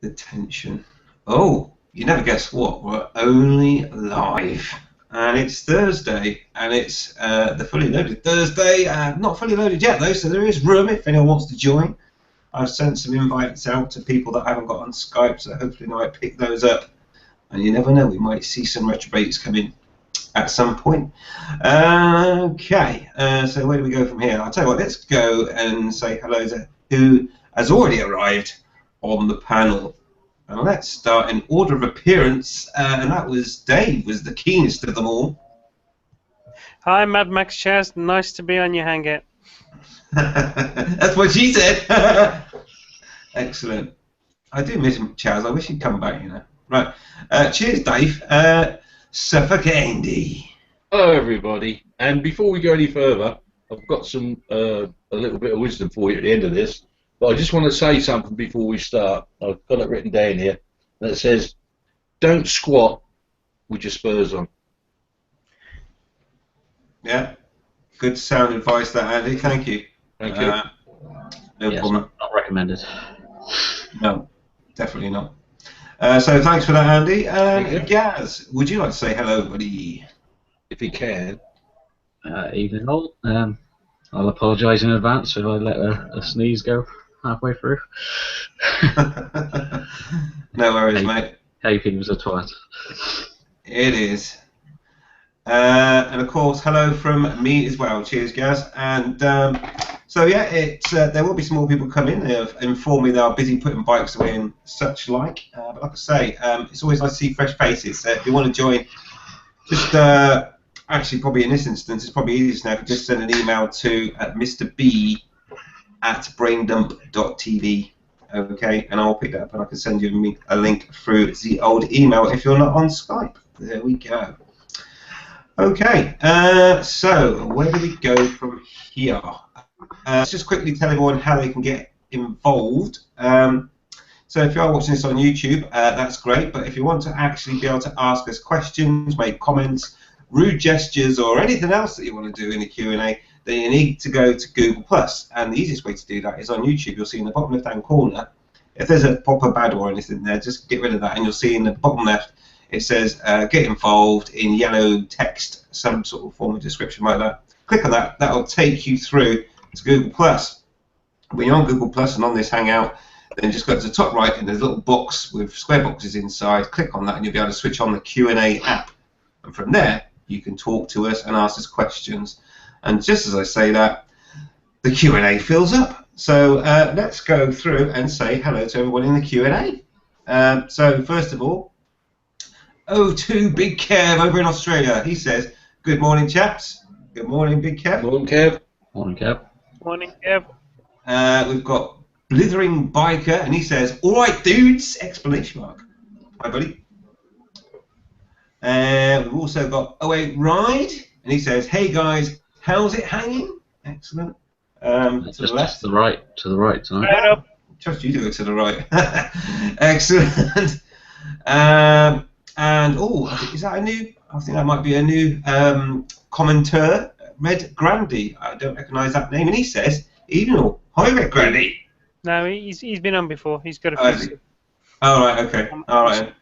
The tension. Oh, you never guess what? We're only live. And it's Thursday, and it's the fully loaded Thursday. Not fully loaded yet, though, so there is room if anyone wants to join. I've sent some invites out to people that I haven't got on Skype, so hopefully I might pick those up. And you never know, we might see some retrobates come in at some point. Okay, so where do we go from here? I'll tell you what, let's go and say hello to who has already arrived on the panel. And let's start in order of appearance, and that was Dave, was the keenest of them all. Hi, Mad Max Chaz. Nice to be on your hangout. That's what she said. Excellent. I do miss him, Chaz. I wish he'd come back, you know. Right. Cheers, Dave. Suffolk Andy. Hello, everybody. And before we go any further, I've got some a little bit of wisdom for you at the end of this. But I just want to say something before we start. I've got it written down here. That says, "Don't squat with your spurs on." Yeah. Good sound advice, there, Andy. Thank you. Thank you. No problem. Not recommended. No, definitely not. So thanks for that, Andy. Thank you. Gaz, would you like to say hello, buddy? If you can. Evening all. I'll apologise in advance if I let a sneeze go halfway through. No worries, mate. Hay was a twat. It is. And of course, hello from me as well. Cheers, Gaz. And so yeah, there will be some more people come in. They've informed me they are busy putting bikes away and such like. But like I say, it's always nice to see fresh faces. If you want to join, just actually probably in this instance, it's probably easiest now if you just send an email to mrb@braindump.tv. Okay, and I'll pick that up and I can send you a link through the old email if you're not on Skype. There we go. Okay, so where do we go from here? Let's just quickly tell everyone how they can get involved. So if you are watching this on YouTube, that's great, but if you want to actually be able to ask us questions, make comments, rude gestures, or anything else that you want to do in the Q&A, then you need to go to Google+. And the easiest way to do that is on YouTube. You'll see in the bottom left-hand corner, if there's a proper bad or anything there, just get rid of that, and you'll see in the bottom left, it says get involved in yellow text, some sort of form of description like that. Click on that, that'll take you through to Google+. When you're on Google+ and on this Hangout, then just go to the top right and there's a little box with square boxes inside. Click on that and you'll be able to switch on the Q&A app. And from there, you can talk to us and ask us questions. And just as I say that, the Q&A fills up. So let's go through and say hello to everyone in the Q&A. So first of all, O2 Big Kev over in Australia. He says, "Good morning, chaps." Good morning, Big Kev. Morning, Kev. Morning, Kev. Morning, Kev. We've got Blithering Biker, and he says, "All right, dudes!" Explanation mark. Hi, buddy. We've also got 08 Ride, and he says, "Hey guys, how's it hanging?" Excellent. To the left. To the right tonight. Right up. Trust you to go to the right. Excellent. And oh, is that a new? I think that might be a new commenter, Red Grandy. I don't recognise that name, and he says, "Evening all. Hi, Red Grandy." No, he's been on before. He's got a Oh, few. all right, okay, all right.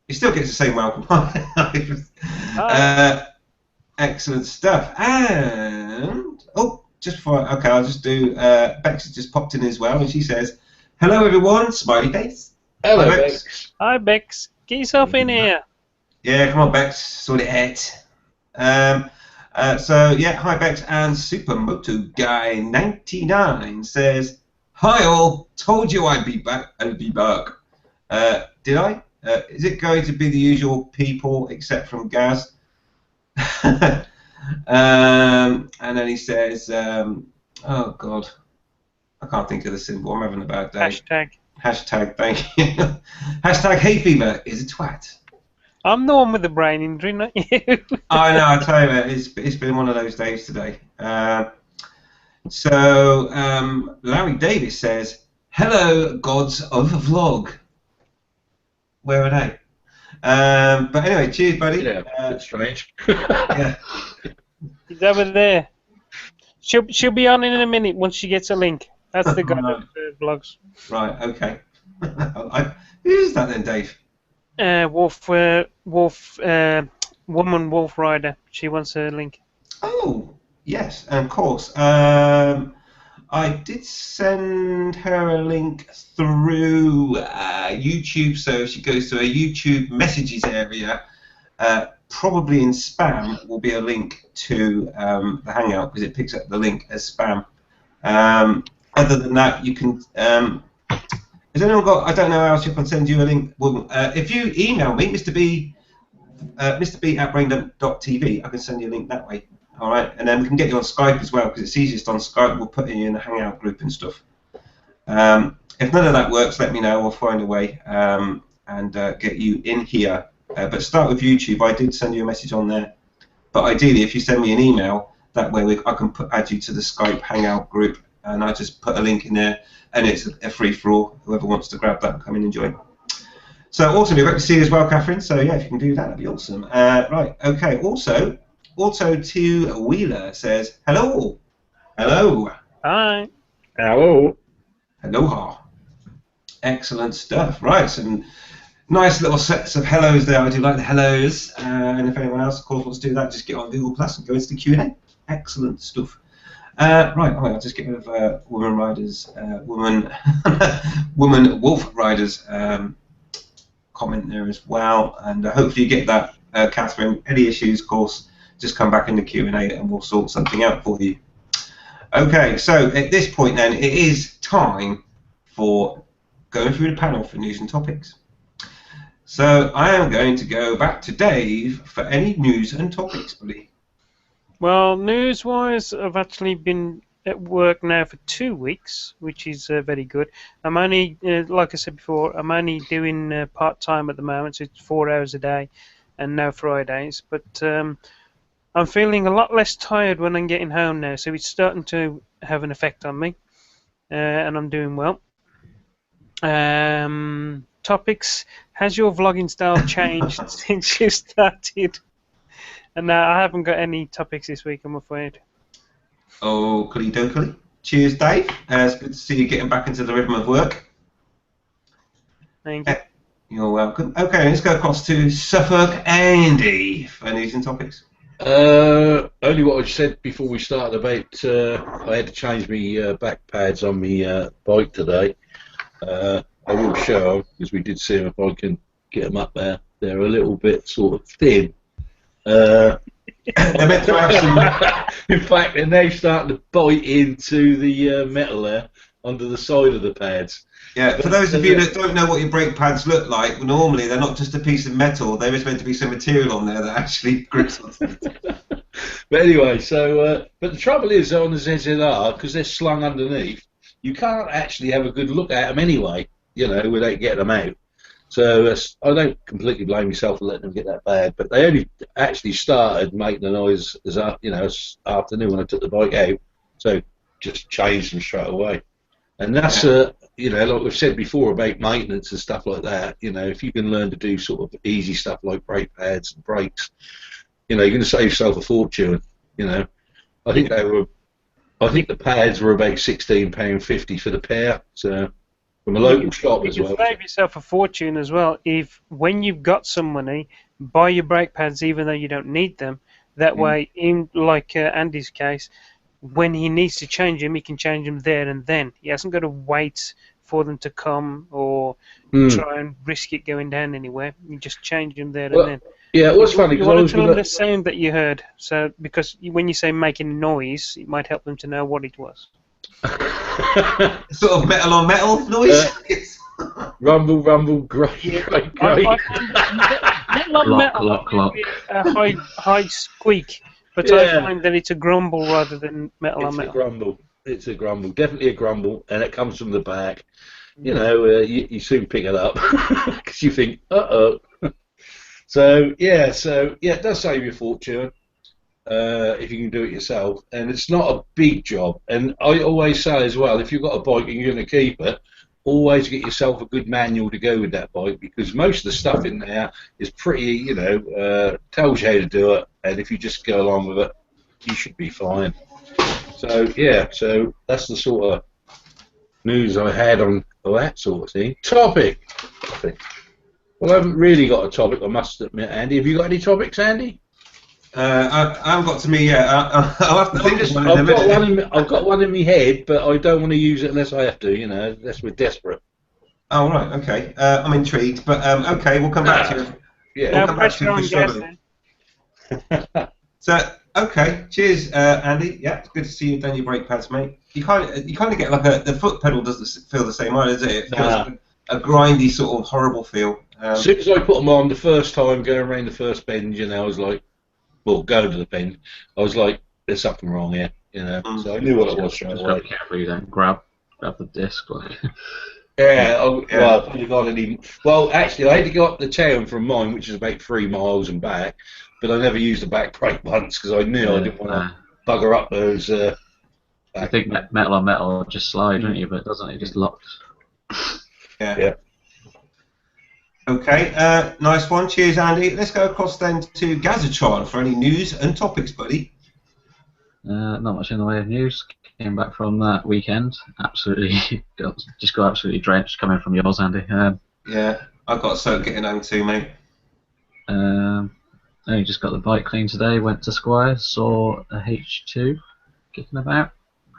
He still gets the same welcome. Excellent stuff. And oh, just before, okay, I'll just do. Bex has just popped in as well, and she says, "Hello, everyone." Smiley face. Hello, Hi, Bex. Hi, Bex. Get yourself in here. Yeah, come on, Bex. Sort it out. So yeah, hi Bex, and Supermoto Guy 99 says, "Hi all. Told you I'd be back. I'd be back. Did I? Is it going to be the usual people except from Gaz?" And then he says, "Oh God, I can't think of the symbol. I'm having a bad day." Hashtag. Thank you. Hashtag hay fever is a twat. I'm the one with the brain injury, not you. I know, I tell you, it's been one of those days today. So Larry Davis says, "Hello, gods of vlog." Where are they? But anyway, cheers, buddy. Yeah, that's strange. Yeah. He's over there. She'll be on in a minute once she gets a link. That's the guy that vlogs. Right. Okay. Who's that then, Dave? Woman Wolf Rider. She wants a link. Oh, yes, and of course. I did send her a link through YouTube, so if she goes to her YouTube messages area, probably in spam will be a link to the Hangout because it picks up the link as spam. Other than that, you can. Has anyone got? I don't know how else you can send you a link. Well, if you email me, Mr. B at braindump.tv, I can send you a link that way. All right, and then we can get you on Skype as well because it's easiest on Skype. We'll put you in a Hangout group and stuff. If none of that works, let me know. We'll find a way and get you in here. But start with YouTube. I did send you a message on there. But ideally, if you send me an email, that way I can add you to the Skype Hangout group, and I just put a link in there, and it's a free for all. Whoever wants to grab that, come in and join. So awesome. We'd like to see you as well, Catherine. So yeah, if you can do that, that'd be awesome. Right. Okay. Also to Wheeler says hello. Hello. Hi. Hello. Aloha. Excellent stuff. Right, some nice little sets of hellos there. I do like the hellos. And if anyone else, of course, wants to do that, just get on Google Plus and go into the Q&A. Excellent stuff. Right, I'll just get rid of woman riders, woman wolf riders comment there as well. And hopefully you get that, Catherine. Any issues, of course, just come back in the Q&A and we'll sort something out for you. Okay, so at this point then, it is time for going through the panel for news and topics. So I am going to go back to Dave for any news and topics, buddy. Well, news-wise, I've actually been at work now for 2 weeks, which is very good. I'm only, like I said before, I'm only doing part-time at the moment, so it's 4 hours a day and no Fridays. But I'm feeling a lot less tired when I'm getting home now, so it's starting to have an effect on me, and I'm doing well. Topics: has your vlogging style changed since you started? And I haven't got any topics this week, I'm afraid. Oh, Oakley dokley. Cheers, Dave. It's good to see you getting back into the rhythm of work. Thank you. You're welcome. Okay, let's go across to Suffolk Andy for news and topics. Only what I said before we started about I had to change my back pads on my bike today. I will show them because we did see them if I can get them up there. They're a little bit sort of thin. They're meant to have some... In fact, they're now starting to bite into the metal there under the side of the pads. Yeah, for those of you that don't know what your brake pads look like, normally they're not just a piece of metal. There is meant to be some material on there that actually grips onto it. But anyway, so but the trouble is on the ZZR, because they're slung underneath, you can't actually have a good look at them anyway, you know, without getting them out. So I don't completely blame myself for letting them get that bad, but they only actually started making the noise this afternoon when I took the bike out, so just changed them straight away. And that's you know, like we've said before about maintenance and stuff like that. You know, if you can learn to do sort of easy stuff like brake pads and brakes, you know, you're going to save yourself a fortune. You know, I think the pads were about £16.50 for the pair. So from a local shop as well. You can save yourself a fortune as well if, when you've got some money, buy your brake pads even though you don't need them. That way, in like Andy's case, when he needs to change them, he can change them there and then. He hasn't got to wait for them to come or try and risk it going down anywhere. You just change them there and then. Yeah, it was funny. You want to tell them the sound that you heard, so because when you say making noise, it might help them to know what it was. Sort of metal on metal noise. Rumble, rumble, great, great, great. Metal on metal, a high squeak. But I find that it's a grumble rather than metal on metal. It's a grumble. It's a grumble. Definitely a grumble, and it comes from the back. You know, you soon pick it up because you think, uh-oh. So it does save you a fortune if you can do it yourself, and it's not a big job. And I always say as well, if you've got a bike and you're going to keep it, always get yourself a good manual to go with that bike, because most of the stuff in there is pretty, you know, tells you how to do it, and if you just go along with it, you should be fine. So so that's the sort of news I had on that sort of thing. Topic. Perfect. Well, I haven't really got a topic, I must admit, Andy. Have you got any topics, Andy? I haven't got to me yet. I'll have to think of one in a minute. I've got one in my head, but I don't want to use it unless I have to, unless we're desperate. Oh, right, okay. I'm intrigued, but okay, we'll come back to you. Yeah. We'll No come back to pressure you if on you're gas struggling. then. So, okay, cheers, Andy. Yeah, it's good to see you've done your brake pads, mate. You kind of get like the foot pedal doesn't feel the same either, does it? It feels like a grindy sort of horrible feel. As soon as I put them on the first time, going around the first bend, I was like, well, going to the bend, I was like, there's something wrong here, So I knew what it was straight Just away. got carefully then. Grab the disc. Like. Well, I've only got any. Well, actually, I had to go up the town from mine, which is about 3 miles and back, but I never used the back brake once because I knew I didn't want to bugger up those. I think metal on metal just slide, don't you? But it doesn't. It just locks. Yeah. Okay, nice one. Cheers, Andy. Let's go across then to Gazatron for any news and topics, buddy. Not much in the way of news. Came back from that weekend. Absolutely, just got absolutely drenched coming from yours, Andy. Yeah, I got soaked getting home too, mate. I just got the bike cleaned today. Went to Squires, saw a H2 kicking about.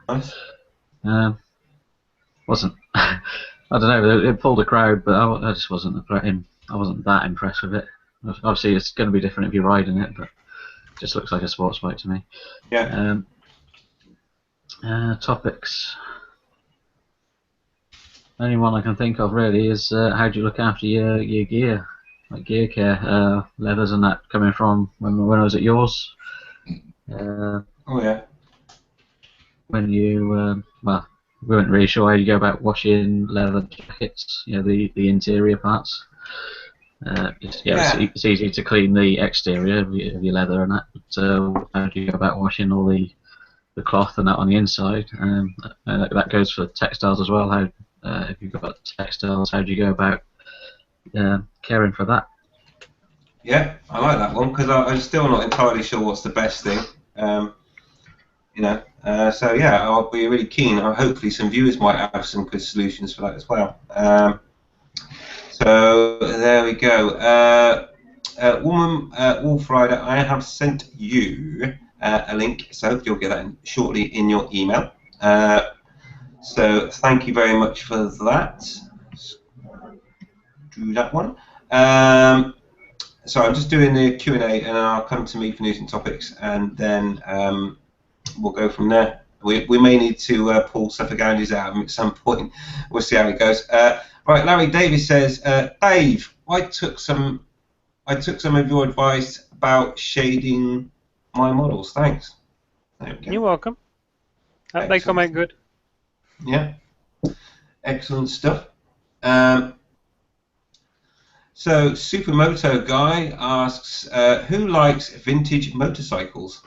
Nice. Wasn't. I don't know. It pulled a crowd, but I just wasn't. I wasn't that impressed with it. Obviously, it's going to be different if you're riding it, but it just looks like a sports bike to me. Yeah. Topics. Only one I can think of really is how do you look after your gear, like gear care, leathers and that coming from when I was at yours. Oh yeah. When you we weren't really sure how you go about washing leather jackets, the interior parts. It's easy to clean the exterior of your leather and that, but how do you go about washing all the cloth and that on the inside? That goes for textiles as well. How if you've got textiles, how do you go about caring for that? Yeah, I like that one because I'm still not entirely sure what's the best thing. So yeah, I'll be really keen. Hopefully, some viewers might have some good solutions for that as well. So there we go. Woman Wolf Rider, I have sent you a link, so you'll get that shortly in your email. So thank you very much for that. Do that one. So I'm just doing the Q&A, and I'll come to me for news and topics, and then we'll go from there. We may need to pull Suffolk-Andy's out at some point. We'll see how it goes. Right, Larry Davis says, Dave, I took some of your advice about shading my models. Thanks. There we go. You're welcome. They come out good. Yeah. Excellent stuff. So Supermoto guy asks, who likes vintage motorcycles?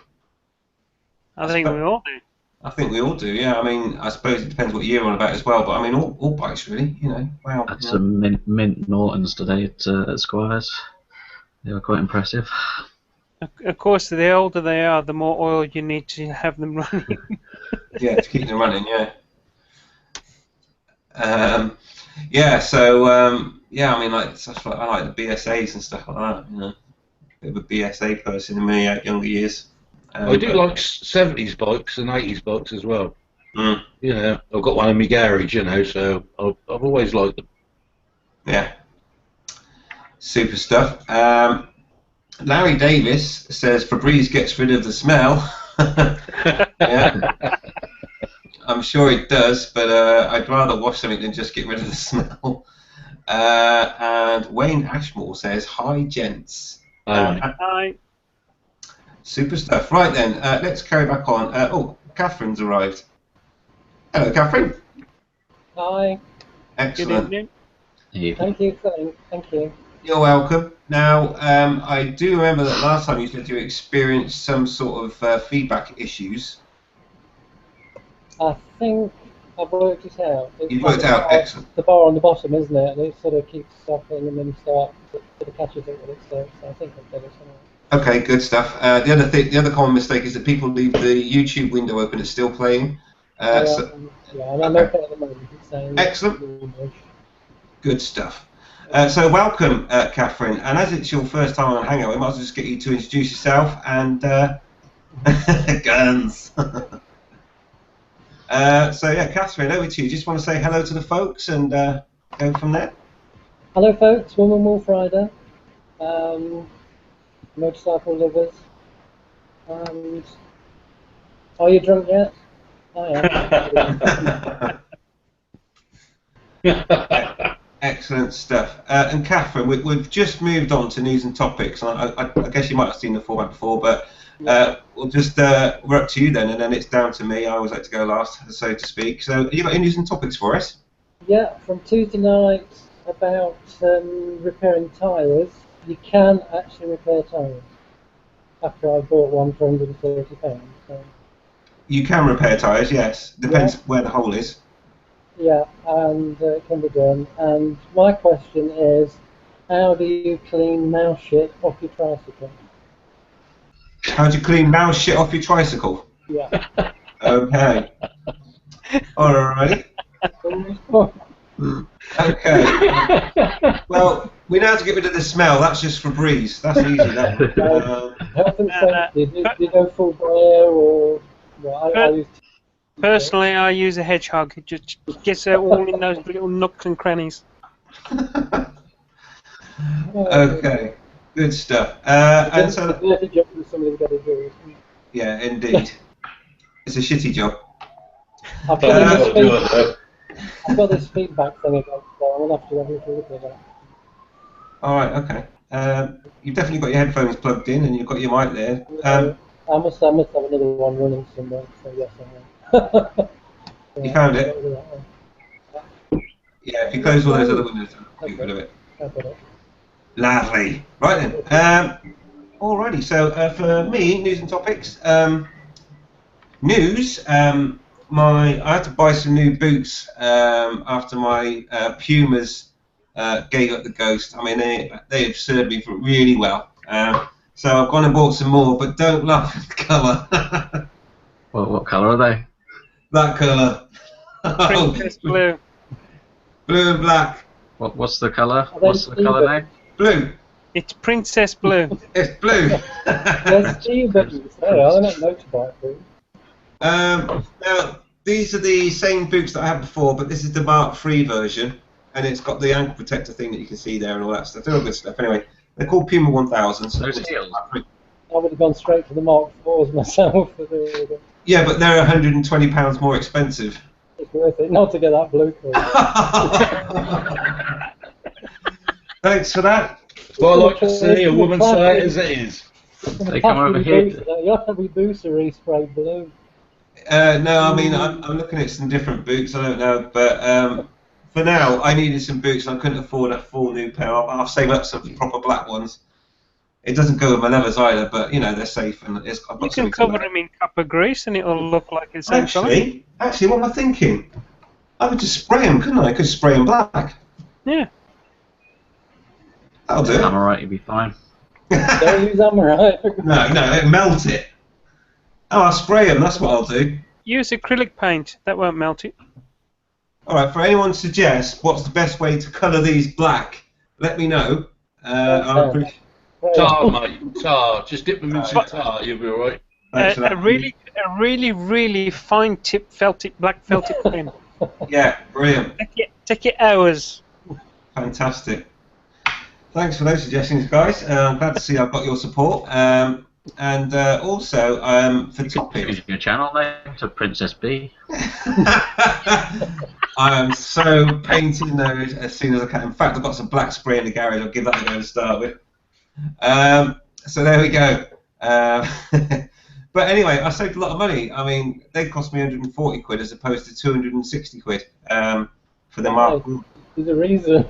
I think we all do. I think we all do, yeah. I mean, I suppose it depends what year we're on about as well, but I mean, all bikes really, Wow. Had some mint Nortons today at Squires. They were quite impressive. Of course, the older they are, the more oil you need to have them running. Yeah, to keep them running, yeah. I mean, like stuff like I like the BSAs and stuff like that. Bit of a BSA person in my younger years. I do like 70s bikes and 80s bikes as well. Mm. I've got one in my garage, so I've always liked them. Yeah. Super stuff. Larry Davis says Febreze gets rid of the smell. Yeah. I'm sure it does, but I'd rather wash something than just get rid of the smell. And Wayne Ashmore says, hi, gents. Hi. Super stuff. Right then, let's carry back on. Catherine's arrived. Hello, Catherine. Hi. Excellent. Good evening. Thank you, Colin. Thank you. You're welcome. Now, I do remember that last time you said you experienced some sort of feedback issues. I think I've worked it out. You've worked out, excellent. The bar on the bottom, isn't it? And it sort of keeps stopping, and then you start to catches it when it starts. So I think I've done it somehow. Okay, good stuff. The other common mistake is that people leave the YouTube window open. It's still playing. And I'm okay at the moment. It's saying excellent. Good stuff. So welcome, Catherine. And as it's your first time on Hangout, we might as well just get you to introduce yourself and guns. So yeah, Catherine, over to you. Just want to say hello to the folks and go from there. Hello, folks. Woman Wolf Rider, motorcycle lovers. And are you drunk yet? I am. Excellent stuff. And Catherine, we've just moved on to news and topics. I guess you might have seen the format before, but we'll just we're up to you then, and then it's down to me. I always like to go last, so to speak. So, have you got any news and topics for us? Yeah, from Tuesday night about repairing tyres. You can actually repair tyres. After I bought one for £130. So. You can repair tyres, yes. Depends where the hole is. Yeah, and it can be done. And my question is, how do you clean mouse shit off your tricycle? How do you clean mouse shit off your tricycle? Yeah. Okay. Alright. Okay. Well, we know how to get rid of the smell. That's just for breeze. That's easy. That Health and safety. Do you go full glare or? Well, I use. Personally, I use a hedgehog. It just gets all in those little nooks and crannies. Okay, good stuff. And so, dirty job that somebody's got to do. Yeah, indeed, it's a shitty job. I've got this feedback thing again, so I'm gonna have to look at that. All right, okay. You've definitely got your headphones plugged in, and you've got your mic there. I must have another one running somewhere. So yes, I have. You found it? Yeah, if you close all those other windows, get rid of it. Lovely. Right then. Alrighty, so for me, news and topics. News. I had to buy some new boots after my Pumas gave up the ghost. I mean, they have served me really well. So I've gone and bought some more, but don't laugh at the colour. What colour are they? That colour. Princess blue. Blue and black. What's the colour? What's the colour name? Blue. It's princess blue. It's blue. There's Steve boots. They're not motorbike boots. Now, these are the same boots that I had before, but this is the Mark III version, and it's got the ankle protector thing that you can see there and all that stuff. They're all good stuff. Anyway, they're called Puma 1000. So Those heels. I would have gone straight for the Mark IVs myself. Yeah, but they're £120 more expensive. It's worth it not to get that blue colour. Thanks for that. Well, I like to see a woman say it as it is. They come over here. You have to be boostery spray blue. No, I mean, I'm looking at some different boots. I don't know, but for now, I needed some boots and I couldn't afford a full new pair. I'll save up some proper black ones. It doesn't go with my leathers either, but you know they're safe and I've got You can cover them in copper grease and it'll look like the same colour. Actually, what am I thinking? I could just spray them, couldn't I? I could spray them black. Yeah. That'll do it. Amorite, you'll be fine. Don't use Amorite. No, melt it. Oh, I'll spray them, that's what I'll do. Use acrylic paint. That won't melt it. Alright, for anyone suggest what's the best way to colour these black, let me know. I'll appreciate. Tar, mate. Tar. Just dip them in some tar, you'll be alright. A really fine tip black felt tip pen. Yeah, brilliant. Take it hours. Fantastic. Thanks for those suggestions, guys. I'm glad to see I've got your support. And also, for topics... Change your channel name to Princess B. I am so painting those as soon as I can. In fact, I've got some black spray in the garage. I'll give that a go to start with. So there we go. But anyway, I saved a lot of money. I mean, they cost me 140 quid as opposed to 260 quid for the Mark. There's a reason.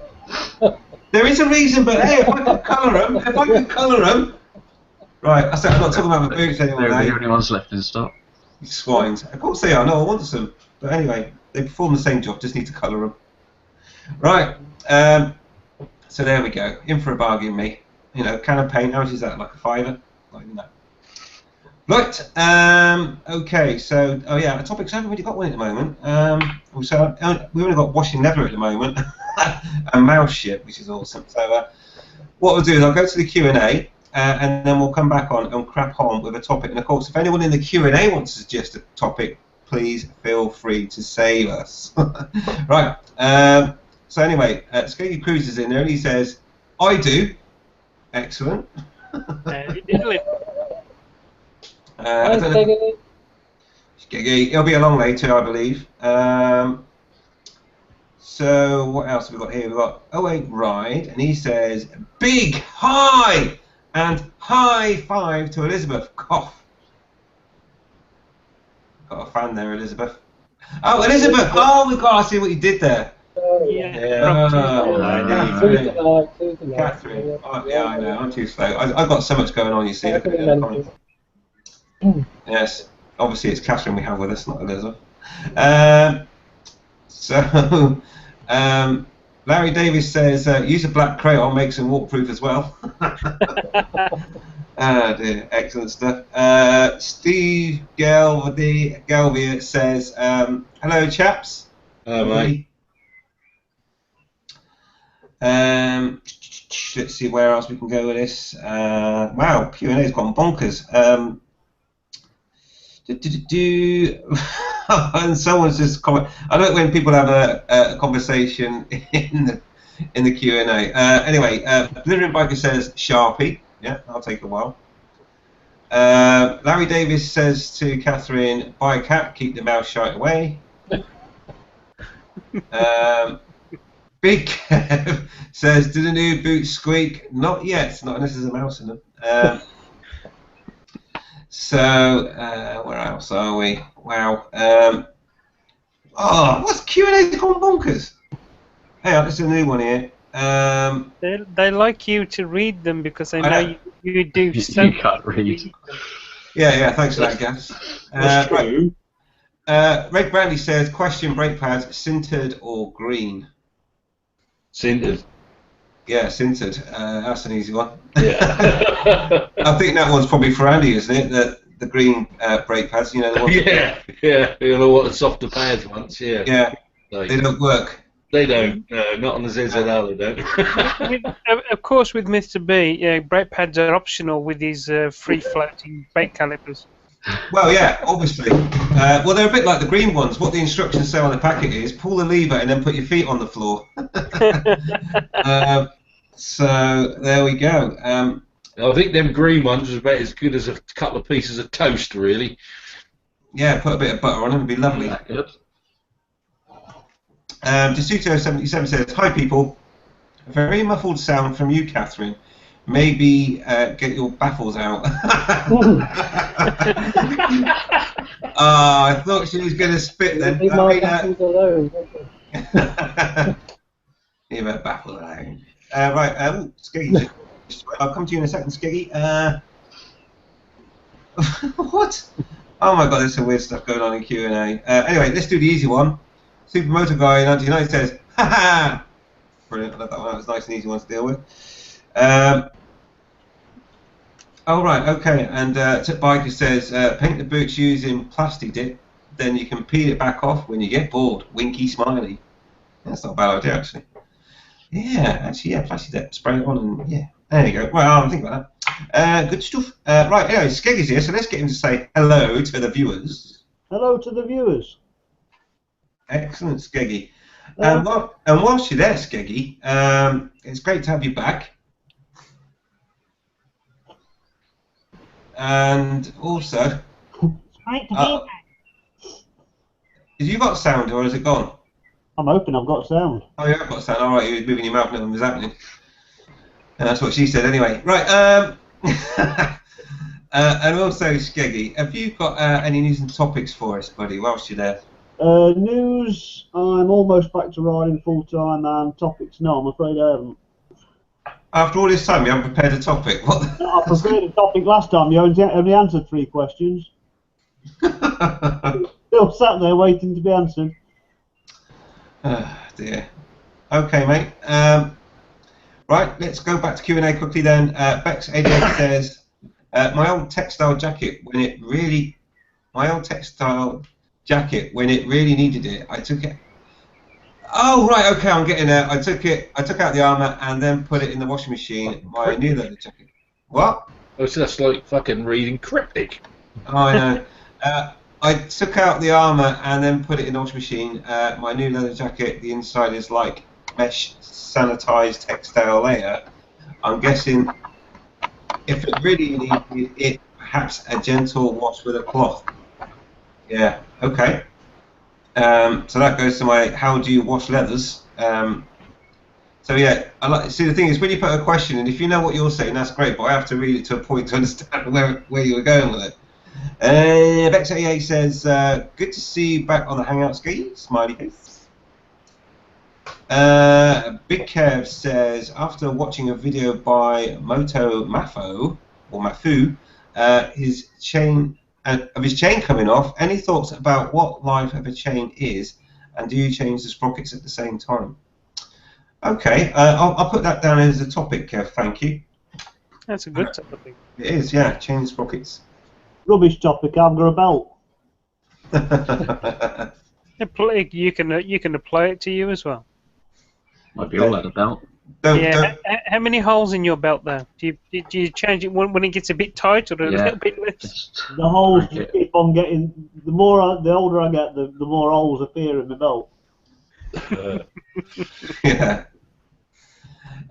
There is a reason, but hey, if I could colour them, right, I said I'm not talking about my boots anymore. They're the only ones left in stock. You swines. Of course they are. No one wants them. But anyway, they perform the same job. Just need to colour them. Right. So there we go. In for a bargain, me. You know, can of paint. How much is that? Like a £5? Not even that. Right. Okay. So, oh yeah, the topics. I haven't really got one at the moment. Also, we've only got washing leather at the moment. a mouse ship, which is awesome. So what we'll do is I'll go to the Q&A, and then we'll come back on and crack on with a topic. And of course, if anyone in the Q&A wants to suggest a topic, please feel free to save us. Right. So anyway, Skaggy Cruz is in there, and he says, "I do." Excellent. Diddly. I don't know. Skaggy. He'll be along later, I believe. So what else have we got here? We've got 08 Ride, and he says, "Big hi and high five to Elizabeth." Cough. Got a fan there, Elizabeth. Oh, Elizabeth! Oh, we've got to see what you did there. Yeah. Catherine. Oh, yeah, I know. I'm too slow. I've got so much going on. You see. Look at the yes. Obviously, it's Catherine we have with us, not Elizabeth. So, Larry Davis says, "Use a black crayon, makes them waterproof as well." Ah, dear, excellent stuff. Steve Galvier says, "Hello, chaps." Mate. Let's see where else we can go with this. Wow, Q&A's gone bonkers. And someone's just comment. I like when people have a conversation in the Q&A. Anyway, Delivering Biker says Sharpie. Yeah, I'll take a while. Larry Davis says to Catherine, "Buy a cat, keep the mouse shite away." Big Kev says, "Do the new boots squeak?" Not yet, not unless there's a mouse in them. Where else are we? Wow. What's Q&A gone bonkers? Hey, there's a new one here. They like you to read them because they know you do. You can't read. Yeah, thanks for that, Gas. That's true. Right. Red Brandy says, "Question: brake pads, sintered or green?" Sintered. Yeah, sintered. That's an easy one. Yeah. I think that one's probably for Andy, isn't it? The green brake pads, you know. The ones yeah. You know what the softer pads once, yeah. Yeah, they don't work. They don't. No, not on the ZZR, they don't. Of course, with Mr. B, brake pads are optional with these free-floating brake calipers. Well, yeah, obviously. Well, they're a bit like the green ones. What the instructions say on the packet is pull the lever and then put your feet on the floor. So there we go. I think them green ones was about as good as a couple of pieces of toast, really. Yeah, put a bit of butter on them, it'd be lovely. Good. Desuto77 says, "Hi people, a very muffled sound from you, Catherine. Maybe get your baffles out." I thought she was going to spit then. Leave my baffles alone. Leave her baffles alone. Right, Skiggy, I'll come to you in a second, Skiggy. What? Oh my god, there's some weird stuff going on in Q&A. Anyway, let's do the easy one. Super Motor Guy 99 says, "Ha ha!" Brilliant, I love that one. That was a nice and easy one to deal with. Oh right, okay. And Tip Biker says, "Paint the boots using plastic dip, then you can peel it back off when you get bored." Winky smiley. That's not a bad idea, actually. Yeah, actually, yeah, plastic dip, spray it on, and yeah, there you go. Well, I'm thinking about that. Good stuff. Right, anyway, Skeggy's here, so let's get him to say hello to the viewers. Hello to the viewers. Excellent, Skeggy. And whilst you're there, Skeggy, it's great to have you back. And also, Great to be back. have you got sound or has it gone? I'm hoping I've got sound. Oh, yeah, I've got sound. All right, you were moving your mouth, nothing was happening. And that's what she said anyway. Right, and also, Skeggy, have you got any news and topics for us, buddy, whilst you're there? News, I'm almost back to riding full time, and topics, no, I'm afraid I haven't. After all this time, you haven't prepared a topic? What? I prepared a topic last time, you only answered 3 questions. Still sat there waiting to be answered. Oh, dear. Okay, mate. Right, let's go back to Q&A quickly then. Bex88 says, my old textile jacket when it really needed it, I took it Oh right, okay, I'm getting there. I took out the armour and then put it in the washing machine. My new leather jacket. What? Oh, so that's like fucking reading cryptic. Oh, I know. I took out the armour and then put it in the washing machine. My new leather jacket, the inside is like mesh sanitized textile layer. I'm guessing if it really needed it, perhaps a gentle wash with a cloth. Yeah, okay. So that goes to my how do you wash leathers. So yeah, see the thing is when you put a question and if you know what you're saying, that's great, but I have to read it to a point to understand where you were going with it. Bex88 says, good to see you back on the hangout ski, smiley face. Big Kev says, after watching a video by Moto Mafo, or Mafu, his chain coming off, any thoughts about what life of a chain is, and do you change the sprockets at the same time? Okay, I'll put that down as a topic, Kev, thank you. That's a good topic. It is, yeah, change the sprockets. Rubbish topic. I've got a belt. You can apply it to you as well. Might be all out of belt. How many holes in your belt though? Do you change it when it gets a bit tight or a little bit less? The holes keep on getting. The older I get, the more holes appear in the belt. Yeah.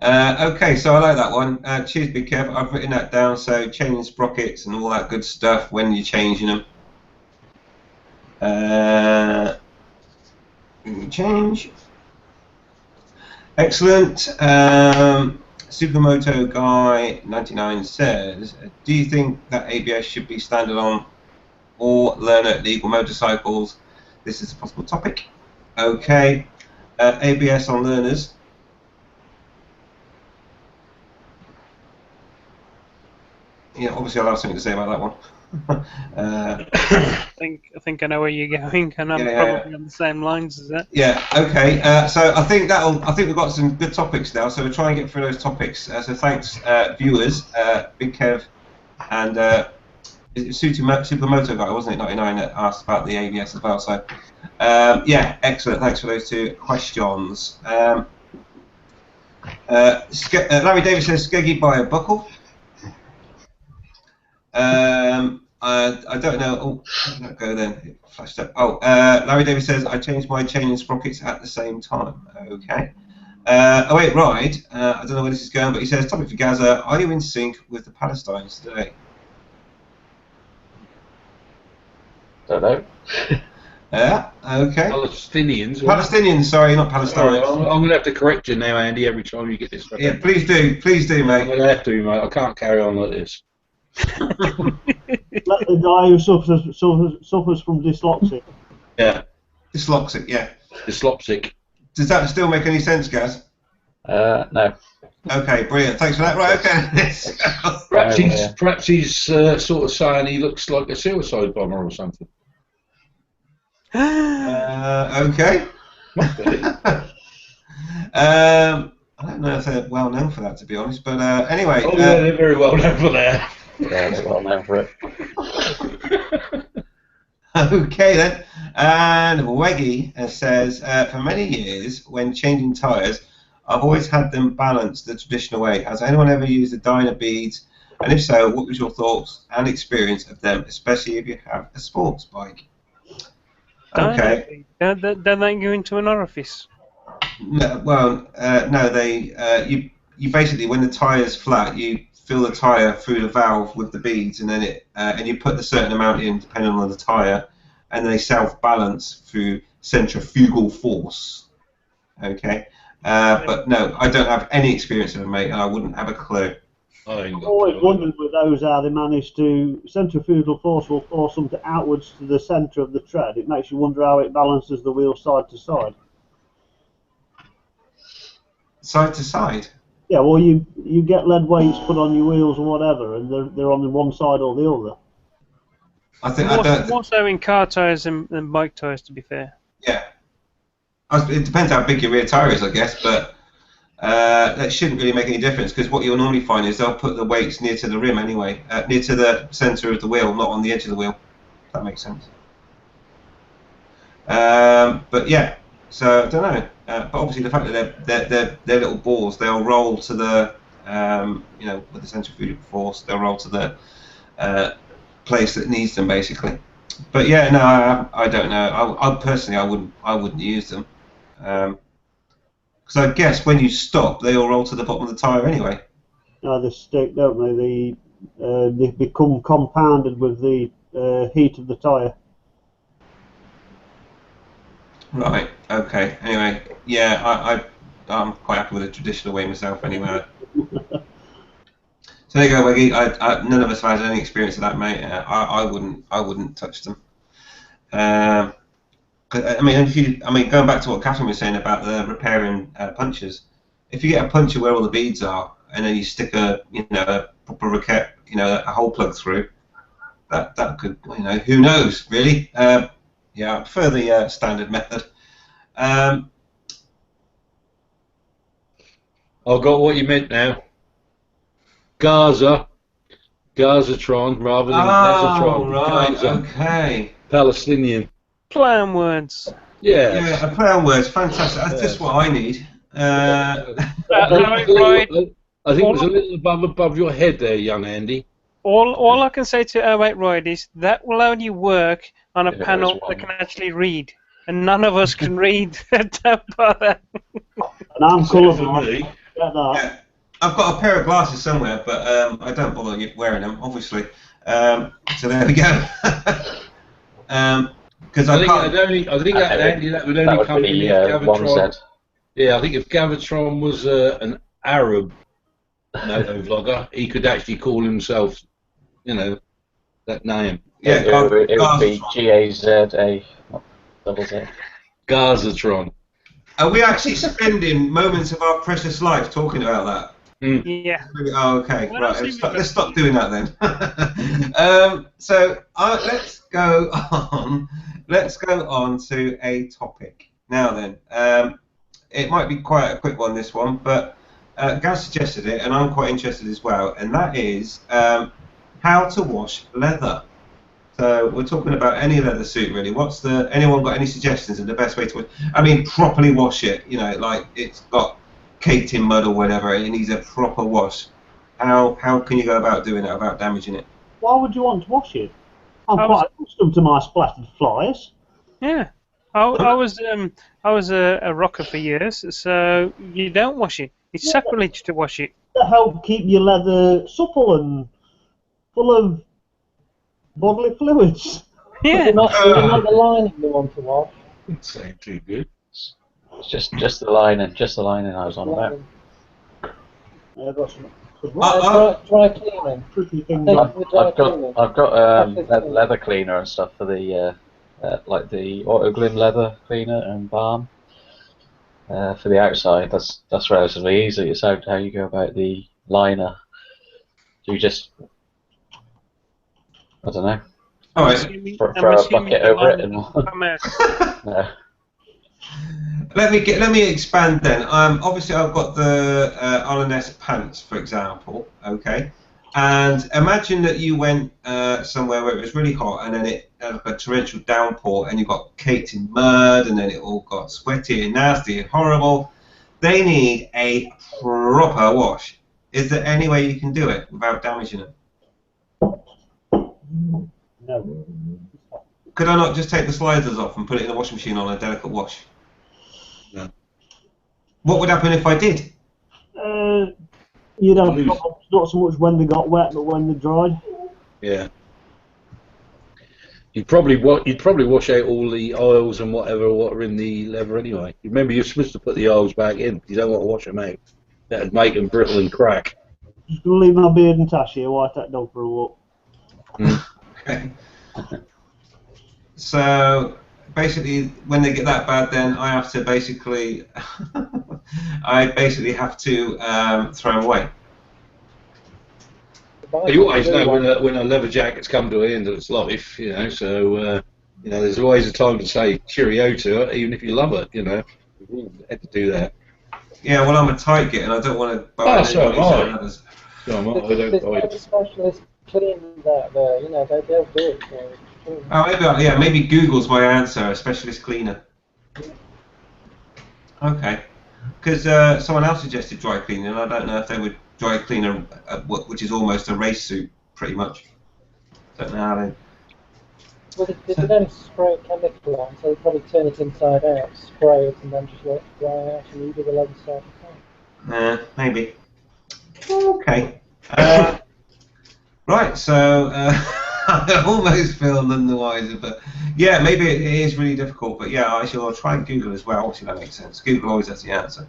Okay, so I like that one. Cheers, Big Kev. I've written that down. So changing sprockets and all that good stuff when you're changing them. Change. Excellent. Supermoto Guy 99 says, do you think that ABS should be standard on all learner legal motorcycles? This is a possible topic. Okay. ABS on learners. Yeah, obviously I'll have something to say about that one. I think I know where you're going, and I'm probably on the same lines as that. Yeah. Okay. So I think we've got some good topics now. So we'll try and get through those topics. So thanks, viewers, Big Kev, and Supermoto Guy, wasn't it? 99 that asked about the ABS as well. So yeah, excellent. Thanks for those two questions. Larry Davis says, "Skeggy buy a buckle." I don't know. Oh, how did that go then? It flashed up. Oh, Larry Davis says, I changed my chain and sprockets at the same time. Okay. Oh, wait, right. I don't know where this is going, but he says, topic for Gaza, are you in sync with the Palestinians today? Don't know. Yeah, okay. Palestinians. Palestinians, sorry, not Palestinians. I'm going to have to correct you now, Andy, every time you get this. Yeah, please do, mate. I'm going to have to, mate. I can't carry on like this. Let the guy who suffers from dyslexia. Yeah. Dyslexic, yeah. Dyslexic. Does that still make any sense, Gaz? No. Okay, brilliant. Thanks for that. Right, okay. Perhaps he's sort of saying he looks like a suicide bomber or something. Okay. I don't know if they're well known for that, to be honest, but anyway. Oh, yeah, they're very well known for that. Yeah, they're well known for it. Okay then. And Weggy says, for many years, when changing tyres, I've always had them balanced the traditional way. Has anyone ever used the dyno beads? And if so, what was your thoughts and experience of them, especially if you have a sports bike? Okay. Don't they go into an orifice? No, well, no. You basically, when the tyre's flat, you fill the tyre through the valve with the beads, and then and you put a certain amount in depending on the tyre, and they self-balance through centrifugal force. Okay. But no, I don't have any experience of it, mate, and I wouldn't have a clue. I've always wondered with those how they manage to, centrifugal force will force them outwards to the centre of the tread. It makes you wonder how it balances the wheel side to side. Side to side? Yeah, well, you get lead weights put on your wheels or whatever, and they're on one side or the other. I think more so in car tyres than bike tyres, to be fair. Yeah. It depends how big your rear tyre is, I guess, but that shouldn't really make any difference, because what you'll normally find is they'll put the weights near to the rim anyway, near to the centre of the wheel, not on the edge of the wheel. If that makes sense. But yeah, So I don't know, but obviously the fact that they're little balls, they'll roll to the you know, with the centrifugal force, they'll roll to the place that needs them basically. But yeah, no, I don't know. I personally I wouldn't use them. Because I guess when you stop, they all roll to the bottom of the tyre anyway. No, they stick, don't they? They become compounded with the heat of the tyre. Right. Okay. Anyway, yeah, I'm quite happy with the traditional way myself. Anyway. So there you go, Weggy. None of us have had any experience of that, mate. I wouldn't touch them. I mean, going back to what Catherine was saying about the repairing punches, if you get a puncher where all the beads are, and then you stick a proper a hole plug through, that could, who knows really. Yeah, I prefer the standard method. I've got what you meant now. Gazatron rather than Gazatron. Right, Gaza. okay. Palestinian. Play on words. Yeah. A play on words, fantastic. That's just what I need. I think it was a little above your head there, young Andy. All I can say to 08 Ride is that will only work on a If it panel was that one. can actually read, and none of us can read. Don't bother. And I'm colourblind. me. Get that. Yeah, I've got a pair of glasses somewhere, but I don't bother wearing them, obviously. So there we go. Because I think that would only come in if one Gavatron. set. Yeah, I think if Gavatron was an Arab moto vlogger, he could actually call himself, that name. Yeah, It would be Gazatron. Gaza, not double Z. Gazatron. Are we actually spending moments of our precious life talking about that? Yeah. Oh, okay. Well, Right. that's Let's stop doing that then. So let's go on. Let's go on to a topic now. Then it might be quite a quick one, this one, but Gaz suggested it, and I'm quite interested as well. And that is how to wash leather. So we're talking about any leather suit, really. Anyone got any suggestions of the best way to wash? I mean, properly wash it. Like it's got caked in mud or whatever. It needs a proper wash. How can you go about doing it without damaging it? Why would you want to wash it? I'm I quite accustomed to my splattered flies. Yeah. I was a rocker for years, so you don't wash it. It's sacrilege to wash it. To help keep your leather supple and full of bodily fluids. Yeah. You're not the lining you want to wash. It's ain't too good. It's just the lining I was on about. I've got some Dry cleaning. tricky things. Take Like, the dry cleaning. I've got leather cleaner and stuff for the like the Autoglym leather cleaner and balm for the outside. That's relatively easy. It's how you go about the liner. Do you just, I don't know, All right. throw a bucket over it and Come out. no. Let me expand then. Obviously, I've got the Olanese pants, for example. Okay, and imagine that you went somewhere where it was really hot, and then it had a torrential downpour, and you got caked in mud, and then it all got sweaty and nasty and horrible. They need a proper wash. Is there any way you can do it without damaging them? no. Could I not just take the sliders off and put it in the washing machine on a delicate wash? No. What would happen if I did? You'd have Loose. problems, not so much when they got wet, but when they dried. Yeah. You'd probably wash out all the oils and what are in the leather anyway. Remember, you're supposed to put the oils back in. You don't want to wash them out. That'd make them brittle and crack. Just gonna leave my beard and tash here while I take dog for a walk. Okay. So basically, when they get that bad, then I have to basically, have to throw them away. You always know when a leather jacket's come to an end of its life, so there's always a time to say cheerio to it, even if you love it, You had to do that. Yeah, well, I'm a tight git, and I don't want to buy Oh, so am I. others. So I'm not- I There's don't- no specialist cleaners out there, they'll do it for you. Oh, maybe Google's my answer, a specialist cleaner. Okay. Because someone else suggested dry cleaning, and I don't know if they would dry clean which is almost a race suit, pretty much. Don't know how they. Well, they don't spray chemical on, so they probably turn it inside out, spray it, and then just let it dry out, and you do the leather side of the Maybe. Okay. Right, so I almost feel none the wiser, but yeah, maybe it is really difficult, but yeah, I shall try and Google as well. Obviously, that makes sense. Google always has the answer.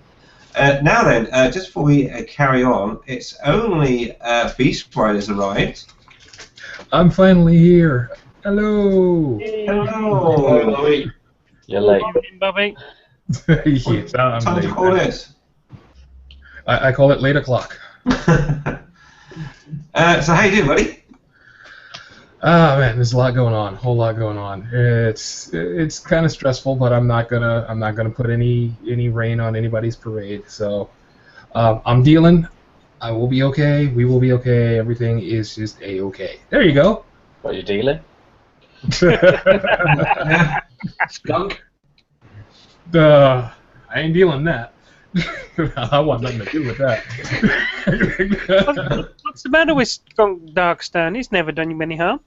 Now then, just before we carry on, it's only Beast Rider's arrived. I'm finally here. Hello. Hello. You're late. Bobby. Yes, I'm Time late. to call this. I call it late o'clock. So how you doing, buddy? Ah man, there's a lot going on. Whole lot going on. It's kind of stressful, but I'm not gonna put any rain on anybody's parade. So I'm dealing. I will be okay. We will be okay. Everything is just a-okay. There you go. What, you dealing? Skunk. I ain't dealing that. I want nothing to do with that. What's the matter with Skunk Darkstone? He's never done you any harm.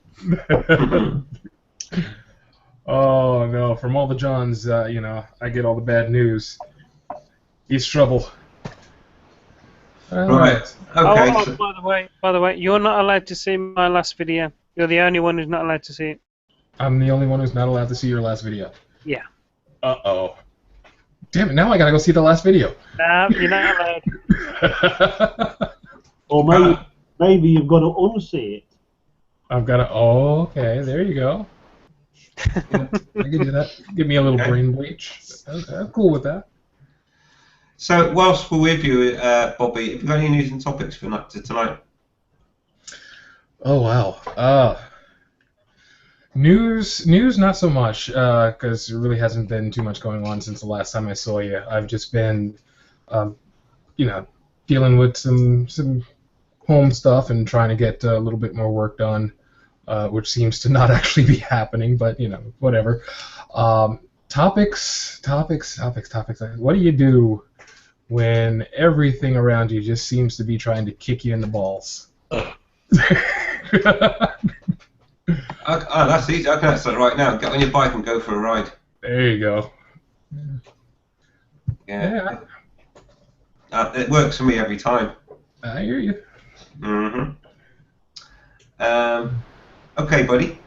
Oh no! From all the Johns, I get all the bad news. He's trouble. Right. Okay. Oh, So, by the way, you're not allowed to see my last video. You're the only one who's not allowed to see it. I'm the only one who's not allowed to see your last video. Yeah. Uh-oh. Damn it, now I gotta go see the last video. No, you're not allowed. Or maybe you've got to unsee it. I've gotta... Oh, okay, there you go. Yeah, I can do that. Give me a little brain bleach. Okay, I'm cool with that. so whilst we're with you, Bobby, have you got any news and topics for tonight? Oh, wow. News, not so much, because there really hasn't been too much going on since the last time I saw you. I've just been, dealing with some home stuff and trying to get a little bit more work done, which seems to not actually be happening, but, whatever. Topics. What do you do when everything around you just seems to be trying to kick you in the balls? That's easy. I can answer that right now. Get on your bike and go for a ride. There you go. Yeah. It works for me every time. I hear you. Okay, buddy.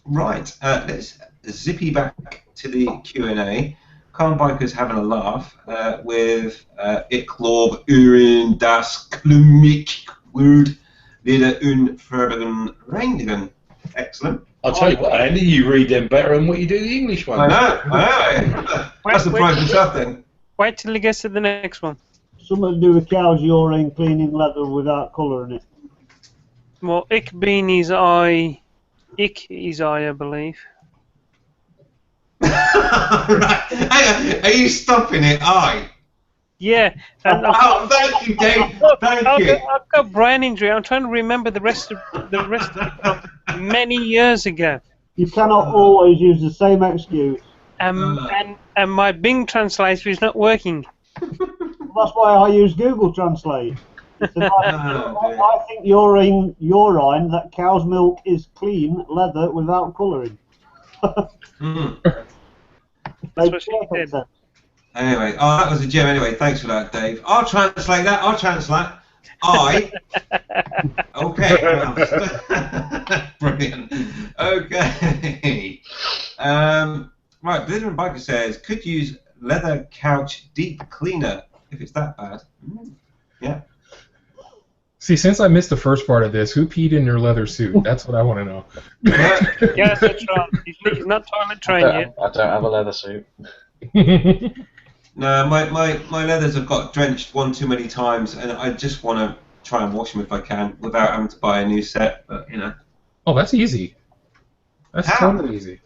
Right. Let's zippy back to the Q&A. Car Bikers having a laugh with Ich glaube, Urin das Klumik word wieder unförderlichen reinigen. Excellent. I'll tell you what, Andy, you read them better than what you do the English ones. I know. That's the prize myself then. Wait till he gets to the next one. Something to do with cows urine cleaning leather without colour in it. Well, Ich bin his eye. Ich is I believe. Right. Hang on. Are you stopping it? Yeah. And Oh, thank you, Dave. Thank you. I've got brain injury. I'm trying to remember the rest of it from many years ago. You cannot always use the same excuse. And my Bing translator is not working. That's why I use Google Translate. I think urine that cow's milk is clean leather without colouring. That's what she did. Anyway, that was a gem anyway. Thanks for that, Dave. I'll translate that. Okay. Brilliant. Okay. Right, Blizzard Biker says, could use leather couch deep cleaner if it's that bad. Yeah. See, since I missed the first part of this, who peed in your leather suit? That's what I want to know. Yes, that's right. He's not toilet trained yet. I don't have a leather suit. No, my leathers have got drenched one too many times, and I just want to try and wash them if I can without having to buy a new set. But Oh, that's easy. That's How? totally easy.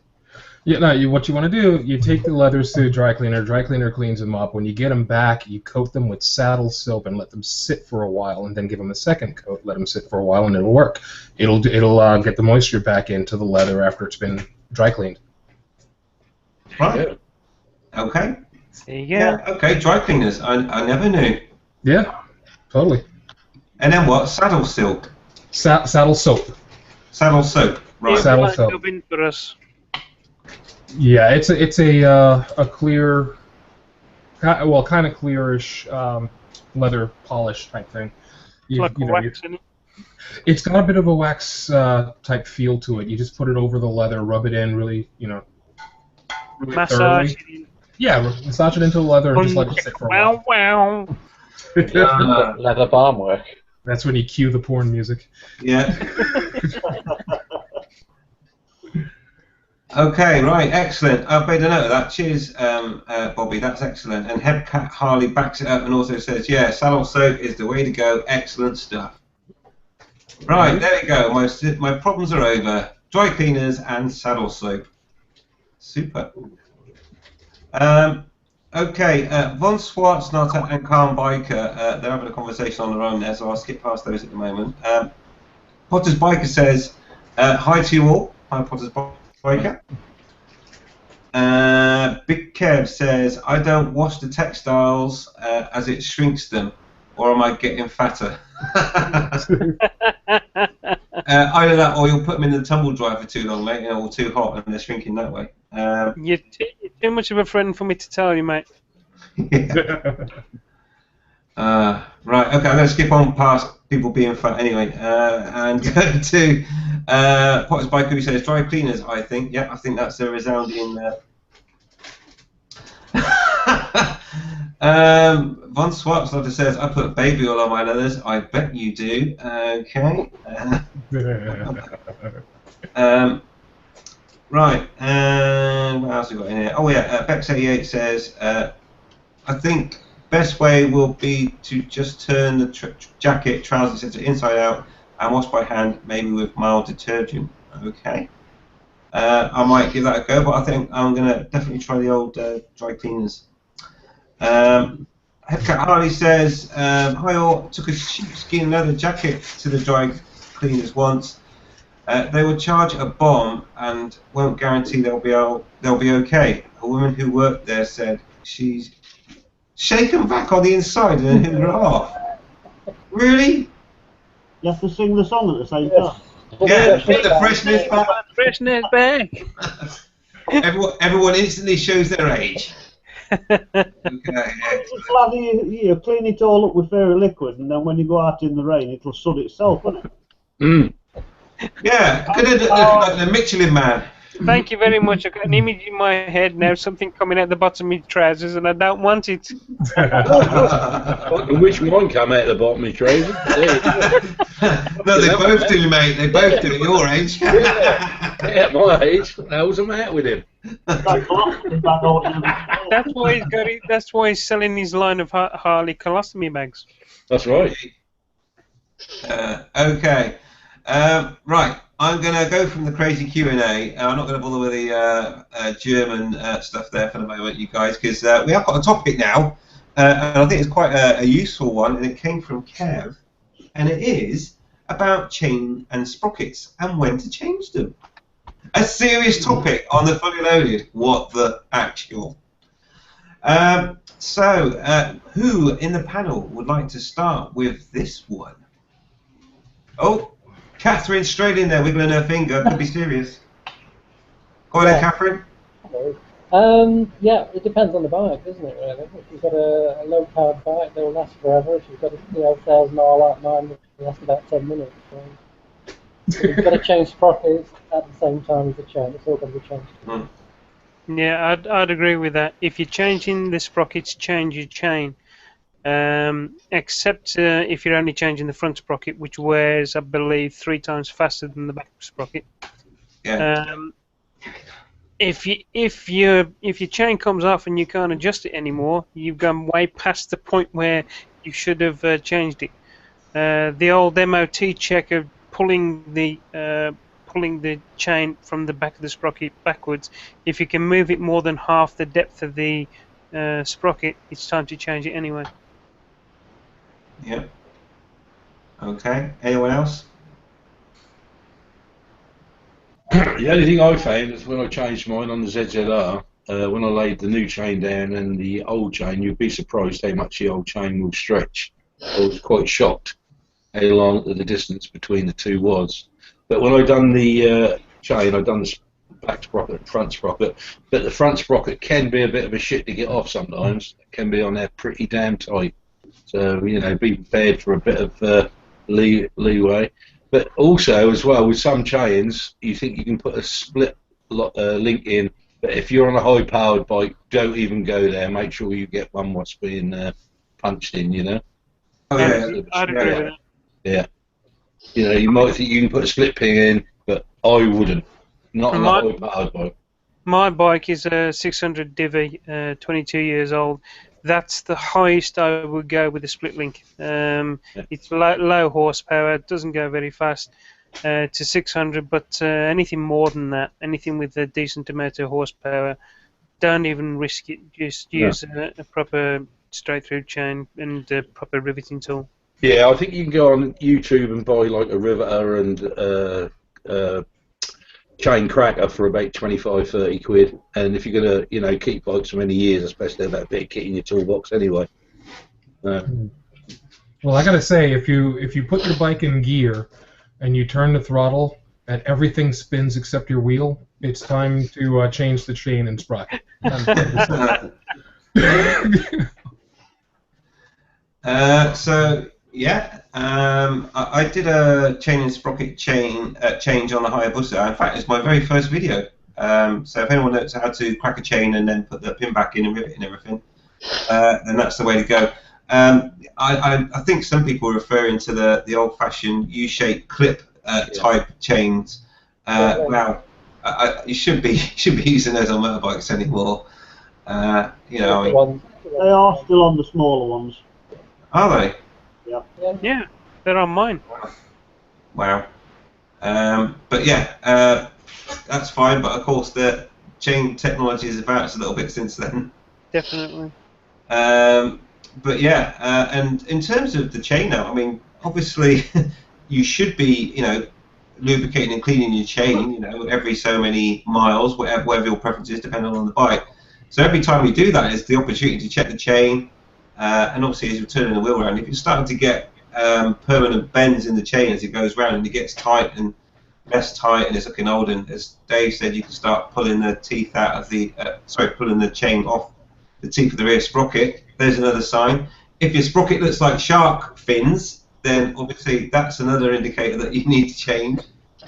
Yeah, no. What you want to do, you take the leathers to a dry cleaner. Dry cleaner cleans them up. When you get them back, you coat them with saddle soap and let them sit for a while, and then give them a second coat. Let them sit for a while, and it'll work. It'll get the moisture back into the leather after it's been dry cleaned. right. Okay. There you go. Yeah, okay, dry cleaners. I never knew. Yeah, totally. And then what? Saddle silk. Saddle soap. Saddle soap. Right. Saddle Implant soap. oven for us. Yeah, it's a clear, well, kind of clearish leather polish type thing. It's like wax in it. It's got a bit of a wax type feel to it. You just put it over the leather, rub it in really, really Massage thoroughly. it in. Yeah, massage it into the leather and just let it sit for a while. Wow, Yeah, leather balm work. That's when you cue the porn music. Yeah. Okay, right, excellent. I've made a note of that. Cheers, Bobby, that's excellent. And Hebcat Harley backs it up and also says, yeah, saddle soap is the way to go. Excellent stuff. Right, there we go. My problems are over. Dry cleaners and saddle soap. Super. Okay, Von Schwarznatter and Calm Biker, they're having a conversation on their own there, so I'll skip past those at the moment. Potter's Biker says, hi to you all. Hi, Potter's Biker. Big Kev says, I don't wash the textiles as it shrinks them, or am I getting fatter? Either that or you'll put them in the tumble dryer for too long, mate, or too hot and they're shrinking that way. you're too much of a friend for me to tell you, mate. Yeah. Right, okay, I'm going to skip on past people being fat anyway, and go to Potter's Biker, who says dry cleaners, I think. Yeah, I think that's a resounding... Von Schwarzenegger says, I put baby oil on my leathers. I bet you do. Okay. Right, what else have we got in here? Oh yeah, Bex88 says, I think best way will be to just turn the jacket, trousers, etc. inside out and wash by hand, maybe with mild detergent. Okay. I might give that a go, but I think I'm going to definitely try the old dry cleaners. Headcat Harley says, hi all, took a sheepskin leather jacket to the dry cleaners once. They will charge a bomb and won't guarantee they'll be okay. A woman who worked there said she's shaken back on the inside and hoovered it off. Really? You have to sing the song at the same time. Yeah, get the freshness back. Freshness back. Everyone instantly shows their age. Okay, It's like you clean it all up with fairy liquid, and then when you go out in the rain, it'll sud itself, won't it? Mm. yeah, good like the Michelin Man. Thank you very much. I've got an image in my head now, something coming out the bottom of my trousers, and I don't want it. Which one come out the bottom of your trousers? No, they both do, mate. They both do at your age. At my age, what the hell's the matter with him? That's why he's got it. That's why he's selling his line of Harley colostomy bags. That's right. Okay. Right. I'm going to go from the crazy Q&A. I'm not going to bother with the German stuff there for the moment, you guys, because we have got a topic now, and I think it's quite a useful one, and it came from Kev, and it is about chain and sprockets and when to change them. A serious topic on the Fully Loaded. What the actual? So, who in the panel would like to start with this one? Oh, Catherine straight in there, wiggling her finger. Could be serious. Go on then, Catherine. Yeah, it depends on the bike, doesn't it, really? If you've got a low-powered bike, they'll last forever. If you've got a 1,000 mile like mine, they'll last about 10 minutes. So you've got to change sprockets at the same time as the chain. It's all got to be changed. Mm. Yeah, I'd agree with that. If you're changing the sprockets, change your chain. Except if you're only changing the front sprocket, which wears, I believe, 3 times faster than the back sprocket. Yeah. If your chain comes off and you can't adjust it anymore, you've gone way past the point where you should have changed it. The old MOT check of pulling the chain from the back of the sprocket backwards. If you can move it more than half the depth of the sprocket, it's time to change it anyway. Yeah. Okay. Anyone else? The only thing I found is when I changed mine on the ZZR, when I laid the new chain down and the old chain, you'd be surprised how much the old chain will stretch. I was quite shocked how long the distance between the two was. But when I done the chain, I done the back sprocket and front sprocket. But the front sprocket can be a bit of a shit to get off sometimes. It can be on there pretty damn tight. So, you know, be prepared for a bit of leeway. But also, as well, with some chains, you think you can put a split link in. But if you're on a high-powered bike, don't even go there. Make sure you get one what's being punched in, you know? Oh, yeah. I'd agree with that. Yeah. You know, you might think you can put a split pin in, but I wouldn't. Not on a high-powered bike. My bike is a 600 Divi, 22 years old. That's the highest I would go with a split link. It's low horsepower, it doesn't go very fast to 600, but anything more than that, anything with a decent amount of horsepower, don't even risk it. Just use a proper straight-through chain and a proper riveting tool. Yeah, I think you can go on YouTube and buy like a riveter and chain cracker for about 25-30 quid, and if you're gonna, you know, keep bikes for many years, especially that bit of kit in your toolbox anyway. Well, I gotta say, if you put your bike in gear and you turn the throttle and everything spins except your wheel, it's time to change the chain and sprocket. So yeah, I did a chain and sprocket change on the Hayabusa. In fact, it's my very first video. So if anyone knows how to crack a chain and then put the pin back in and rivet and everything, then that's the way to go. I think some people are referring to the old-fashioned U-shaped clip type chains. Well, you should be using those on motorbikes anymore. You know, they are still on the smaller ones. Are they? Yeah, they're on mine. Wow. But yeah, that's fine. But of course, the chain technology has advanced a little bit since then. Definitely. But yeah, and in terms of the chain now, I mean, obviously, you should be, you know, lubricating and cleaning your chain, you know, every so many miles, whatever your preference is, depending on the bike. So every time you do that, is the opportunity to check the chain, and obviously as you're turning the wheel around, if you're starting to get permanent bends in the chain as it goes round and it gets tight and less tight and it's looking old, and as Dave said, you can start pulling the teeth out of the, pulling the chain off the teeth of the rear sprocket. There's another sign. If your sprocket looks like shark fins, then obviously that's another indicator that you need to change.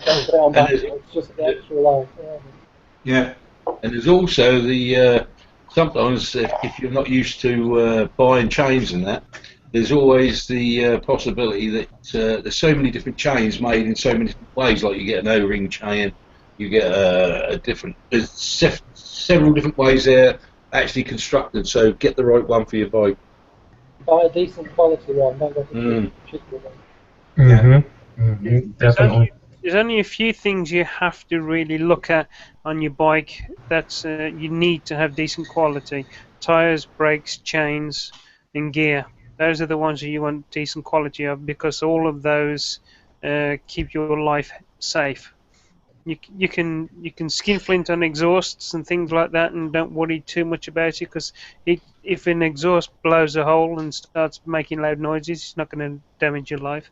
Don't put it on back, it's just the extra life. Yeah. And there's also the sometimes if you're not used to buying chains and that, there's always the possibility that there's so many different chains made in so many different ways. Like you get an O-ring chain, you get there's several different ways they're actually constructed. So get the right one for your bike. Buy a decent quality one, don't go for the cheaper one. Definitely. There's only a few things you have to really look at on your bike that's you need to have decent quality. Tires, brakes, chains, and gear. Those are the ones that you want decent quality of, because all of those keep your life safe. You can skinflint on exhausts and things like that, and don't worry too much about it, because if an exhaust blows a hole and starts making loud noises, it's not going to damage your life.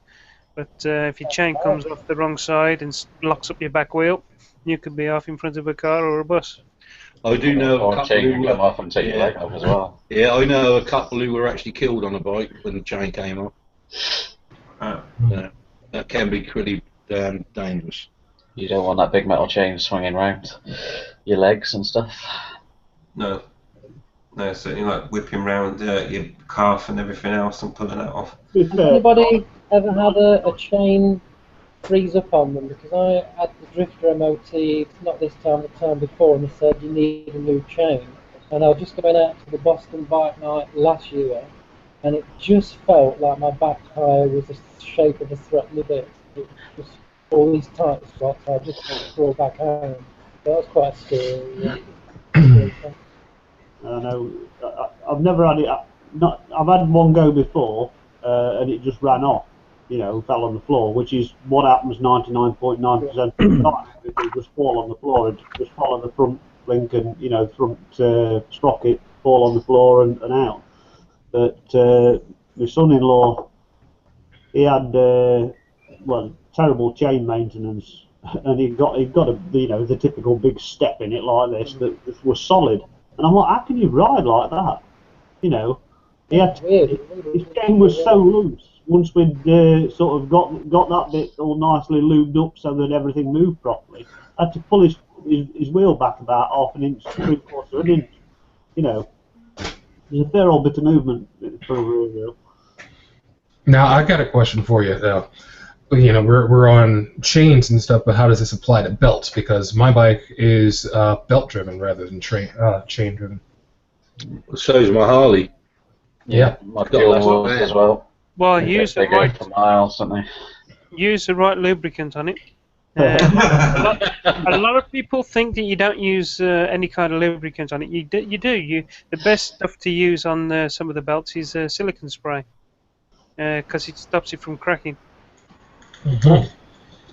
But if your chain comes off the wrong side and locks up your back wheel, you could be off in front of a car or a bus. I do know a couple chain who can come off and take your leg off as well. Yeah, I know a couple who were actually killed on a bike when the chain came off. That can be pretty dangerous. You don't want that big metal chain swinging round your legs and stuff. No, certainly like whipping round your calf and everything else and pulling that off. Anybody ever had a chain freeze up on them? Because I had the Drifter MOT, not this time, the time before, and they said you need a new chain. And I was just going out to the Boston Bike Night last year, and it just felt like my back tyre was the shape of a threatening bit. It was just all these tight spots, I just had to crawl back home. That was quite scary. I know. I've never had it. I've had one go before, and it just ran off. You know, fell on the floor, which is what happens 99.9% of the time. It just fall on the floor and just follow the front link and front sprocket fall on the floor and out. But my son-in-law, he had terrible chain maintenance, and he got the typical big step in it like this that was solid. And I'm like, how can you ride like that? He had his chain was so loose. Once we'd sort of got that bit all nicely lubed up so that everything moved properly, I had to pull his wheel back about half an inch, 3/4 of an inch. There's a fair old bit of movement for a rear wheel. Now, I've got a question for you, though. We're on chains and stuff, but how does this apply to belts? Because my bike is belt-driven rather than chain-driven. So is my Harley. Yeah. My fuel wheels as well. Well, use the They go right for miles, don't they? use the right lubricant on it. A lot of people think that you don't use any kind of lubricant on it. You do. The best stuff to use on some of the belts is silicone spray, because it stops it from cracking. The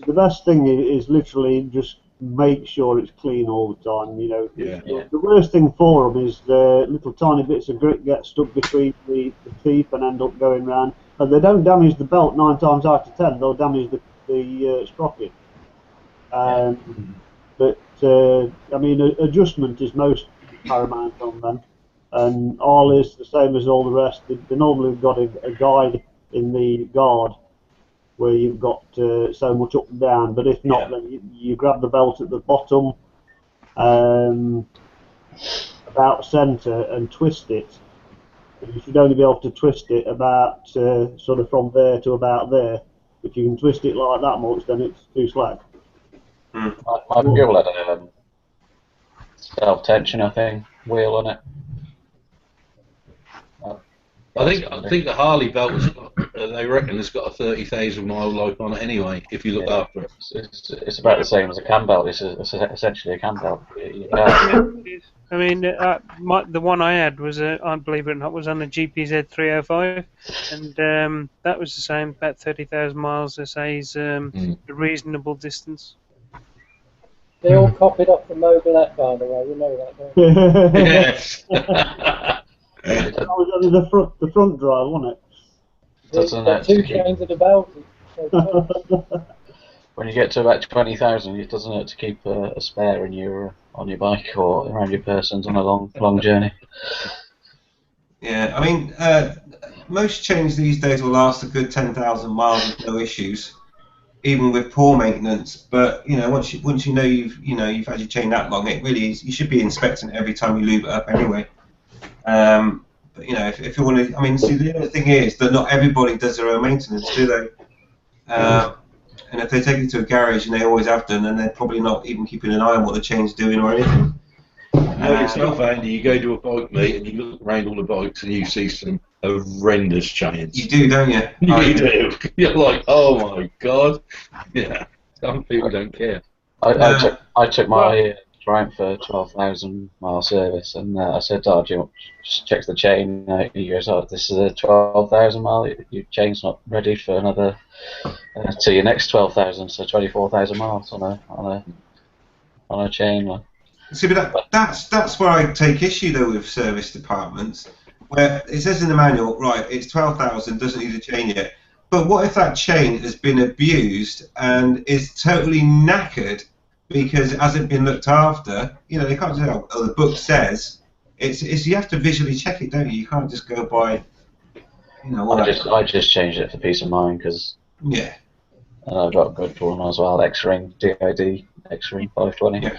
best thing is literally just make sure it's clean all the time. Yeah. The worst thing for them is the little tiny bits of grit get stuck between the teeth and end up going round. And they don't damage the belt 9 times out of 10. They'll damage the sprocket. But adjustment is most paramount on them, and all is the same as all the rest. They normally have got a guide in the guard where you've got so much up and down, but if not, then you grab the belt at the bottom, about centre, and twist it. And you should only be able to twist it about sort of from there to about there. If you can twist it like that much, then it's too slack. My fuel had a self-tension, I think, wheel on it. I think the Harley belt has got, they reckon it's got a 30,000 mile life on it anyway, if you look after it. It's about the same as a cam belt. It's essentially a cam belt. I mean, the one I had was, believe it or not, was on a GPZ 305, and that was the same, about 30,000 miles. I say is a reasonable distance. They all copied off the Mobilette, by the way. You know that, don't you? Yes. That was only the front drive, wasn't it? Doesn't it? 2 chains of the belt. When you get to about 20,000, it doesn't hurt to keep a spare on your bike or around your persons on a long journey. Yeah, I mean, most chains these days will last a good 10,000 miles with no issues, even with poor maintenance. But once you know you've had your chain that long, it really is. You should be inspecting it every time you lube it up anyway. But if you want to, I mean, see, the other thing is that not everybody does their own maintenance, do they? And if they take it to a garage, and they always have done, then they're probably not even keeping an eye on what the chain's doing or anything. Yourself, Andy, you go to a bike meet and you look around all the bikes and you see some horrendous chains. You do, don't you? You do. You're like, oh my god. Yeah. Some people don't care. I took my Triumph for 12,000 mile service, and I said, "Oh, do you just check the chain?" He goes, "Oh, this is a 12,000 mile. Your chain's not ready for another to your next 12,000, so 24,000 miles on a chain." See, but that's where I take issue though with service departments, where it says in the manual, right, it's 12,000, doesn't need a chain yet. But what if that chain has been abused and is totally knackered because it hasn't been looked after? They can't say, oh, the book says. It's you have to visually check it, don't you? You can't just go by. I just changed it for peace of mind because. Yeah. And I've got a good one as well, X-Ring, DID, X-Ring 520. Yeah.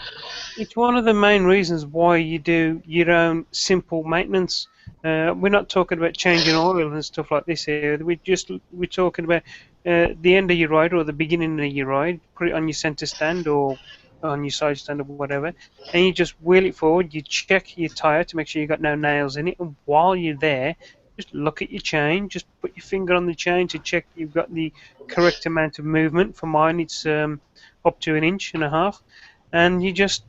It's one of the main reasons why you do your own simple maintenance. We're not talking about changing oil and stuff like this here. We're talking about the end of your ride or the beginning of your ride. Put it on your centre stand or on your side stand or whatever, and you just wheel it forward. You check your tyre to make sure you've got no nails in it, and while you're there, just look at your chain. Just put your finger on the chain to check you've got the correct amount of movement. For mine, it's up to 1.5 inches, and you just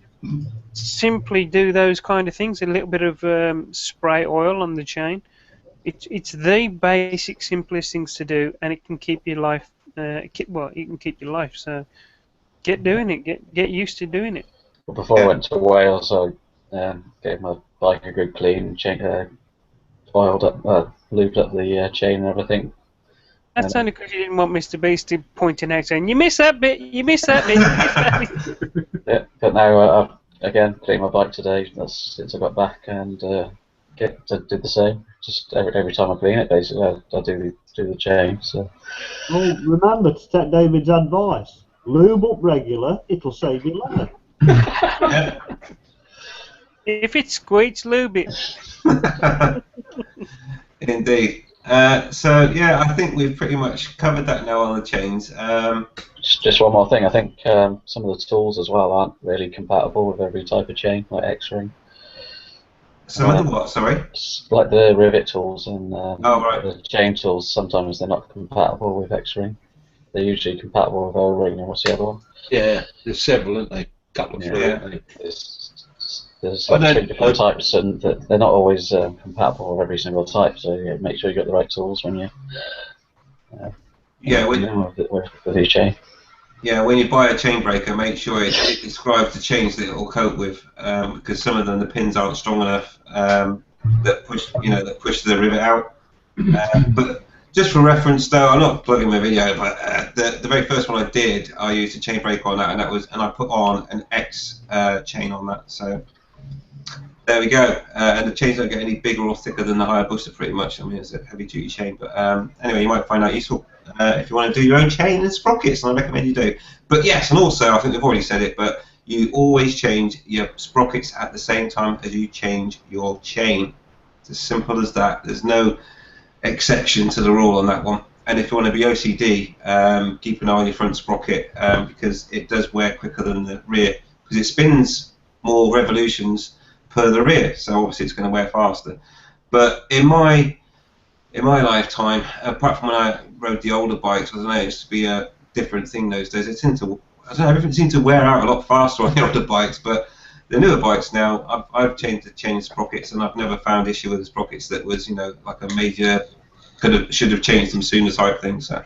simply do those kind of things. A little bit of spray oil on the chain. It's the basic, simplest things to do, and it can keep your life. It can keep your life. So get doing it. Get used to doing it. before I went to Wales, I gave my bike a good clean, oiled up, lubed up the chain and everything. That's only because you didn't want Mr. Beast to pointing out saying, "You missed that bit. You missed that bit." You missed that bit. Yeah, but now I've again cleaned my bike today. That's since I got back and did the same. Just every time I clean it, basically, I do the chain. So. Well, remember to take David's advice. Lube up regular, it'll save you leather. If it squeaks, lube it. Indeed. So yeah, I think we've pretty much covered that now on the chains. Just one more thing. I think some of the tools as well aren't really compatible with every type of chain, like X-ring. Some of the what? Sorry. Like the rivet tools and right. the chain tools. Sometimes they're not compatible with X-ring. They're usually compatible with O-ring. And what's the other one? Yeah, there's several, aren't they? Couple of three, aren't they? There's like three different types, and they're not always compatible with every single type. So make sure you got the right tools when you. With each chain. Yeah, when you buy a chain breaker, make sure it describes the chains that it will cope with, because some of them the pins aren't strong enough that push the rivet out. But just for reference, though, I'm not plugging my video, but the very first one I did, I used a chain breaker on that, and I put on an X chain on that. So there we go. And the chains don't get any bigger or thicker than the Hayabusa, pretty much. I mean, it's a heavy-duty chain, but anyway, you might find that useful. If you want to do your own chain and sprockets, and I recommend you do. But yes, and also, I think we've already said it, but you always change your sprockets at the same time as you change your chain. It's as simple as that. There's no exception to the rule on that one. And if you want to be OCD, keep an eye on your front sprocket because it does wear quicker than the rear, because it spins more revolutions per the rear, so obviously it's going to wear faster. But in my lifetime, apart from when I rode the older bikes, I don't know, it used to be a different thing those days. Everything seemed to wear out a lot faster on the older bikes, but the newer bikes now, I've changed sprockets, and I've never found issue with the sprockets that was, like a major should have changed them sooner type thing. So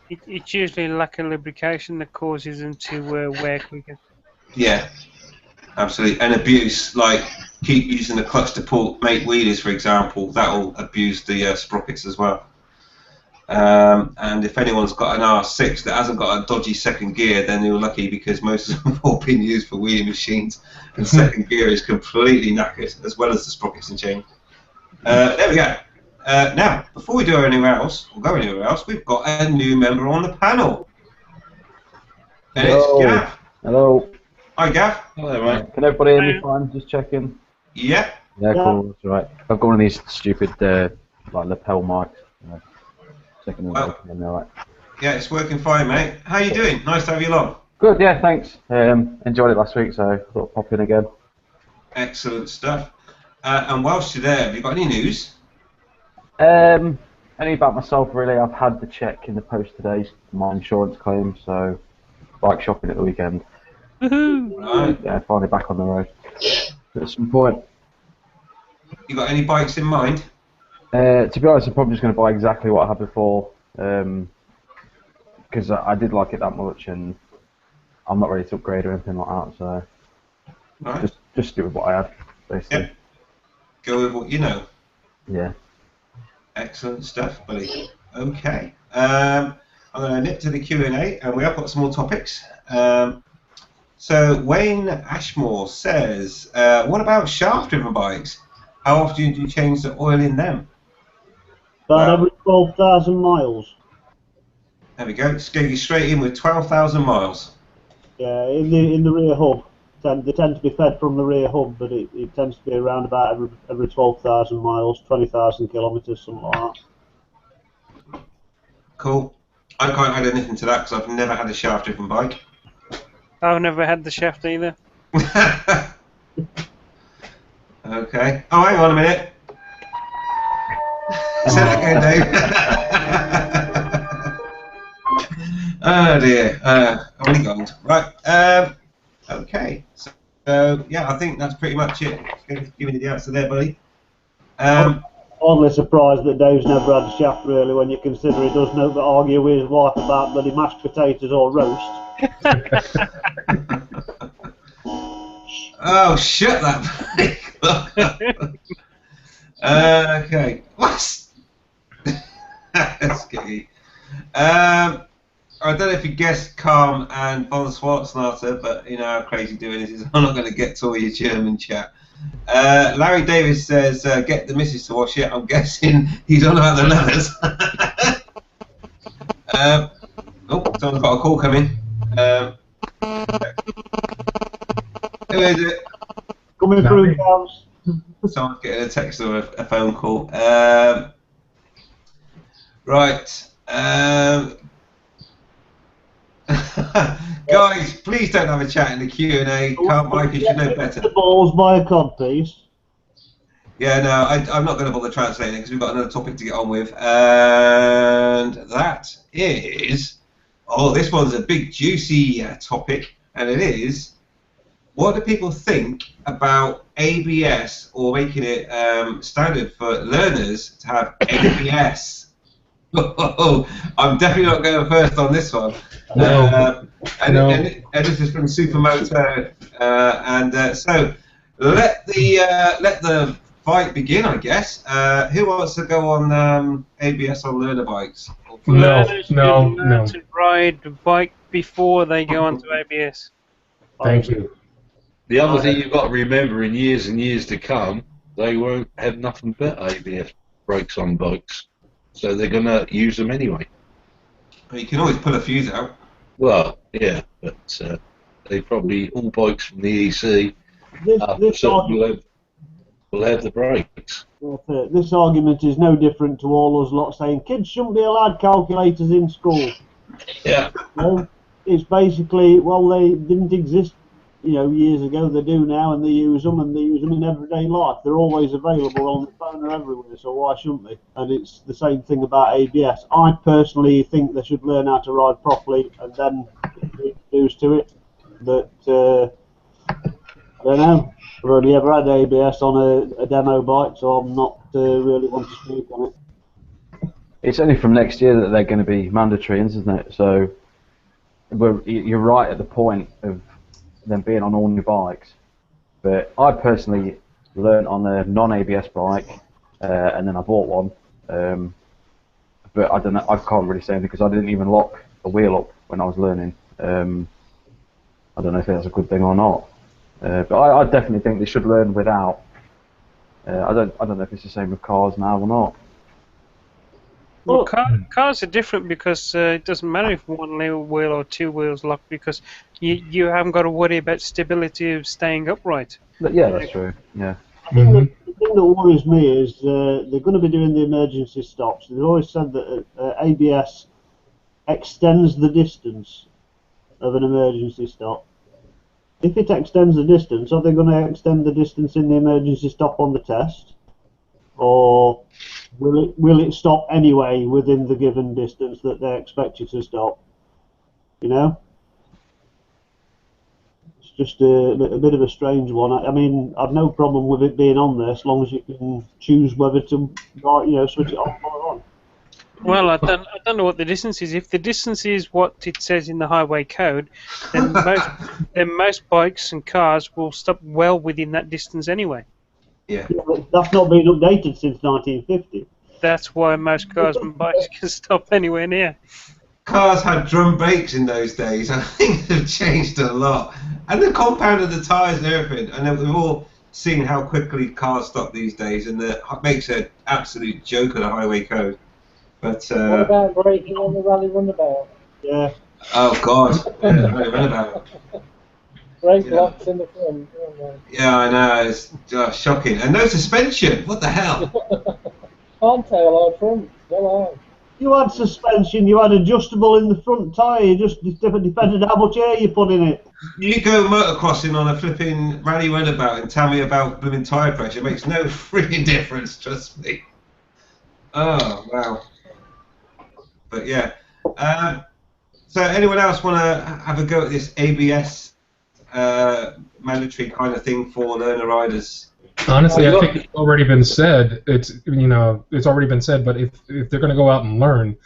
it's usually lack of lubrication that causes them to wear quicker. Yeah, absolutely. And abuse, like keep using the clutch to make wheelies, for example, that will abuse the sprockets as well. And if anyone's got an R6 that hasn't got a dodgy second gear, then you're lucky, because most of them have all been used for wheelie machines, and second gear is completely knackered, as well as the sprockets and chain. There we go. Now, before we go anywhere else, we've got a new member on the panel. And Hello. it's Gav. Hello. Hi, Gav. Hello, mate. Can everybody hear me fine? Just checking. Yeah. Yeah, cool. That's all right. I've got one of these stupid like lapel mics. Checking Well, them all right. Yeah, it's working fine, mate. How you doing? Nice to have you along. Good. Yeah, thanks. Enjoyed it last week, so I thought I'd pop in again. Excellent stuff. And whilst you're there, have you got any news? Only about myself, really. I've had the check in the post today for my insurance claim, so bike shopping at the weekend. Woohoo! Right. Yeah, finally back on the road at some point. You got any bikes in mind? To be honest, I'm probably just going to buy exactly what I had before, because I did like it that much, and I'm not ready to upgrade or anything like that. So Right. just stick with what I had, basically. Yep. Go with what you know. Yeah. Excellent stuff, buddy. Okay. I'm going to nip to the Q&A, and we have got some more topics. So Wayne Ashmore says, what about shaft-driven bikes? How often do you change the oil in them? About every 12,000 miles. There we go. Just go straight in with 12,000 miles. Yeah, in the rear hub. They tend to be fed from the rear hub, but it tends to be around about every 12,000 miles, 20,000 kilometres, something like that. Cool. I can't add anything to that because I've never had a shaft-driven bike. I've never had the shaft either. Okay. Oh, hang on a minute. Say that again, Dave. Oh dear. I've only gone. Right. Okay. So yeah, I think that's pretty much it. Just giving you the answer there, buddy. Only surprised that Dave's never had a shaft, really, when you consider he does know that argue with his wife about bloody mashed potatoes or roast. Oh, shut that. Okay. What? That's good. I don't know if you guessed Calm and Von Schwarzenegger, but you know how crazy doing this is. I'm not going to get to all your German chat. Larry Davis says, get the missus to wash it. I'm guessing he's on about the leathers. Someone's got a call coming. Who is it? Coming through the house. Someone's getting a text or a phone call. Right. Guys, please don't have a chat in the Q&A. Can't Mike, you should know better. The balls by a cod piece. Yeah, no, I'm not going to bother translating because we've got another topic to get on with. And that is... Oh, this one's a big, juicy topic. And it is... What do people think about ABS or making it standard for learners to have ABS? I'm definitely not going first on this one. And this is from Supermoto. So let the fight begin, I guess. Who wants to go on ABS on learner bikes? Learners should learn to ride the bike before they go onto ABS. Thank you. The other thing you've got to remember, in years and years to come, they won't have nothing but ABS brakes on bikes, so they're going to use them anyway. You can always pull a fuse out. Well, yeah, but they probably, all bikes from the EC will have the brakes. This argument is no different to all us lot saying kids shouldn't be allowed calculators in school. Yeah. Well, it's basically, well, they didn't exist, you know, years ago. They do now, and they use them, in everyday life. They're always available on the phone or everywhere, so why shouldn't they? And it's the same thing about ABS. I personally think they should learn how to ride properly and then get introduced to it. But I don't know. I've only ever had ABS on a demo bike, so I'm not really want to speak on it. It's only from next year that they're going to be mandatory, isn't it? So you're right at the point of them being on all new bikes. But I personally learned on a non-ABS bike, and then I bought one. But I don't know. I can't really say anything because I didn't even lock the wheel up when I was learning. I don't know if that's a good thing or not. But I definitely think they should learn without. I don't know if it's the same with cars now or not. Well, cars are different because it doesn't matter if one wheel or two wheels lock, because you haven't got to worry about stability of staying upright. But yeah, that's true. Yeah. The thing that worries me is they're going to be doing the emergency stops. They've always said that ABS extends the distance of an emergency stop. If it extends the distance, are they going to extend the distance in the emergency stop on the test? Or will it stop anyway within the given distance that they expect you to stop? You know? It's just a bit of a strange one. I mean, I've no problem with it being on there as long as you can choose whether to, switch it off or on. Well, I don't know what the distance is. If the distance is what it says in the highway code, then most bikes and cars will stop well within that distance anyway. Yeah. But that's not been updated since 1950. That's why most cars and bikes can stop anywhere near. Cars had drum brakes in those days. I think they've changed a lot. And the compound of the tyres and everything. And we've all seen how quickly cars stop these days, and it makes an absolute joke of the highway code. But what about braking on the rally runabout? Yeah. Oh God, yeah, the rally runabout. Brake blocks in the front. Yeah, I know. It's shocking. And no suspension. What the hell? On tail or front. Go on. You had suspension, you had adjustable in the front tyre, you just depended how much air you put in it. You go motocrossing on a flipping rally runabout and tell me about blooming tyre pressure. It makes no freaking difference, trust me. Oh, wow. But yeah. So anyone else want to have a go at this ABS mandatory kind of thing for learner riders? Honestly, I think it's already been said. It's already been said. But if they're going to go out and learn,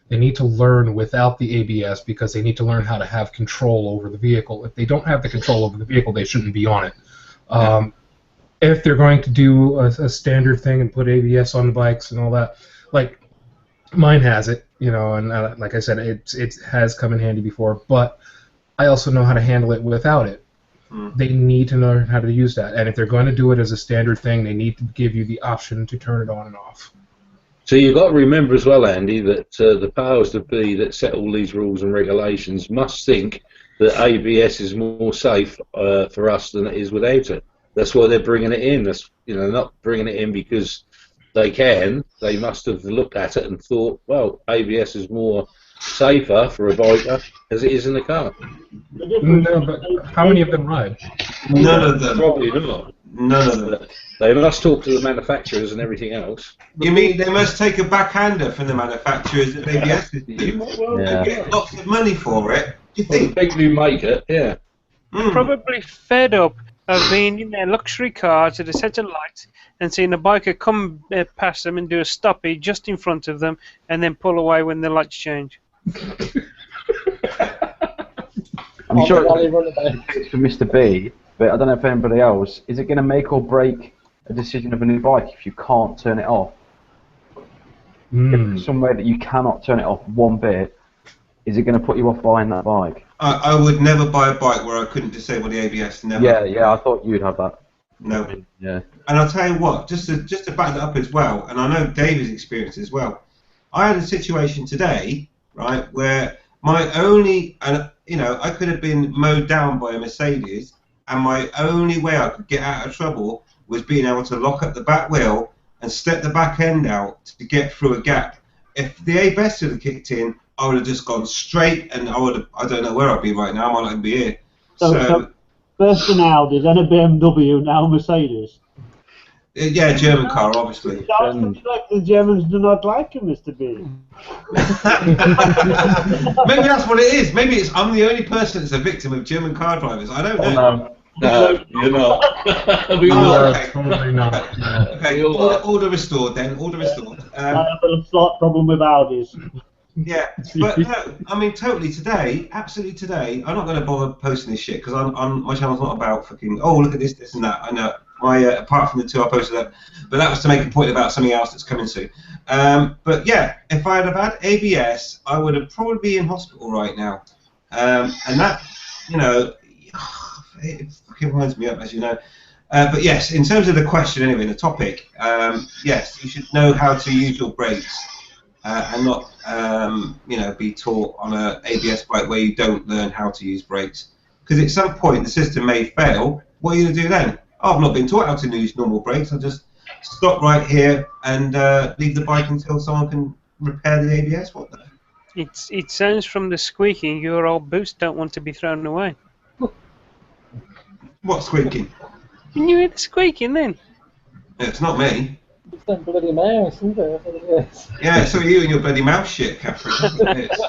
They need to learn without the ABS because they need to learn how to have control over the vehicle. If they don't have the control over the vehicle, they shouldn't be on it. If they're going to do a standard thing and put ABS on the bikes and all that, like mine has it, you know, and like I said, it has come in handy before, but I also know how to handle it without it. They need to know how to use that, and if they're going to do it as a standard thing, they need to give you the option to turn it on and off. So you've got to remember as well, Andy, that the powers that be that set all these rules and regulations must think that ABS is more safe for us than it is without it. That's why they're bringing it in. That's, you know, not bringing it in because they can. They must have looked at it and thought, well, ABS is more safer for a biker as it is in the car. No, but how many of them ride? None of them. Probably not. None of them. They must talk to the manufacturers and everything else. You mean they must take a backhander from the manufacturers of ABS systems and get lots of money for it? Do you think? The people who make it, yeah. Probably fed up of being in their luxury cars with a set of lights and seeing a biker come past them and do a stoppie just in front of them and then pull away when the lights change. I'm sure it's for Mr. B, but I don't know if anybody else. Is it going to make or break a decision of a new bike if you can't turn it off? If there's somewhere that you cannot turn it off one bit, is it going to put you off buying that bike? I would never buy a bike where I couldn't disable the ABS. Never. Yeah, I thought you'd have that. No. Yeah. And I'll tell you what, just to back that up as well, and I know David's experience as well. I had a situation today, right, where my only, and you know, I could have been mowed down by a Mercedes, and my only way I could get out of trouble was being able to lock up the back wheel and step the back end out to get through a gap. If the ABS had kicked in, I would have just gone straight, and I don't know where I'd be right now. I might not even be here. So first an Audi, then a BMW, now Mercedes. Yeah, German car, obviously. Sounds like the Germans do not like you, Mr. B. Maybe that's what it is. Maybe I'm the only person that's a victim of German car drivers. I don't know. No, you're not. We all Oh, are. okay. Probably not. Okay, order restored then. Order restored. I have a slight problem with Audis. Yeah, but no, I mean totally today, absolutely today. I'm not going to bother posting this shit because my channel's not about fucking. Oh, look at this, and that. I know. Apart from the two I posted that, but that was to make a point about something else that's coming soon. But yeah, if I'd have had ABS, I would have probably been in hospital right now. And that, you know, it fucking winds me up, as you know. But yes, in terms of the question anyway, the topic, yes, you should know how to use your brakes and not, you know, be taught on an ABS bike where you don't learn how to use brakes. Because at some point the system may fail. What are you going to do then? Oh, I've not been taught how to use normal brakes. I'll just stop right here and leave the bike until someone can repair the ABS. What the? It sounds from the squeaking your old boots don't want to be thrown away. What's squeaking? Can you hear the squeaking then? Yeah, it's not me. It's that bloody mouse, isn't it? I think it is. Yeah, so are you and your bloody mouse shit, Catherine. It is.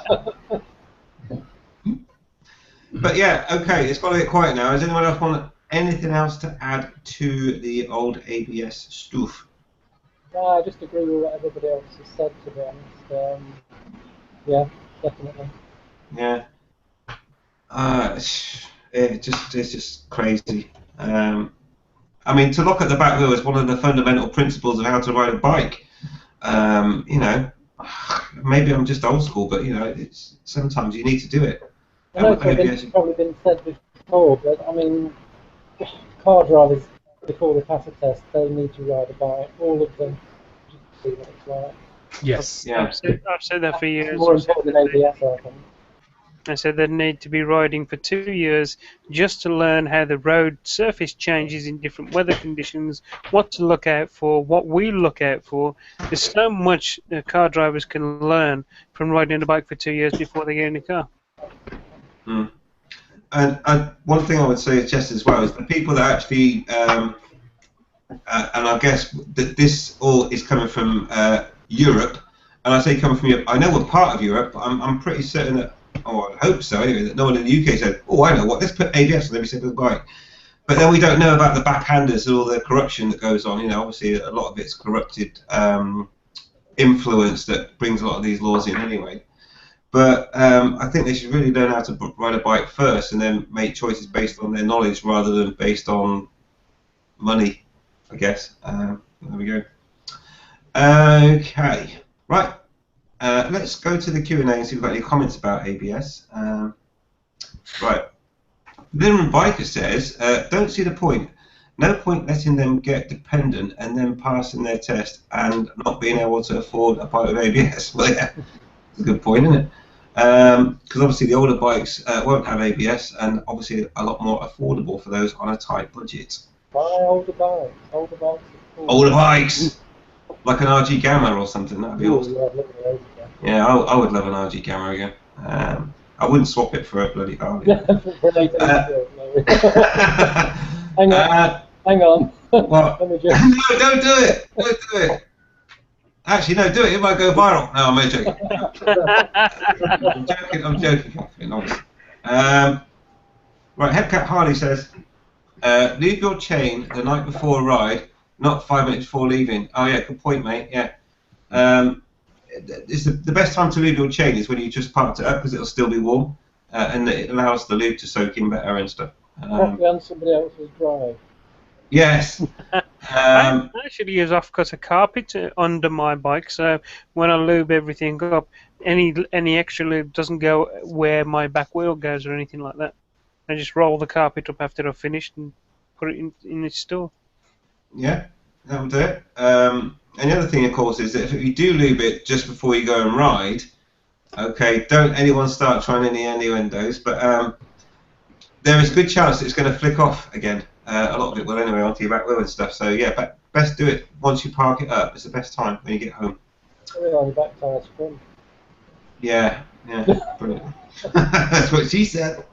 But yeah, okay, it's got to get quiet now. Does anyone else want anything else to add to the old ABS stuff? No, I just agree with what everybody else has said, to be honest. Yeah, definitely. Yeah. It's just crazy. I mean, to lock at the back wheel is one of the fundamental principles of how to ride a bike. You know, maybe I'm just old school, but you know, it's sometimes you need to do it. I know it's probably been said before, but I mean, car drivers, before they pass a test, they need to ride a bike. All of them, just to see what it's like. Yes. Yeah. I've said that for years. It's more important than ABS, I think. I said they need to be riding for 2 years just to learn how the road surface changes in different weather conditions, what to look out for, what we look out for. There's so much car drivers can learn from riding a bike for 2 years before they get in a car. Mm. And one thing I would say is just as well is the people that actually, and I guess that this all is coming from Europe, and I say coming from Europe, I know we're part of Europe, but I'm pretty certain that, oh, I hope so anyway, that no one in the UK said, oh, I know what, let's put ABS on every single bike. But then we don't know about the backhanders and all the corruption that goes on. You know, obviously a lot of it's corrupted influence that brings a lot of these laws in anyway. But I think they should really learn how to ride a bike first, and then make choices based on their knowledge rather than based on money, I guess. There we go. Okay, right. Let's go to the Q&A and see if we've got any comments about ABS. Right. Little Biker says, don't see the point. No point letting them get dependent and then passing their test and not being able to afford a bike with ABS. Well, yeah, that's a good point, isn't it? Because obviously the older bikes won't have ABS, and obviously a lot more affordable for those on a tight budget. Buy older bikes. Older bikes. Older bikes! Like an RG Gamma or something, that'd be awesome. Yeah, I would love an RG Gamma again. I wouldn't swap it for a bloody Harley. Hang on. What? Let me just... No, don't do it! Don't do it! Actually, no, do it. It might go viral. No, I'm joking. I'm joking, Catherine, obviously. Right, Hepcat Harley says, leave your chain the night before a ride, not 5 minutes before leaving. Oh, yeah, good point, mate. Yeah. It's the best time to leave your chain is when you just parked it up because it'll still be warm and it allows the lube to soak in better and stuff. on somebody else's drive. Yes. I actually use off-cutter carpet under my bike, so when I lube everything up, any extra lube doesn't go where my back wheel goes or anything like that. I just roll the carpet up after I've finished and put it in its store. Yeah, that'll do it. And the other thing, of course, is that if you do lube it just before you go and ride, okay, don't anyone start trying any innuendos, but there is a good chance it's going to flick off again. A lot of it will anyway onto your back wheel and stuff. So yeah, but best do it once you park it up. It's the best time when you get home. On the back tire spin. Yeah, brilliant. That's what she said.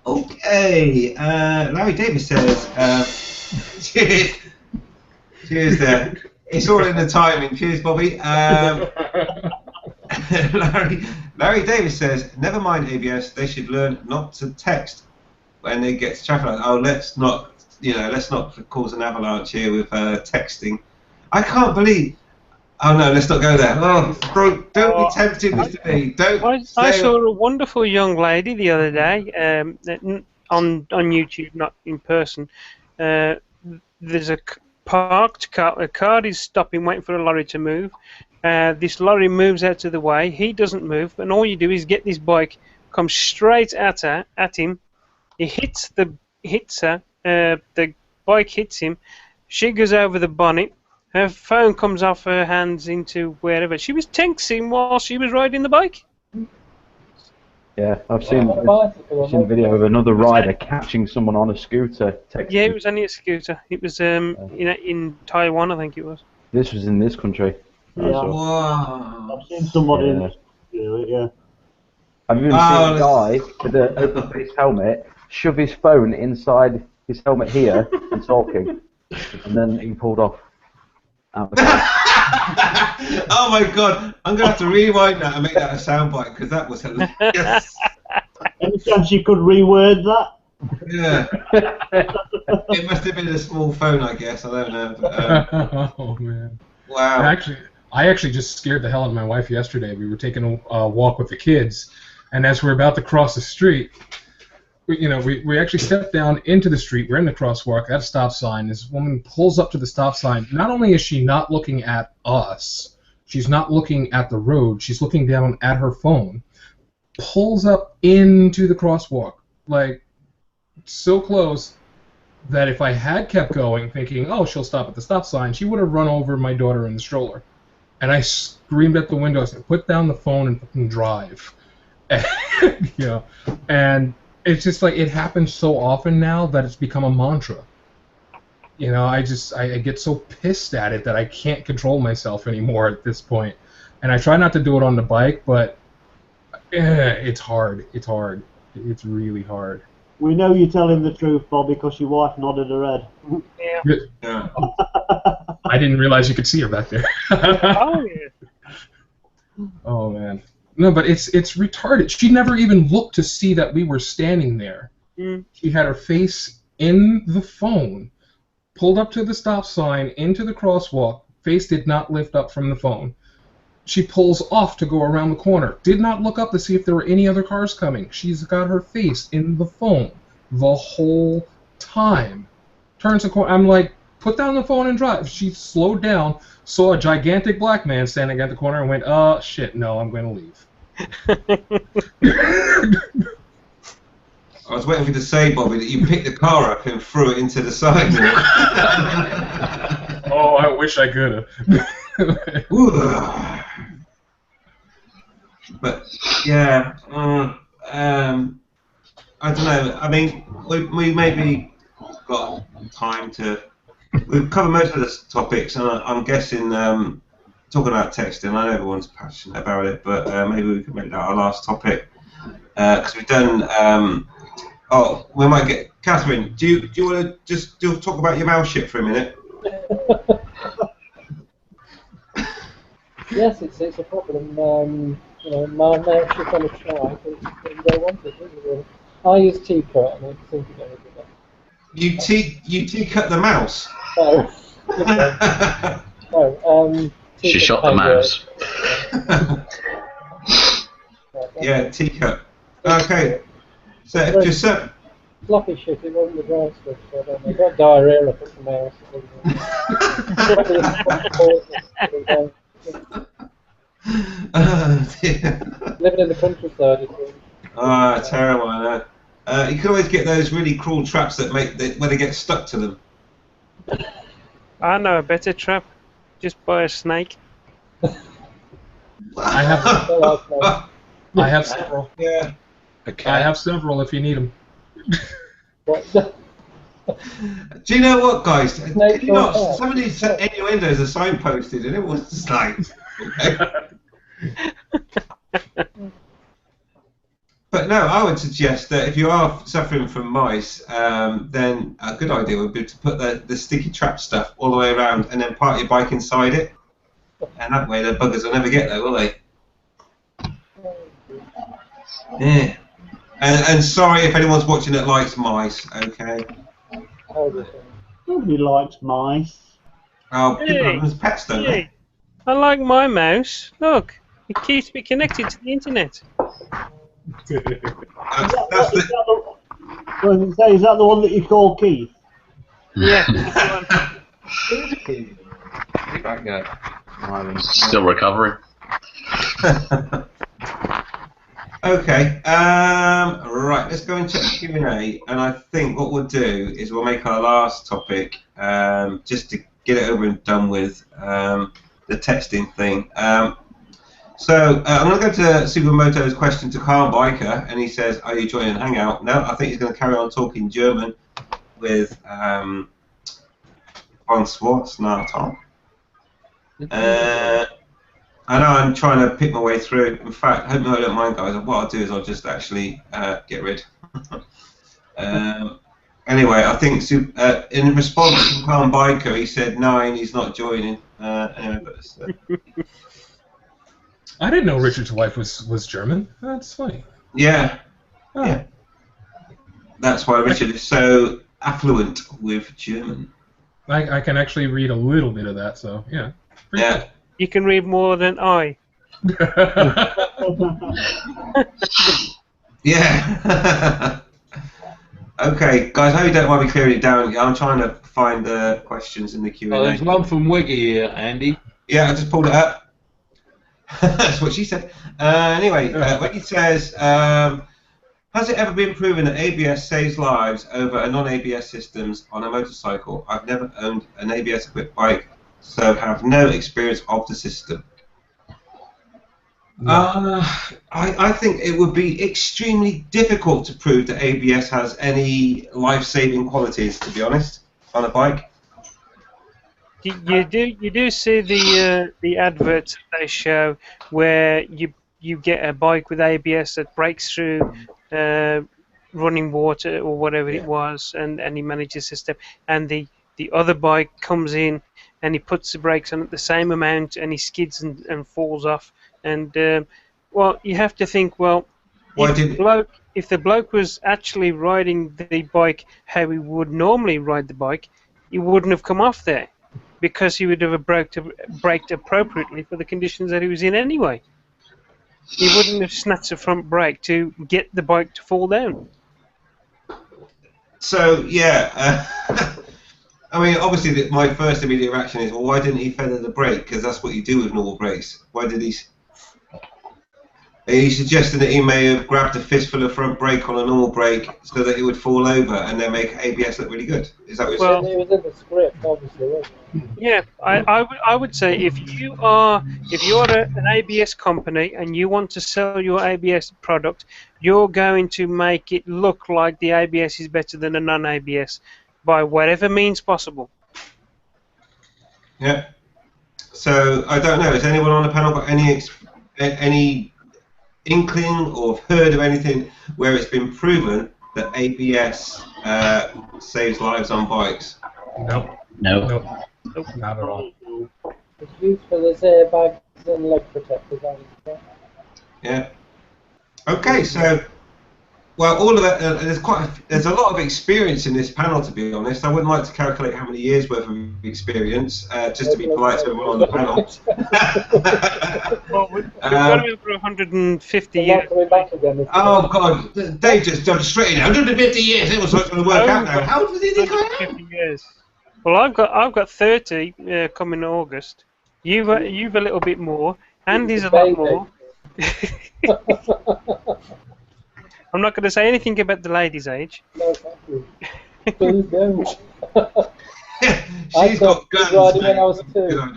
Okay, Larry Davis says, cheers there. It's all in the timing. Cheers, Bobby. Larry Davis says, never mind ABS. They should learn not to text when they get to traffic lights. Oh, let's not cause an avalanche here with texting. I can't believe. Oh no, let's not go there. Oh, don't be tempted, Mr. B. I saw a wonderful young lady the other day on YouTube, not in person. There's a parked car. A car is stopping, waiting for a lorry to move. This lorry moves out of the way. He doesn't move, and all you do is get this bike, come straight at him. He hits her. The bike hits him. She goes over the bonnet. Her phone comes off her hands into wherever. She was texting while she was riding the bike. Yeah, I've seen a video of another rider catching someone on a scooter texting. Yeah, it was only a scooter. It was in Taiwan, I think it was. This was in this country. Yeah. Wow. I've seen somebody do it, yeah. I've even seen a guy with an open face helmet shove his phone inside his helmet here and talking, and then he pulled off. Oh my god, I'm going to have to rewind that and make that a soundbite because that was hilarious. Any chance you could reword that? Yeah. It must have been a small phone, I guess. I don't know. But, oh man. Wow. I actually just scared the hell out of my wife yesterday. We were taking a walk with the kids, and as we're about to cross the street, we actually stepped down into the street. We're in the crosswalk at a stop sign. This woman pulls up to the stop sign. Not only is she not looking at us, she's not looking at the road. She's looking down at her phone. Pulls up into the crosswalk, like so close that if I had kept going, thinking, "Oh, she'll stop at the stop sign," she would have run over my daughter in the stroller. And I screamed at the window. I said, "Put down the phone and fucking drive." And it's just like it happens so often now that it's become a mantra. I get so pissed at it that I can't control myself anymore at this point. And I try not to do it on the bike, but it's hard. It's hard. It's really hard. We know you're telling the truth, Bob, because your wife nodded her head. Yeah. I didn't realize you could see her back there. Oh yeah. Oh man. No, but it's retarded. She never even looked to see that we were standing there. Mm. She had her face in the phone, pulled up to the stop sign, into the crosswalk. Face did not lift up from the phone. She pulls off to go around the corner. Did not look up to see if there were any other cars coming. She's got her face in the phone the whole time. Turns the corner. I'm like, put down the phone and drive. She slowed down, saw a gigantic black man standing at the corner, and went, shit, no, I'm going to leave. I was waiting for you to say, Bobby, that you picked the car up and threw it into the sidewalk. Oh, I wish I could have. But yeah, I don't know. I mean, we maybe got time to. We've covered most of the topics, and I'm guessing talking about texting. I know everyone's passionate about it, but maybe we could make that our last topic because we've done. We might get Catherine. Do you want to just talk about your mouse shit for a minute? Yes, it's a problem. My mouse is on a charge. It don't want it, does it, really? I use T-cut, and it seems to go with that. You T-cut the mouse? No. She shot the mouse. Yeah, T-cut. Okay. So if you're so... Floppy shit, it wasn't the dry stuff, so I don't know. I got diarrhea up at the mouse. Living in the countryside, it's terrible, I know. You can always get those really cruel traps that where they get stuck to them. I know a better trap. Just buy a snake. I have several. Yeah. Okay. I have several if you need them. Do you know what, guys? Did you not, some of these innuendos are signposted, and it was just like. But no, I would suggest that if you are suffering from mice, then a good idea would be to put the sticky trap stuff all the way around, and then park your bike inside it, and that way the buggers will never get there, will they? Yeah. And sorry if anyone's watching that likes mice, okay? Nobody likes mice. Oh, people have them as pets, don't they? I like my mouse. Look, it keeps me connected to the internet. Is that the one that you call Keith? Yeah. Back there. Still recovering. Okay, right, let's go into Q&A, and I think what we'll do is we'll make our last topic, just to get it over and done with, the texting thing. So I'm going to go to Supermoto's question to Carl Biker, and he says, are you joining Hangout? No, I think he's going to carry on talking German with Francois Snatal. I know I'm trying to pick my way through. In fact, I hope I don't mind, guys. What I'll do is I'll just actually get rid. Anyway, I think in response to Carl Biker, he said 9, he's not joining. Anyway, but I didn't know Richard's wife was German. That's funny. Yeah. Oh. Yeah. That's why Richard is so affluent with German. I can actually read a little bit of that, so yeah. Yeah. You can read more than I. Yeah. Okay, guys, I hope you don't mind me clearing it down. I'm trying to find the questions in the Q&A. Oh, there's one from Wiggy here, Andy. Yeah, I just pulled it up. That's what she said. Anyway, Wiggy says, has it ever been proven that ABS saves lives over a non-ABS systems on a motorcycle? I've never owned an ABS-equipped bike, so have no experience of the system. I think it would be extremely difficult to prove that ABS has any life-saving qualities, to be honest, on a bike. You do see the adverts they show where you get a bike with ABS that breaks through running water or whatever it was, and he manages to step, and the other bike comes in and he puts the brakes on at the same amount and he skids and falls off. And well, you have to think, well, if the bloke was actually riding the bike how he would normally ride the bike, he wouldn't have come off there. because he would have braked appropriately for the conditions that he was in anyway. He wouldn't have snatched the front brake to get the bike to fall down. So yeah, I mean, obviously, my first immediate reaction is, well, why didn't he feather the brake? Because that's what you do with normal brakes. Why did he? Are you suggesting that he may have grabbed a fistful of front brake on a normal brake so that it would fall over and then make ABS look really good? Is that what you're saying? It was in the script, obviously, wasn't it? Yeah, I would say if you're an ABS company and you want to sell your ABS product, you're going to make it look like the ABS is better than a non-ABS by whatever means possible. Yeah. So I don't know. Has anyone on the panel got any inkling or heard of anything where it's been proven that ABS saves lives on bikes? Nope. No. Nope. Not at all. It's used for the airbags and leg protectors, obviously. Yeah. Okay, so well, all of that. There's a lot of experience in this panel, to be honest. I wouldn't like to calculate how many years worth of experience, just to be polite to everyone on the panel. Well, we've got him for 150 years. Oh God, Dave just jumped straight in. 150 years. It was going to work out now. How did he think I am? 150 years. Well, I've got 30 coming August. You've a little bit more. Andy's a lot more. I'm not going to say anything about the lady's age. No, thank you. Please don't. She's got guns. Riding when I was 2.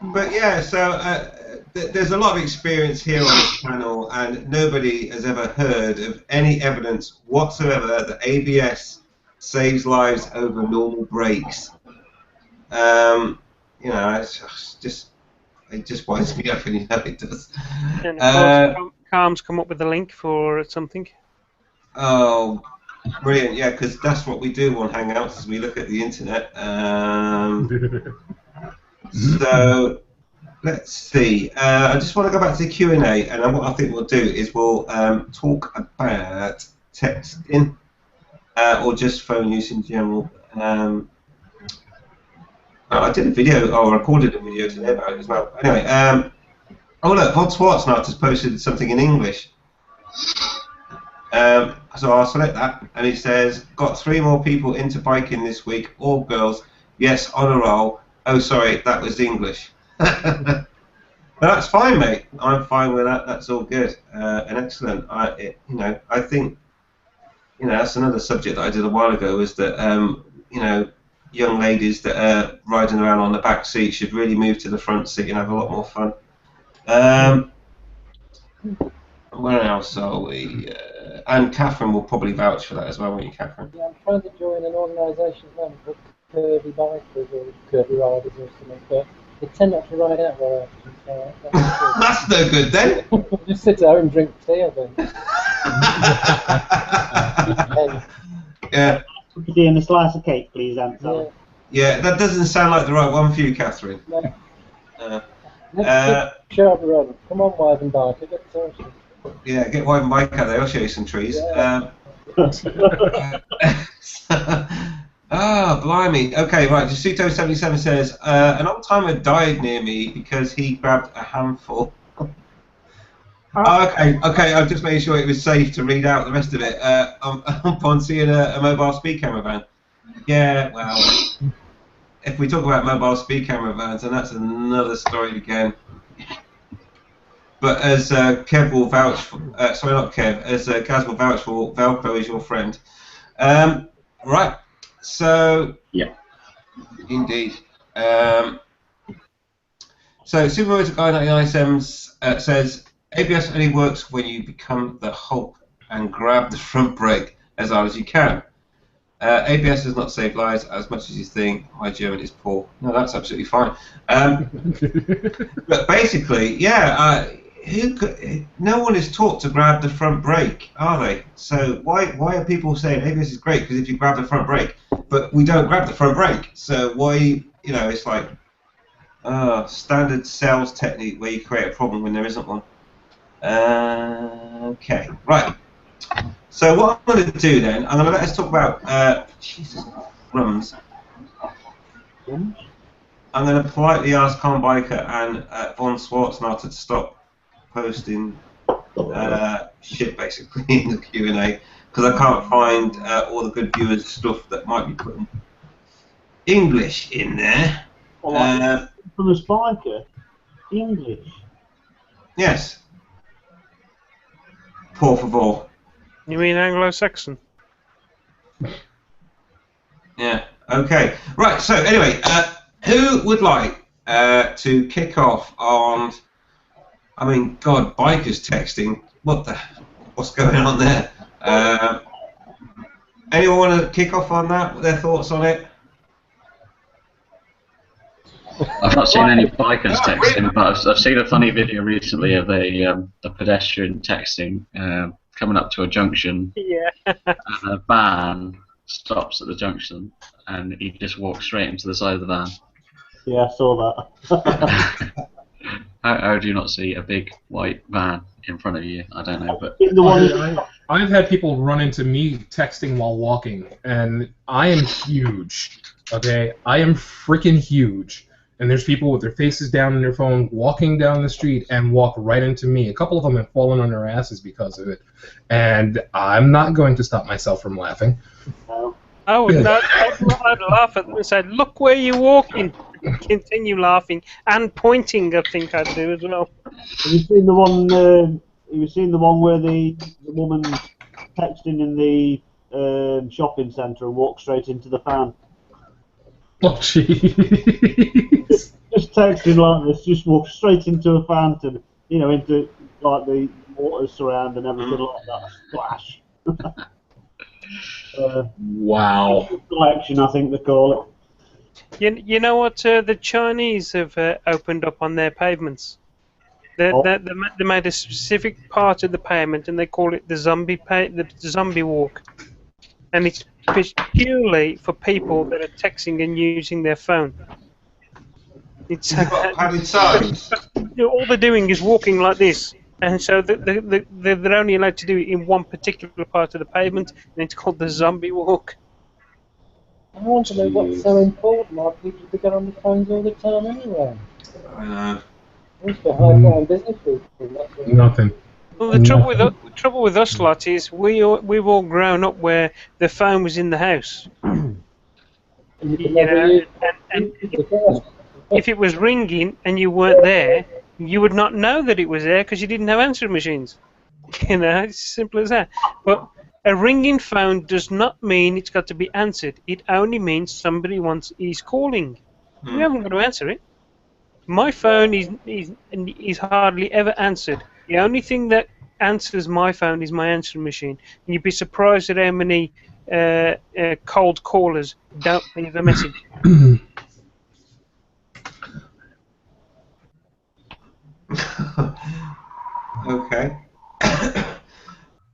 But yeah, so there's a lot of experience here on this panel, and nobody has ever heard of any evidence whatsoever that ABS saves lives over normal brakes. You know, it just winds me up, and you know it does. And of course, Calm's come up with a link for something. Oh, brilliant! Yeah, because that's what we do on Hangouts, is we look at the internet. So let's see. I just want to go back to the Q&A, and what I think we'll do is we'll talk about texting or just phone use in general. I did a video, or recorded a video today about it as well. Anyway, oh look, Hot Swartznut has posted something in English. So I'll select that, and he says, got 3 more people into biking this week, all girls. Yes, on a roll. Oh, sorry, that was English. But that's fine, mate. I'm fine with that. That's all good and excellent. I think, that's another subject that I did a while ago. Was that young ladies that are riding around on the back seat should really move to the front seat and have a lot more fun. Where else are we? And Catherine will probably vouch for that as well, won't you, Catherine? Yeah, I'm trying to join an organisation at the moment called Curvy Bikers or Curvy Riders or something, but they tend not to ride out very often. So that's no good then. Just sit there and drink tea, I think. Yeah. Could you do a slice of cake, please, Anton? Yeah, that doesn't sound like the right one for you, Catherine. No. Sharp run. Come on, Wife and Biker, get social. Yeah, get Wife and Bike out there, I'll show you some trees. Yeah. Blimey. Okay, right, Jasuto77 says, an old timer died near me because he grabbed a handful. Okay, I've just made sure it was safe to read out the rest of it. Upon seeing a mobile speed camera van. Yeah, well, if we talk about mobile speed camera vans, then that's another story again. But as Kev will vouch for, sorry, not Kev, as Gaz will vouch for, Velcro is your friend. Right, so, yeah, indeed. So, Supermotor Guy 99 says, ABS only works when you become the Hulk and grab the front brake as hard as you can. ABS does not save lives as much as you think. My German is poor. No, that's absolutely fine. But basically, yeah, no one is taught to grab the front brake, are they? So why are people saying ABS is great because if you grab the front brake, but we don't grab the front brake? So why, it's like standard sales technique where you create a problem when there isn't one. Okay, right. So what I'm going to do then, I'm going to let us talk about Jesus crumbs. I'm going to politely ask Con Biker and Von Schwarzenegger to stop posting shit basically in the Q&A because I can't find all the good viewers stuff that might be putting English in there. Well, from the spiker, English. Yes. Por favor. You mean Anglo-Saxon? Yeah. Okay. Right. So anyway, who would like to kick off on? I mean, God, bikers texting. What's going on there? Anyone want to kick off on that? Their thoughts on it? I've not seen any bikers texting, but I've seen a funny video recently of a pedestrian texting coming up to a junction, Yeah. and a van stops at the junction, and he just walks straight into the side of the van. Yeah, I saw that. How do you not see a big white van in front of you? I don't know, but I've had people run into me texting while walking, and I am huge. Okay, I am freaking huge. And there's people with their faces down in their phone walking down the street and walk right into me. A couple of them have fallen on their asses because of it. And I'm not going to stop myself from laughing. I'd laugh at them and say, "Look where you're walking." Continue laughing and pointing. I think I'd do as well. Have you seen the one? Have you seen the one where the woman texting in the shopping centre and walked straight into the fan? Oh, jeez. Just texting like this, just walk straight into a fountain, into like the water surround and everything like that. Splash. Wow. Collection, I think they call it. You know what the Chinese have opened up on their pavements? They made a specific part of the pavement and they call it the zombie walk, and it's purely for people that are texting and using their phone. It's padded signs. all they're doing is walking like this, and so they're only allowed to do it in one particular part of the pavement, and it's called the zombie walk. I want to know what's so important. Like people to get on the phones all the time anyway. I know. It's for high-flying business people. Nothing. Well, the trouble with us lot is we've all grown up where the phone was in the house. And if it was ringing and you weren't there, you would not know that it was there because you didn't have answering machines. It's as simple as that. But a ringing phone does not mean it's got to be answered. It only means somebody is calling. You haven't got to answer it. My phone is hardly ever answered. The only thing that answers my phone is my answering machine. And you'd be surprised at how many cold callers don't leave a message. Okay.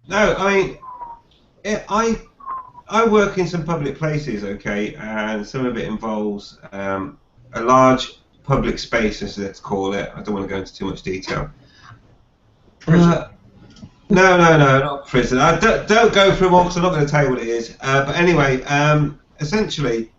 No, I mean, I work in some public places, okay, and some of it involves a large public space, as let's call it. I don't want to go into too much detail. No, not prison. Don't go through one because I'm not going to tell you what it is. But anyway, essentially,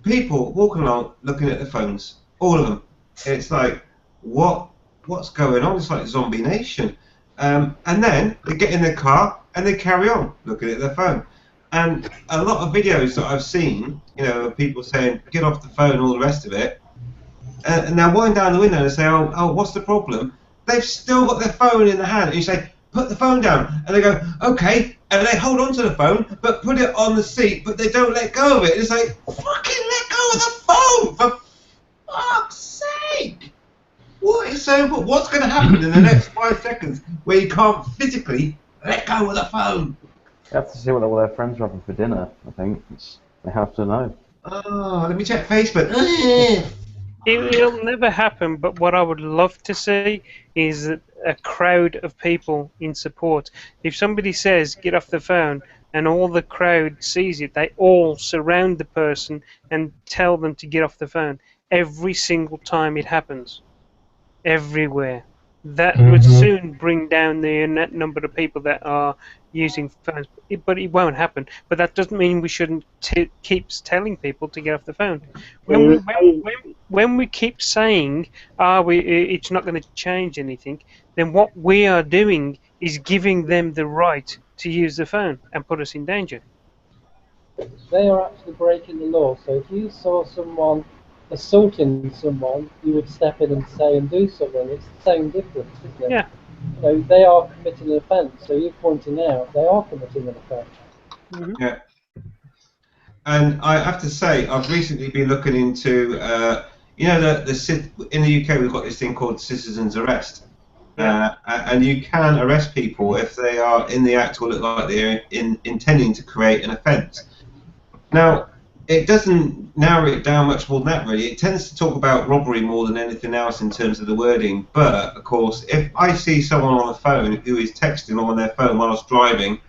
people walking along looking at their phones, all of them. It's like, what's going on? It's like Zombie Nation. And then they get in their car and they carry on looking at their phone. And a lot of videos that I've seen, of people saying, get off the phone, all the rest of it. And they'll wind down the window and say, oh, what's the problem? They've still got their phone in the hand. And you say, put the phone down. And they go, okay. And they hold on to the phone, but put it on the seat, but they don't let go of it. It's like, fucking let go of the phone, for fuck's sake. What is so important? What's going to happen in the next 5 seconds where you can't physically let go of the phone? You have to see what all their friends are having for dinner, I think. They have to know. Oh, let me check Facebook. It'll never happen, but what I would love to see is a crowd of people in support. If somebody says, get off the phone, and all the crowd sees it, they all surround the person and tell them to get off the phone. Every single time it happens. Everywhere. that would soon bring down the net number of people that are using phones. But it won't happen. But that doesn't mean we shouldn't keep telling people to get off the phone. When we keep saying, it's not going to change anything, then what we are doing is giving them the right to use the phone and put us in danger. They are actually breaking the law. So if you saw someone assaulting someone, you would step in and say and do something. It's the same difference, isn't it? Yeah. You know, they are committing an offence. So you're pointing out they are committing an offence. Mm-hmm. Yeah. And I have to say, I've recently been looking into, in the UK we've got this thing called citizen's arrest. Yeah. And you can arrest people if they are in the act or look like they're intending to create an offence. Now, it doesn't narrow it down much more than that, really. It tends to talk about robbery more than anything else in terms of the wording. But, of course, if I see someone on the phone who is texting on their phone whilst driving,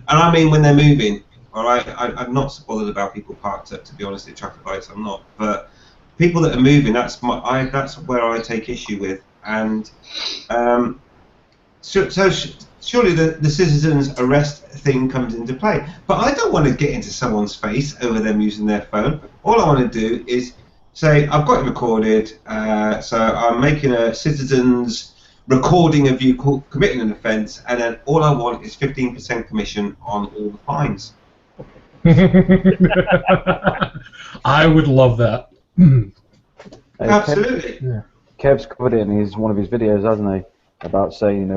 and I mean when they're moving, all right, I'm not so bothered about people parked up, to be honest, at traffic lights, I'm not. But people that are moving, that's where I take issue with. And so surely the citizens arrest thing comes into play. But I don't want to get into someone's face over them using their phone. All I want to do is say, I've got it recorded, so I'm making a citizen's recording of you committing an offence, and then all I want is 15% commission on all the fines. I would love that. Absolutely. Kev's covered it in one of his videos, hasn't he? About saying,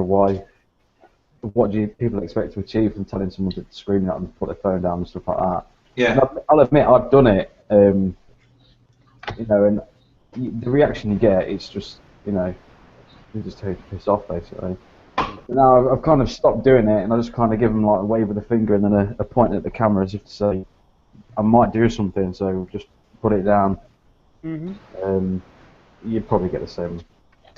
what do people expect to achieve from telling someone to scream at them, put their phone down and stuff like that. Yeah. And I'll admit, I've done it. And the reaction you get, it's just, you just take a piss off, basically. Now I've kind of stopped doing it, and I just kind of give them like a wave of the finger and then a point at the camera as if to say, I might do something, so just put it down. Mm-hmm. You'd probably get the same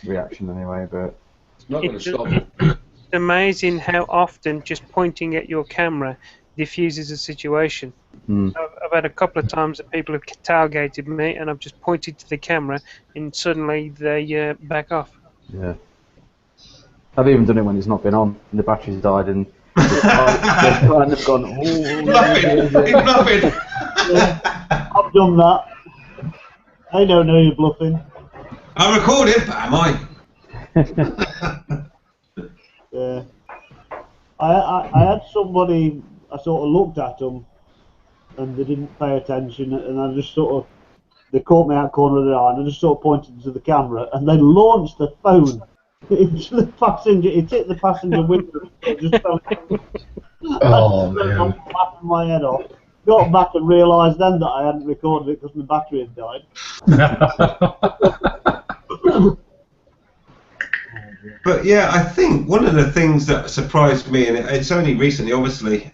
reaction anyway, but It's not going to stop. It's amazing how often just pointing at your camera diffuses a situation. I've had a couple of times that people have tailgated me, and I've just pointed to the camera, and suddenly they back off. Yeah. I've even done it when it's not been on, and the battery's died, and they've kind of gone, oh, Bluffing! Yeah, I've done that. I don't know you're bluffing. I'm recording, but am I? Yeah. I had somebody, I sort of looked at them, and they didn't pay attention, and I just sort of, they caught me out corner of the eye, and I just sort of pointed to the camera, and they launched the phone into the passenger. It hit the passenger window. It just fell. Oh man! I'm laughing my head off. Got back and realised then that I hadn't recorded it because my battery had died. But yeah, I think one of the things that surprised me, and it's only recently, obviously,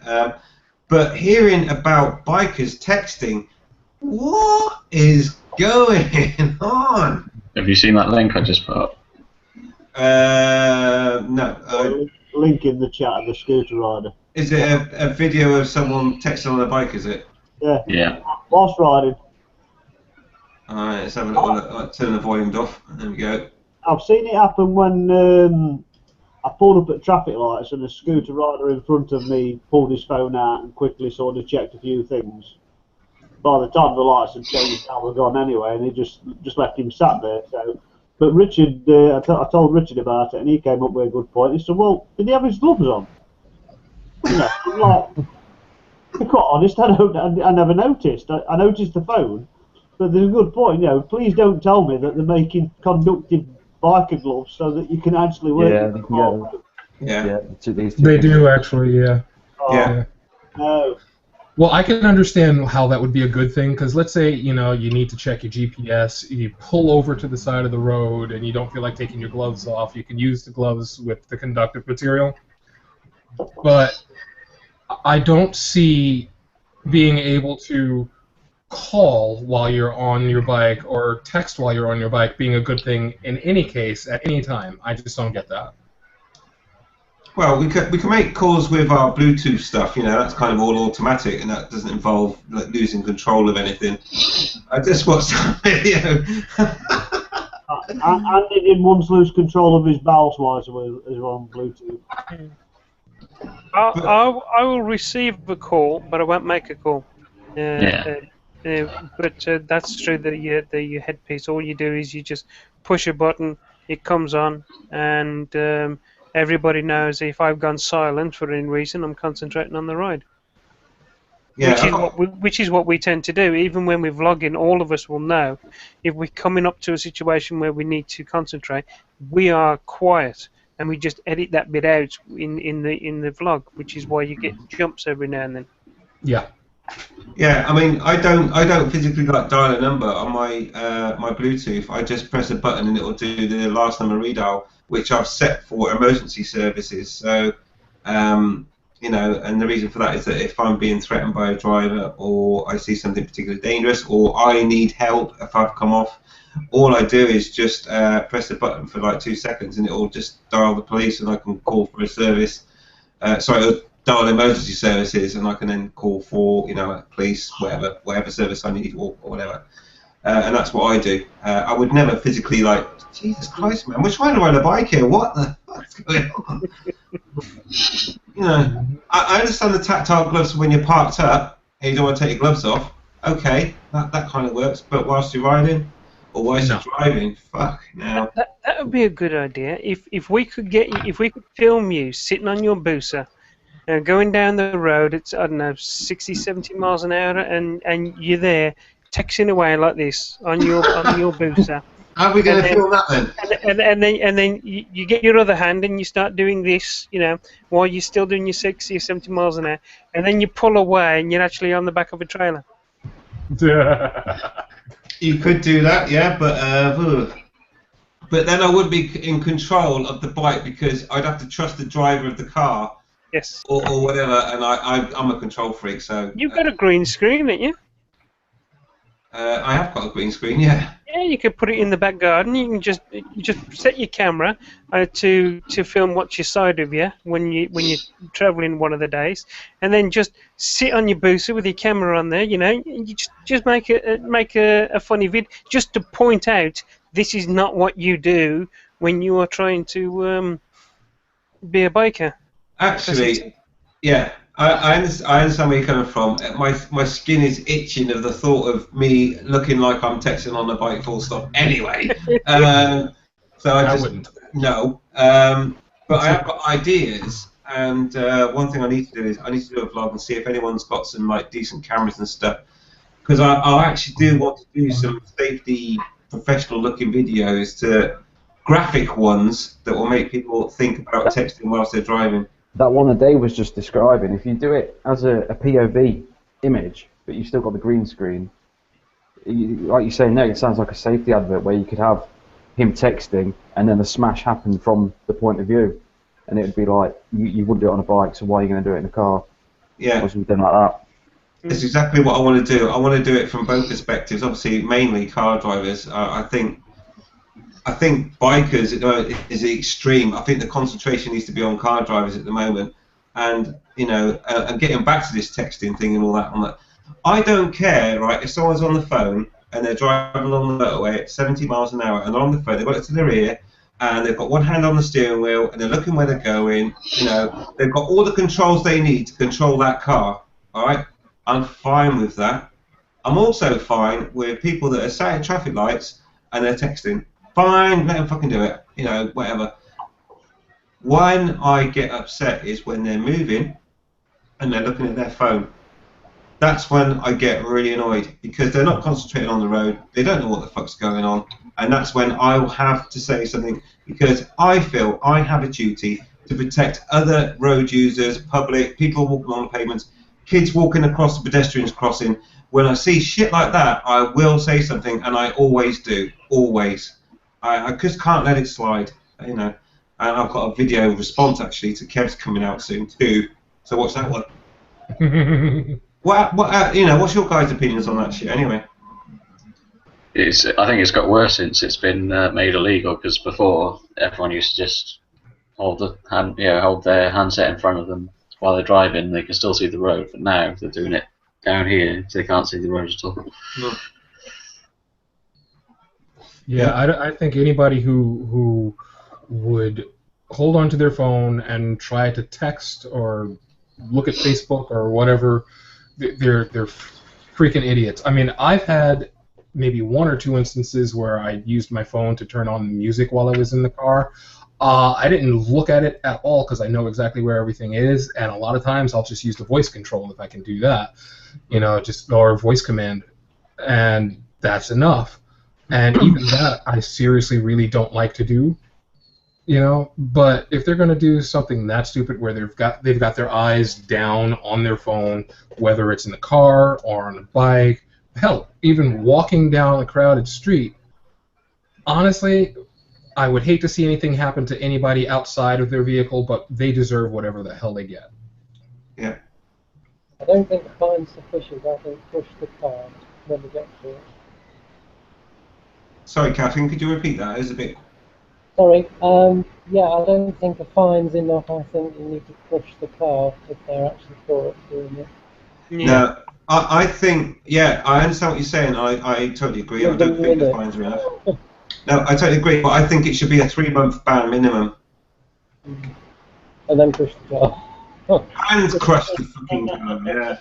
but hearing about bikers texting, what is going on? Have you seen that link I just put up? No. Link in the chat of the scooter rider. Is it a video of someone texting on a bike, is it? Yeah. Yeah. Whilst riding. Alright, let's have a little look. Turn the volume off. There we go. I've seen it happen when I pulled up at traffic lights and a scooter rider in front of me pulled his phone out and quickly sort of checked a few things. By the time the lights had changed, I was gone anyway, and he just left him sat there. So, but Richard, I told Richard about it, and he came up with a good point. He said, "Well, did he have his gloves on?" I'm like, to be quite honest, I never noticed. I noticed the phone, but there's a good point. Please don't tell me that they're making conductive biker gloves so that you can actually work. Yeah, they can get Yeah. They do actually, yeah. Oh, Yeah. No. Well, I can understand how that would be a good thing, because let's say, you need to check your GPS, you pull over to the side of the road, and you don't feel like taking your gloves off. You can use the gloves with the conductive material. But I don't see being able to call while you're on your bike or text while you're on your bike being a good thing in any case, at any time. I just don't get that. Well, we can make calls with our Bluetooth stuff. That's kind of all automatic, and that doesn't involve losing control of anything. I just watched a video. Andy didn't once lose control of his bowels while he was on Bluetooth. I will receive a call, but I won't make a call. Yeah. But that's true. The headpiece. All you do is you just push a button, it comes on, and everybody knows if I've gone silent for any reason, I'm concentrating on the ride. Yeah, Which is what we tend to do. Even when we're vlogging, all of us will know if we're coming up to a situation where we need to concentrate, we are quiet and we just edit that bit out in the vlog, which is why you get jumps every now and then. Yeah. Yeah, I mean, I don't physically like dial a number on my my Bluetooth. I just press a button and it will do the last number redial, which I've set for emergency services. So, you know, and the reason for that is that if I'm being threatened by a driver, or I see something particularly dangerous, or I need help if I've come off, all I do is just press the button for like 2 seconds, and it will just dial the police, and I can call for a service. It'll dial emergency services, and I can then call for, you know, police, whatever service I need, or whatever. And that's what I do. I would never physically, like, Jesus Christ, man, we're trying to ride a bike here. What the fuck's going on? You know, I understand the tactile gloves when you're parked up and you don't want to take your gloves off. Okay, that kind of works. But whilst you're riding, or whilst you're driving, fuck now. That would be a good idea. If we could film you sitting on your booster, going down the road, it's, I don't know, 60, 70 miles an hour, and you're there texting away like this on your booster. How are we going to film that then? And then you get your other hand and you start doing this, you know, while you're still doing your 60 or 70 miles an hour, and then you pull away and you're actually on the back of a trailer. You could do that, yeah, but then I would be in control of the bike, because I'd have to trust the driver of the car. Yes. Or whatever, and I'm a control freak, so... You've got a green screen, haven't you? I have got a green screen, yeah. Yeah, you could put it in the back garden. You can just set your camera to film what's your side of you when you're traveling one of the days, and then just sit on your booster with your camera on there. You know, you just make a funny vid just to point out this is not what you do when you are trying to be a biker. Actually, yeah. I understand where you're coming from. My skin is itching of the thought of me looking like I'm texting on the bike full stop anyway. So I just wouldn't. No. But I have got ideas, and one thing I need to do is I need to do a vlog and see if anyone's got some like decent cameras and stuff, because I actually do want to do some safety professional looking videos, to graphic ones that will make people think about texting whilst they're driving. That one that Dave was just describing, if you do it as a POV image, but you've still got the green screen, like you say now, it sounds like a safety advert where you could have him texting and then the smash happen from the point of view, and it would be like, you wouldn't do it on a bike, so why are you going to do it in a car? Yeah. Or something like that. It's exactly what I want to do. I want to do it from both perspectives, obviously mainly car drivers. I think bikers is the extreme. I think the concentration needs to be on car drivers at the moment, and you know, and getting back to this texting thing and all that. I don't care, right? If someone's on the phone and they're driving along the motorway at 70 miles an hour and they're on the phone, they've got it to their ear, and they've got one hand on the steering wheel and they're looking where they're going. You know, they've got all the controls they need to control that car. All right, I'm fine with that. I'm also fine with people that are sat at traffic lights and they're texting. Fine, let them fucking do it, you know, whatever. When I get upset is when they're moving and they're looking at their phone. That's when I get really annoyed, because they're not concentrating on the road, they don't know what the fuck's going on, and that's when I'll have to say something, because I feel I have a duty to protect other road users, public, people walking on the pavements, kids walking across the pedestrians crossing. When I see shit like that, I will say something, and I always do, always. I just can't let it slide, you know. And I've got a video response actually to Kev's coming out soon too. So watch that one. You know, what's your guys' opinions on that shit anyway? I think it's got worse since it's been made illegal. Because before, everyone used to just hold their handset in front of them while they're driving. They can still see the road, but now they're doing it down here, so they can't see the road at all. No. Yeah, I think anybody who would hold onto their phone and try to text or look at Facebook or whatever, they're freaking idiots. I mean, I've had maybe one or two instances where I used my phone to turn on the music while I was in the car. I didn't look at it at all because I know exactly where everything is, and a lot of times I'll just use the voice control if I can do that, or voice command, and that's enough. And even that, I seriously really don't like to do. But if they're going to do something that stupid where they've got their eyes down on their phone, whether it's in the car or on a bike, hell, even walking down a crowded street, honestly, I would hate to see anything happen to anybody outside of their vehicle, but they deserve whatever the hell they get. Yeah. I don't think fine's sufficient. I think push the car when we get to it. Sorry, Catherine, could you repeat that? It was a bit... Sorry, yeah, I don't think a fine's enough. I think you need to push the car if they're actually for it doing it. Yeah. No, I think, yeah, I understand what you're saying. I totally agree. I don't think the fines are enough. No, I totally agree, but I think it should be a 3-month ban minimum. And then push the car. And crush the fucking car, yeah.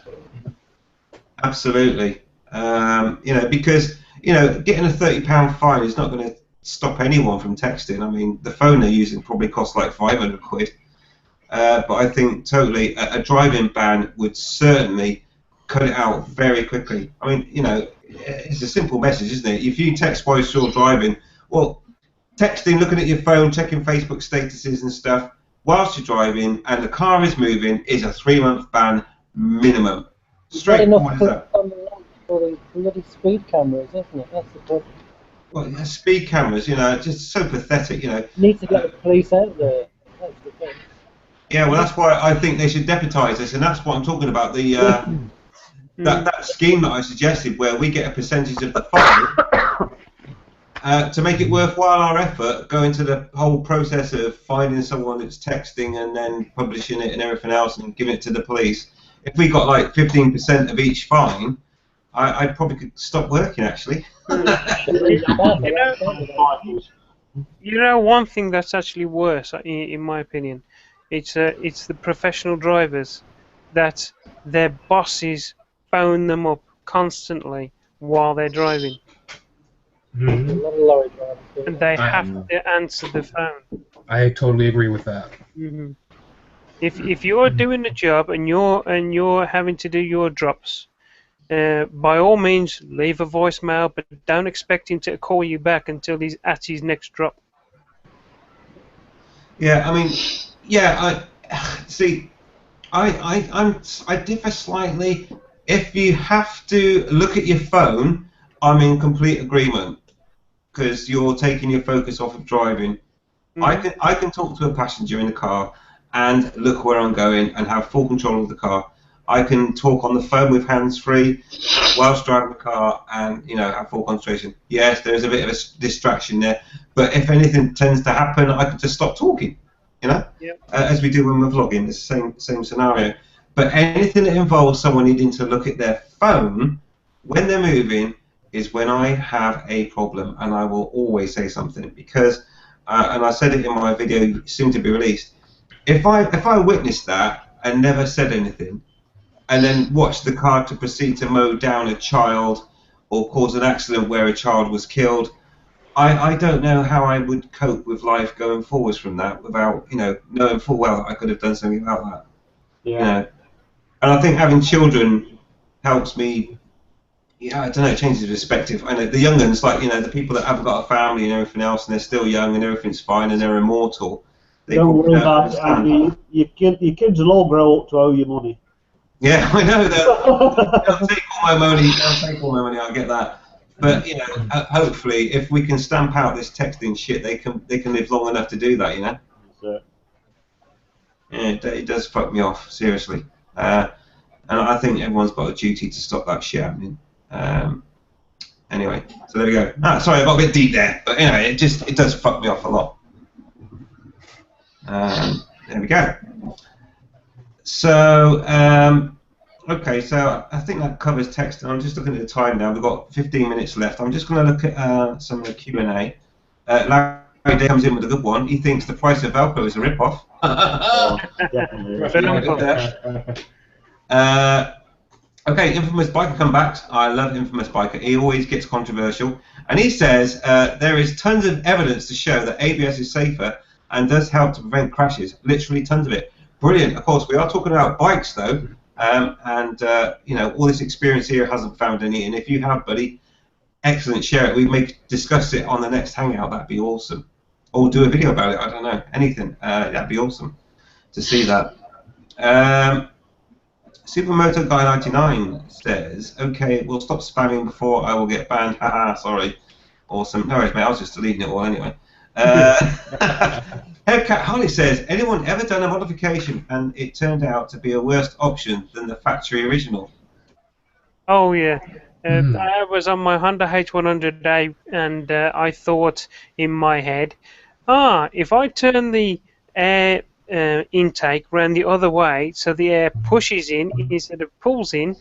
Absolutely. Because, getting a £30 fine is not going to stop anyone from texting. I mean, the phone they're using probably costs like 500 quid. But I think totally a driving ban would certainly cut it out very quickly. I mean, it's a simple message, isn't it? If you text while you're driving, well, texting, looking at your phone, checking Facebook statuses and stuff whilst you're driving and the car is moving is a 3-month ban minimum. Straight forward, is that? For the bloody speed cameras, isn't it? That's the problem. Well, speed cameras, just so pathetic, You need to get the police out there. That's the thing. Yeah, well, that's why I think they should deputise this, and that's what I'm talking about. The that scheme that I suggested, where we get a percentage of the fine to make it worthwhile our effort, go into the whole process of finding someone that's texting and then publishing it and everything else and giving it to the police. If we got like 15% of each fine, I probably could stop working actually. One thing that's actually worse, in my opinion, it's the professional drivers that their bosses phone them up constantly while they're driving, and they have to answer the phone. I totally agree with that. Mm-hmm. If you're doing a job and you're having to do your drops, by all means leave a voicemail, but don't expect him to call you back until he's at his next drop. Yeah, I mean, I differ slightly. If you have to look at your phone, I'm in complete agreement because you're taking your focus off of driving. Mm-hmm. I can talk to a passenger in the car and look where I'm going and have full control of the car. I can talk on the phone with hands-free whilst driving the car and, have full concentration. Yes, there's a bit of a distraction there, but if anything tends to happen, I can just stop talking, as we do when we're vlogging. It's the same scenario. But anything that involves someone needing to look at their phone when they're moving is when I have a problem, and I will always say something because, and I said it in my video soon to be released, if I witnessed that and never said anything, and then watch the car to proceed to mow down a child or cause an accident where a child was killed, I don't know how I would cope with life going forwards from that without, knowing full well that I could have done something about that. Yeah. And I think having children helps me, I don't know, it changes perspective. I know the young ones, like, the people that haven't got a family and everything else and they're still young and everything's fine and they're immortal. Don't worry about it, Andy. Your kids will all grow up to owe you money. Yeah, I know that. They'll take all my money. I get that. But hopefully, if we can stamp out this texting shit, they can live long enough to do that. Yeah, it does fuck me off seriously. And I think everyone's got a duty to stop that shit happening. Anyway, so there we go. Sorry, I got a bit deep there, but anyway, it does fuck me off a lot. There we go. So, Okay, so I think that covers text. I'm just looking at the time now. We've got 15 minutes left. I'm just going to look at some of the Q&A. Larry Day comes in with a good one. He thinks the price of Velcro is a rip-off. Oh, definitely. Okay, Infamous Biker come back. I love Infamous Biker. He always gets controversial. And he says there is tons of evidence to show that ABS is safer and does help to prevent crashes. Literally tons of it. Brilliant. Of course, we are talking about bikes, though. You know, all this experience here hasn't found any. And if you have, buddy, excellent, share it. We may discuss it on the next Hangout. That'd be awesome. Or do a video about it. I don't know. Anything. That'd be awesome to see that. Supermoto Guy 99 says, "Okay, we'll stop spamming before I will get banned." Haha, sorry. Awesome. No worries, mate. I was just deleting it all anyway. Headcat Harley says, "Anyone ever done a modification and it turned out to be a worse option than the factory original?" Oh yeah. I was on my Honda H100A and I thought in my head, if I turn the air intake round the other way so the air pushes in instead of pulls in,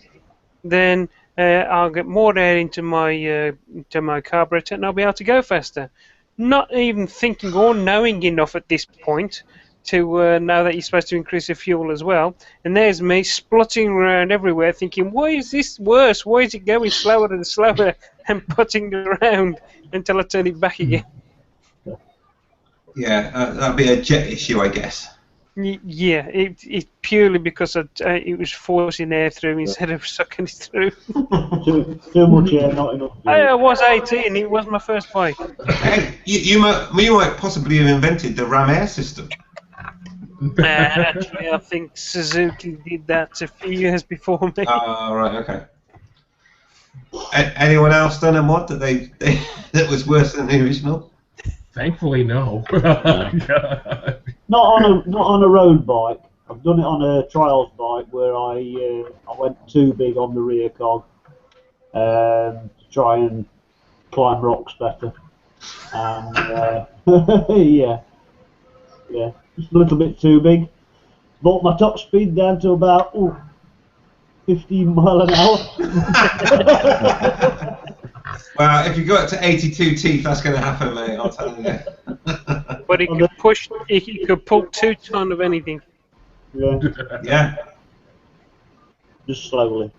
then I'll get more air into my carburetor and I'll be able to go faster. Not even thinking or knowing enough at this point to know that you're supposed to increase the fuel as well. And there's me splutting around everywhere thinking, why is this worse? Why is it going slower and slower and putting around until I turn it back again? Yeah, that'd be a jet issue, I guess. Yeah, it's purely because it was forcing air through instead of sucking it through. Too much air, not enough. I was 18. It was my first bike. Hey, you might possibly have invented the ram air system. Actually, I think Suzuki did that a few years before me. Oh, right, okay. Anyone else done a mod that that was worse than the original? Thankfully, no. Not on a road bike. I've done it on a trials bike where I went too big on the rear cog to try and climb rocks better. And yeah, just a little bit too big. Brought my top speed down to about 15 mile an hour. Well, if you go up to 82 teeth, that's going to happen, mate. I'll tell you. But it could pull 2 ton of anything. Yeah. Yeah. Just slowly.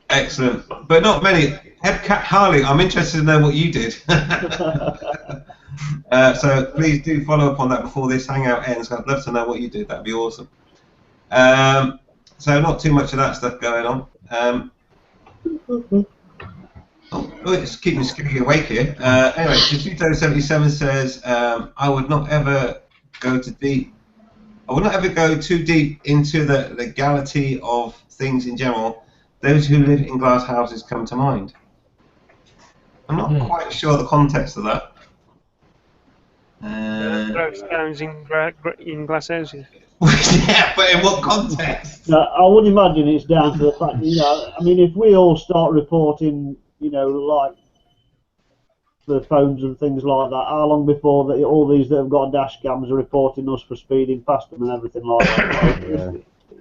Excellent, but not many. Headcat Harley, I'm interested to know what you did. So please do follow up on that before this hangout ends. I'd love to know what you did. That'd be awesome. So not too much of that stuff going on. It's keeping Skiggy awake here. Anyway, Jasuto77 says, I would not ever go too deep into the legality of things in general. Those who live in glass houses come to mind. I'm not quite sure the context of that. Throw stones in glass houses. Yeah, but in what context? I would imagine it's down to the fact, I mean, if we all start reporting, like the phones and things like that, how long before all these that have got dash cams are reporting us for speeding past them and everything like that? Yeah.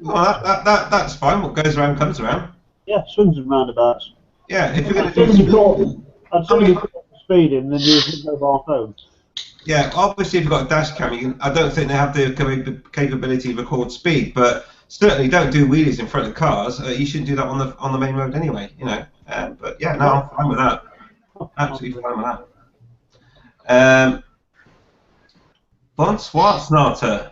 Well, that's fine. What goes around comes around. Yeah, swings and roundabouts. Yeah, if you're going I'd sooner be caught for speeding than use a mobile phone. Yeah, obviously if you've got a dash cam, I don't think they have the capability to record speed, but certainly don't do wheelies in front of cars. You shouldn't do that on the main road anyway, But yeah, no, I'm fine with that. Absolutely fine with that. Bonsoir Snarter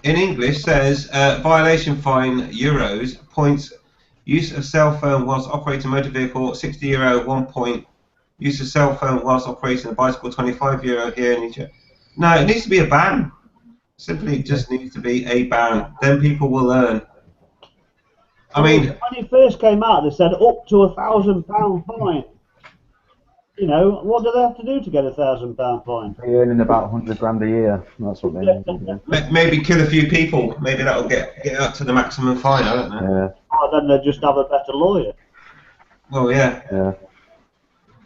in English says violation fine euros, points, use of cell phone whilst operating motor vehicle, €60, 1 point. Use of cell phone whilst operating a bicycle, €25 here in Egypt. No, it needs to be a ban. Simply just needs to be a ban. Then people will learn. I mean, when it first came out, they said up to £1,000 fine. What do they have to do to get £1,000 fine? They're earning about 100 grand a year. That's what they mean. Maybe kill a few people. Maybe that'll get up to the maximum fine. I don't know. Yeah. Or then they just have a better lawyer. Well, yeah. Yeah.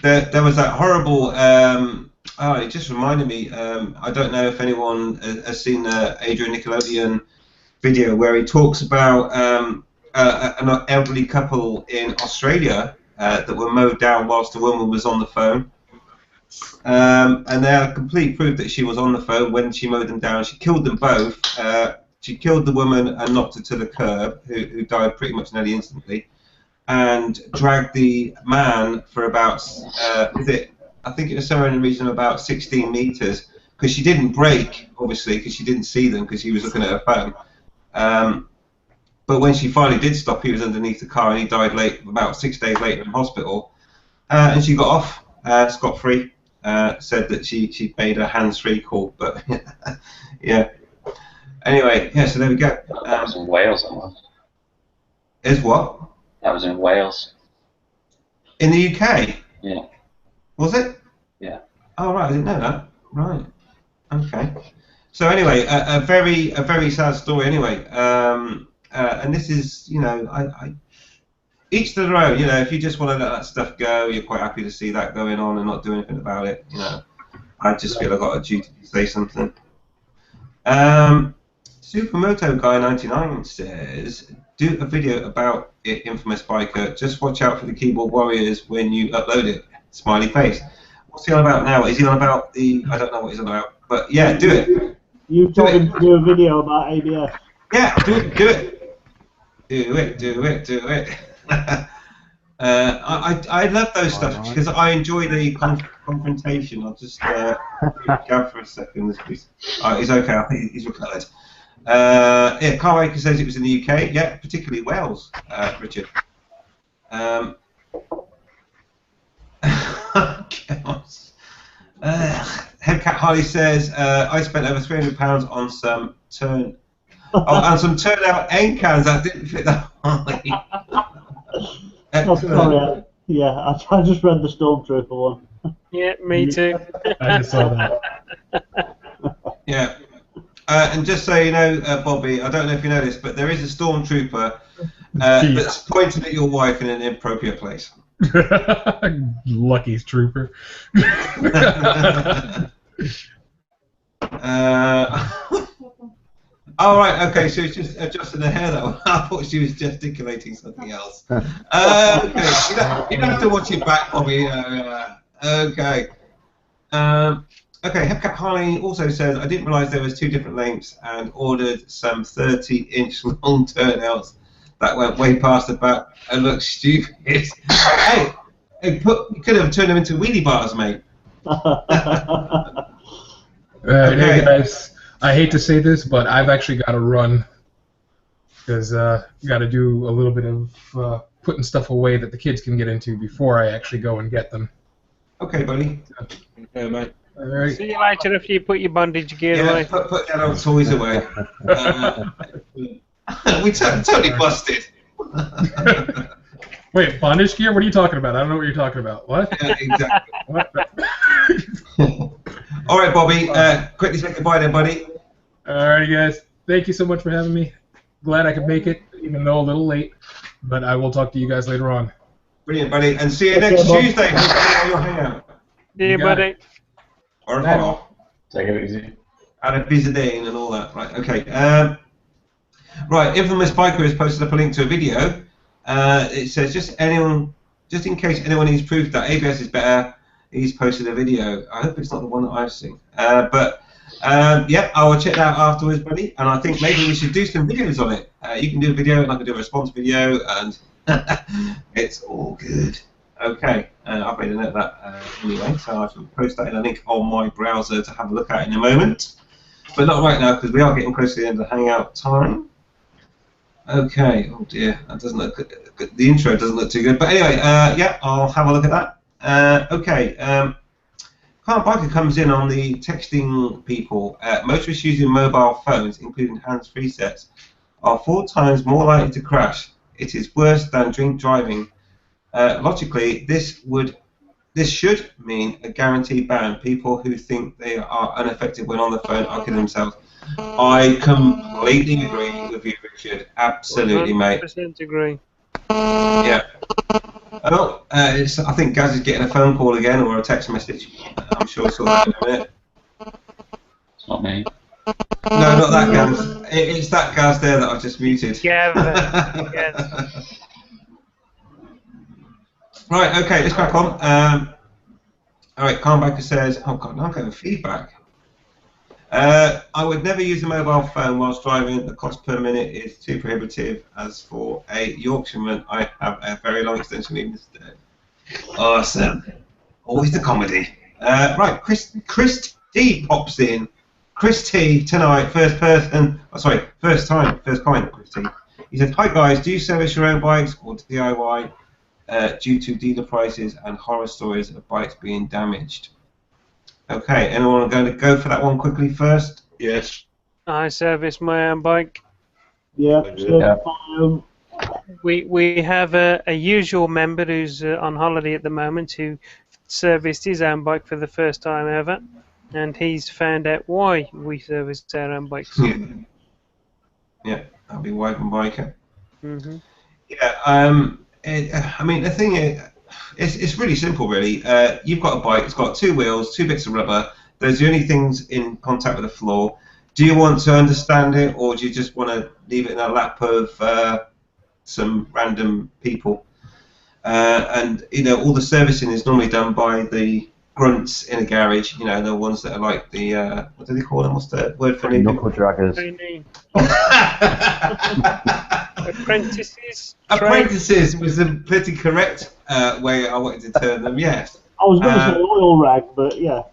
There was that horrible. It just reminded me. I don't know if anyone has seen the Adrian Nickelodeon video where he talks about an elderly couple in Australia that were mowed down whilst the woman was on the phone. And they had complete proof that she was on the phone when she mowed them down. She killed them both. She killed the woman and knocked her to the curb, who died pretty much nearly instantly, and dragged the man for about, I think it was somewhere in the region of about 16 meters, because she didn't brake, obviously, because she didn't see them because she was looking at her phone. But when she finally did stop, he was underneath the car, and he died about 6 days later in hospital. And she got off scot-free. Said that she made a hands-free call, but yeah. Anyway, yeah. So there we go. That was in Wales, that was. Is what? That was in Wales. In the UK? Yeah. Was it? Yeah. Oh right, I didn't know that. Right. Okay. So anyway, a very sad story. Anyway, and this is, you know, I each to their own. You know, if you just want to let that stuff go, you're quite happy to see that going on and not do anything about it. You know, I just feel I've got a duty to say something. Supermoto Guy 99 says, do a video about it, infamous biker. Just watch out for the keyboard warriors when you upload it. Smiley face. What's he on about now? Is he on about the? I don't know what he's on about. But yeah, do it. You told him to do a video about ABS. Yeah, do it. Do it. I love those stuff because I enjoy the confrontation. I'll just gab for a second. He's okay. I think he's recovered. Yeah, Carmaker says it was in the UK. Yeah, particularly Wales, Richard. Headcat Harley says I spent over £300 on some and some turnout end cans that didn't fit the Harley. Oh, sorry, yeah, I just read the Stormtrooper one. Yeah, me too. I just saw that. Yeah. And just so you know, Bobby, I don't know if you know this, but there is a Stormtrooper that's pointing at your wife in an inappropriate place. Lucky trooper. Oh, right, okay, so it's just adjusting her hair, though. I thought she was gesticulating something else. Okay, you don't have to watch it back, Bobby. Okay. Okay, Hepcat Harley also says, I didn't realise there was two different lengths and ordered some 30-inch long turnouts that went way past the back and looked stupid. Hey, you could have turned them into wheelie bars, mate. Okay. Hey guys, I hate to say this, but I've actually got to run because got to do a little bit of putting stuff away that the kids can get into before I actually go and get them. Okay, buddy. Okay, mate. All right. See you later after you put your bondage gear away. Put that old toys away. We totally busted. Wait, bondage gear? What are you talking about? I don't know what you're talking about. What? Yeah, exactly. What? All right, Bobby. Quickly say goodbye then, buddy. All right, guys. Thank you so much for having me. Glad I could make it, even though a little late. But I will talk to you guys later on. Brilliant, buddy. And see you next Tuesday on your hangout. See you, buddy. Or a Take it easy. and a visiting and all that. Right, okay. Right, Infamous Biker has posted up a link to a video. It says, just in case anyone needs proof that ABS is better, he's posted a video. I hope it's not the one that I've seen. But yeah, I will check that out afterwards, buddy. And I think maybe we should do some videos on it. You can do a video and I can do a response video, and it's all good. Okay, I've made a note of that anyway, so I shall post that in a link on my browser to have a look at in a moment. But not right now, because we are getting close to the end of the hangout time. Okay, oh dear, that doesn't look good. The intro doesn't look too good. But anyway, yeah, I'll have a look at that. Okay, Car Biker comes in on the texting people. Motorists using mobile phones, including hands-free sets, are 4 times more likely to crash. It is worse than drink driving. Logically, this should mean a guaranteed ban. People who think they are unaffected when on the phone are killing themselves. I completely agree with you, Richard. Absolutely, mate. 100% agree. Yeah. Oh, I think Gaz is getting a phone call again or a text message. I'm sure it's all that in a minute. It's not me. No, not that Gaz. It's that Gaz there that I've just muted. Together. Right, okay, let's crack on. Alright, Carnbacker says, oh god, I'm getting feedback. I would never use a mobile phone whilst driving. The cost per minute is too prohibitive. As for a Yorkshireman, I have a very long extension lead instead. Awesome. Always the comedy. Right, Chris T pops in. Chris T tonight, first time, first comment, Chris T. He said, hi guys, do you service your own bikes or DIY due to dealer prices and horror stories of bikes being damaged? Okay, anyone going to go for that one quickly first? Yes. I service my own bike. Yeah. We have a usual member who's on holiday at the moment who serviced his own bike for the first time ever, and he's found out why we service our own bikes. Yeah, that'll be Wagon Biker. Mm-hmm. Yeah, I mean, the thing is, it's really simple, really. You've got a bike, it's got two wheels, two bits of rubber. Those are the only things in contact with the floor. Do you want to understand it, or do you just want to leave it in a lap of some random people? And, you know, all the servicing is normally done by the grunts in a garage, you know, the ones that are like the, what do they call them? What's the word for Knuckle draggers. Apprentices. Apprentices was the pretty correct way I wanted to term them, yes. I was going to say oil rag, but yeah.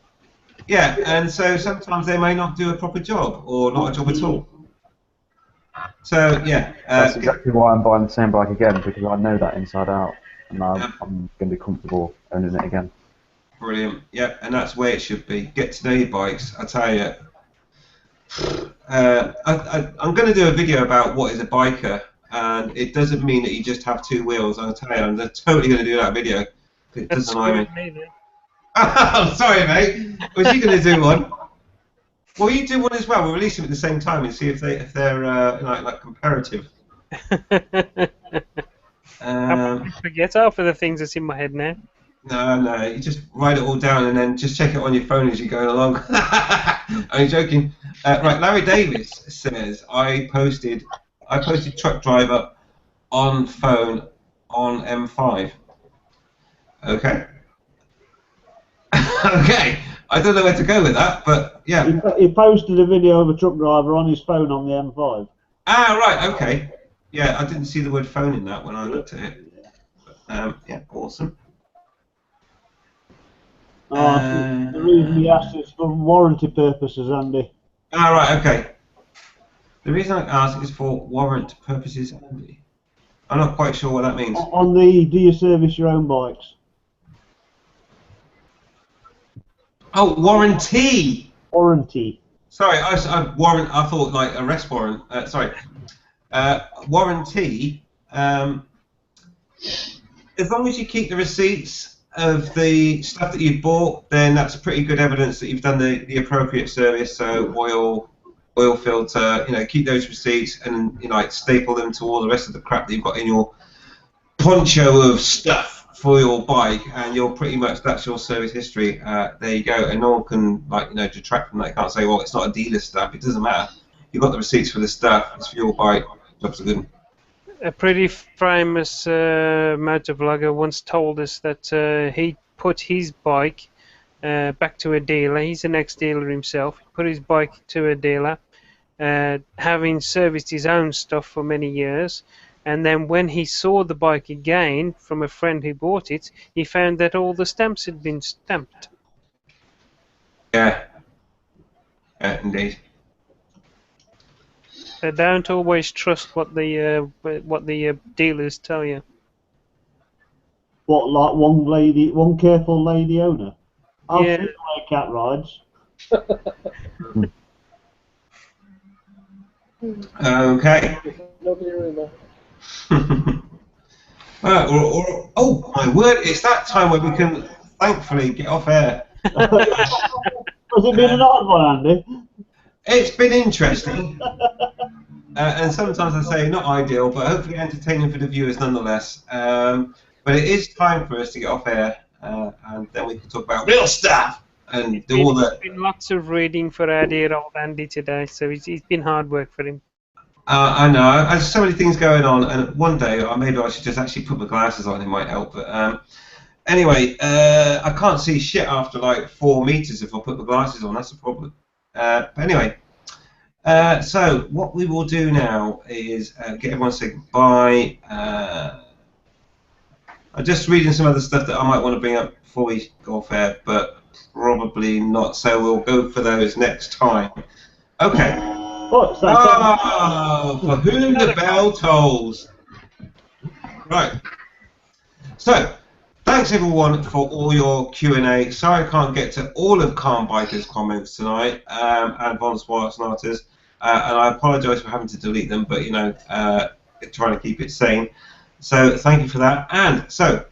Yeah, and so sometimes they may not do a proper job, or not a job at all. So, yeah. That's exactly why I'm buying the same bike again, because I know that inside out, and I'm going to be comfortable owning it again. Brilliant. Yeah, and that's where it should be. Get to know your bikes. I tell you. I'm going to do a video about what is a biker, and it doesn't mean that you just have two wheels. I'll tell you, I'm totally going to do that video. It doesn't annoy me. I'm sorry, mate. Was you going to do one? Well, you do one as well. We'll release them at the same time and see if they're like comparative. I forget half of the things that's in my head now. No, you just write it all down and then just check it on your phone as you're going along. I'm joking. Right, Larry Davis says I posted truck driver on phone on M5. Okay. Okay. I don't know where to go with that, but yeah. He posted a video of a truck driver on his phone on the M5. Ah, right. Okay. Yeah, I didn't see the word phone in that when I looked at it. Yeah, awesome. The reason he asked is for warranty purposes, Andy. Ah, right, okay. The reason I asked is for warrant purposes only. I'm not quite sure what that means. On the do you service your own bikes? Oh, warranty! Warranty. Sorry, warrant, I thought like arrest warrant. Sorry. Warranty, as long as you keep the receipts of the stuff that you've bought, then that's pretty good evidence that you've done the appropriate service. So oil filter, you know, keep those receipts and like staple them to all the rest of the crap that you've got in your poncho of stuff for your bike, and you're pretty much, that's your service history. There you go, and no one can detract from that. You can't say, well, it's not a dealer stuff. It doesn't matter. You've got the receipts for the stuff. It's for your bike. Jobs are good. A pretty famous motor vlogger once told us that he put his bike back to a dealer. He's an ex-dealer himself. He put his bike to a dealer, having serviced his own stuff for many years. And then when he saw the bike again from a friend who bought it, he found that all the stamps had been stamped. Yeah, indeed. So don't always trust what the dealers tell you. What, like one careful lady owner? I'll Yeah. see the way cat rides. Okay. Nobody rumour. Oh my word! It's that time where we can thankfully get off air. Has it been an odd one, Andy? It's been interesting, and sometimes I say not ideal, but hopefully entertaining for the viewers nonetheless. But it is time for us to get off air, and then we can talk about real stuff. and It's do all been, the. it's been lots of reading for our dear old Andy today, so it's been hard work for him. I know. There's so many things going on, and one day maybe I should just actually put my glasses on. It might help. But anyway, I can't see shit after like 4 meters if I put my glasses on. That's the problem. But anyway, so what we will do now is get everyone to say goodbye. I'm just reading some other stuff that I might want to bring up before we go off air, but probably not. So we'll go for those next time. Okay. What's that? Oh, for whom the bell tolls. Right. So, thanks everyone for all your Q&A. Sorry I can't get to all of Calm Biker's comments tonight, and Von Swartznatter's, and I apologise for having to delete them, but you know, trying to keep it sane. So, thank you for that. And so,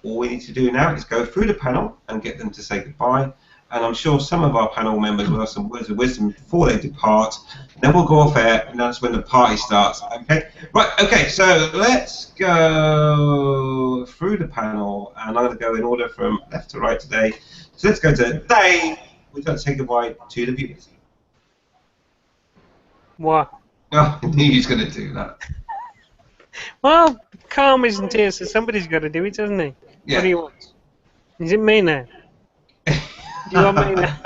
all we need to do now is go through the panel and get them to say goodbye. And I'm sure some of our panel members will have some words of wisdom before they depart. Then we'll go off air, and that's when the party starts. Okay? Right, okay, so let's go through the panel, and I'm going to go in order from left to right today. So let's go to Dave. We've got to say goodbye to the viewers. What? Oh, I knew he was going to do that. Well, Calm isn't here, so somebody's got to do it, hasn't he? Yeah. What do you want? Is it me now? Do you want me now?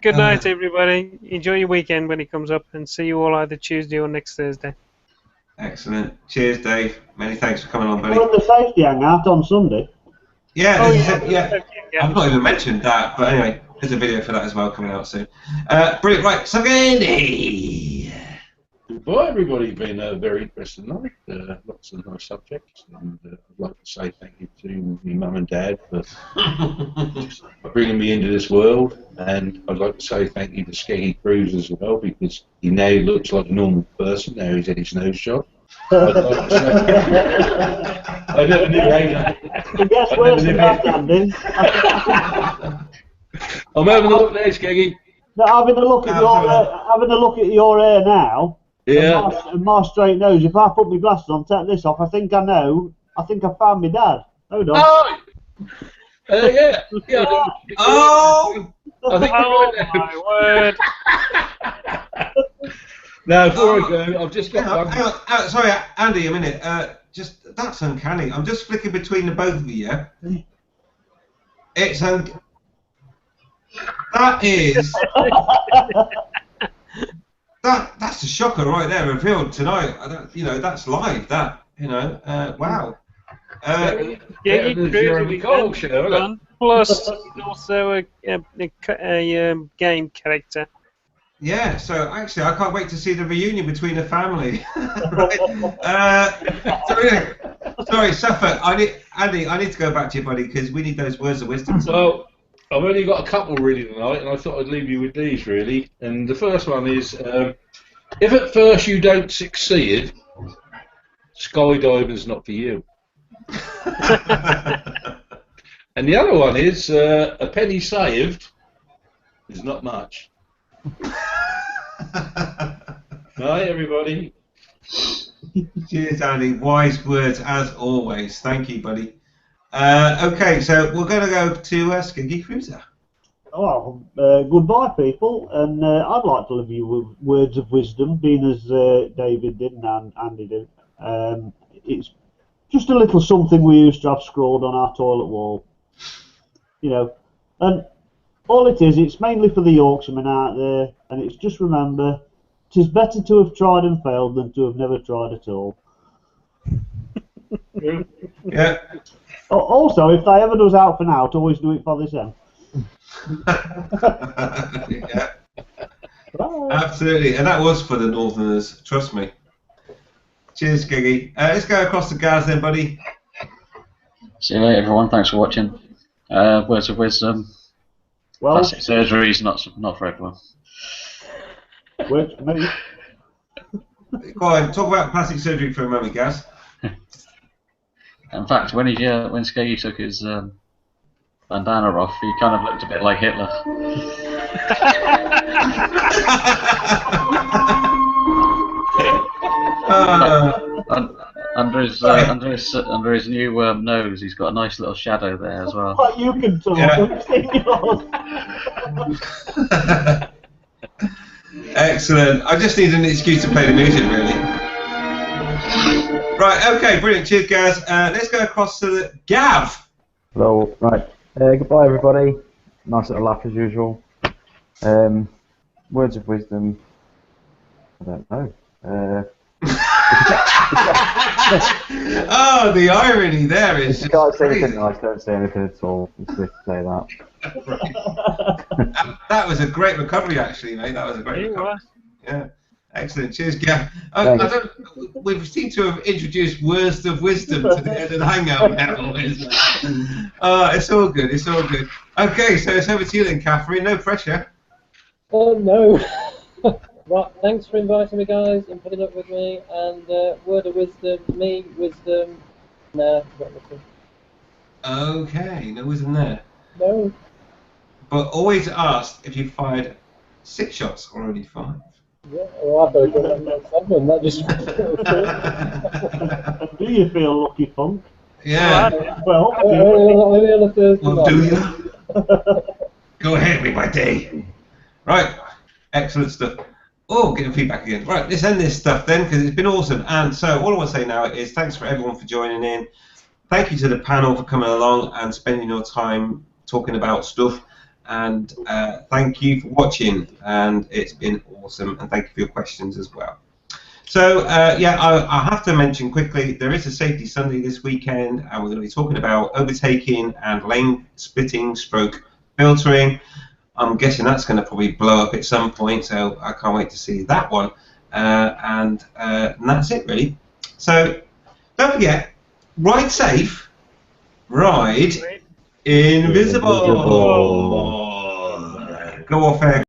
Good night, everybody. Enjoy your weekend when it comes up, and see you all either Tuesday or next Thursday. Excellent. Cheers, Dave. Many thanks for coming on, buddy. We're on the safety hangout on Sunday. Yeah, Oh, yeah. yeah. I've not even mentioned that, but anyway, there's a video for that as well coming out soon. Brilliant. Right, so Andy. Goodbye, everybody. Been a very interesting night. Lots of nice subjects, and I'd like to say thank you to my mum and dad for bringing me into this world, and I'd like to say thank you to Skeggy Cruz as well, because he now looks like a normal person. Now he's had his nose shot. I'd like to say, I never knew that. It gets worse than that, Andy. I'm having a look there, Skeggy. No, having a look at your hair now. Yeah. And my straight nose. If I put my glasses on, take this off, I think I know. I think I found my dad. Hold on. Oh! Yeah. Oh! I think Oh, you're right my now. Now, before I go, I've just got one. Hang on, sorry, Andy, a minute. That's uncanny. I'm just flicking between the both of you. Yeah? It's that is that's a shocker right there, revealed tonight. That's live. Wow. Jeremy Cole show, isn't it? Plus, also a game character. Yeah, so actually, I can't wait to see the reunion between the family. Sorry, Suffolk. Andy, I need to go back to you, buddy, because we need those words of wisdom. So, I've only got a couple really tonight, and I thought I'd leave you with these really. And the first one is, if at first you don't succeed, skydiving's not for you. And the other one is, a penny saved is not much. Right, everybody. Cheers, Andy. Wise words as always. Thank you, buddy. Okay, so we're going to go to Skeggy Cruiser. Oh, goodbye, people. And I'd like to leave you with words of wisdom, being as David did and Andy did. It's just a little something we used to have scrawled on our toilet wall. And all it is, it's mainly for the Yorkshiremen out there, and it's just remember, 'tis better to have tried and failed than to have never tried at all. Yeah. Also, if they ever does out for now, always do it for this end. Yeah. Absolutely, and that was for the Northerners, trust me. Cheers, Skeggy. Let's go across to Gaz then, buddy. See you later, everyone. Thanks for watching. Words of wisdom. Well, Plastic surgery is not for everyone. Works for me. Go on, talk about plastic surgery for a moment, Gaz. In fact, when Skeggy took his bandana off, he kind of looked a bit like Hitler. Under under his new nose, he's got a nice little shadow there as well. Like you can talk. Yeah. I've seen yours. Excellent. I just need an excuse to play the music, really. Right, okay, brilliant. Cheers, guys. Let's go across to the Gav. Hello, right. Goodbye, everybody. Nice little laugh as usual. Words of wisdom. I don't know. Oh, the irony there is. If you can't say crazy. anything nice, don't say anything at all. Just to say that. That was a great recovery, actually, mate. That was a great recovery. Yeah, excellent. Cheers, Gav. We seem to have introduced words of wisdom to the end of the hangout now. It's all good. It's all good. Okay, so it's over to you then, Catherine. No pressure. Oh no. Right, thanks for inviting me, guys, and putting up with me. And word of wisdom, wisdom. Nah, got nothing. Okay, no wisdom there. No. But always ask if you fired 6 shots or only 5. Yeah, well, I better go on next 7. That just. Do you feel lucky, Punk? Yeah. Well, Only on a Thursday Well, night. do you? Go ahead with my day. Right. Excellent stuff. Oh, getting feedback again. Right, let's end this stuff then, because it's been awesome. And so all I want to say now is thanks for everyone for joining in. Thank you to the panel for coming along and spending your time talking about stuff. And thank you for watching. And it's been awesome. And thank you for your questions as well. So, yeah, I have to mention quickly, there is a Safety Sunday this weekend, and we're going to be talking about overtaking and lane splitting stroke filtering. I'm guessing that's going to probably blow up at some point, so I can't wait to see that one. And that's it, really. So don't forget, ride safe, ride invisible. Go off air.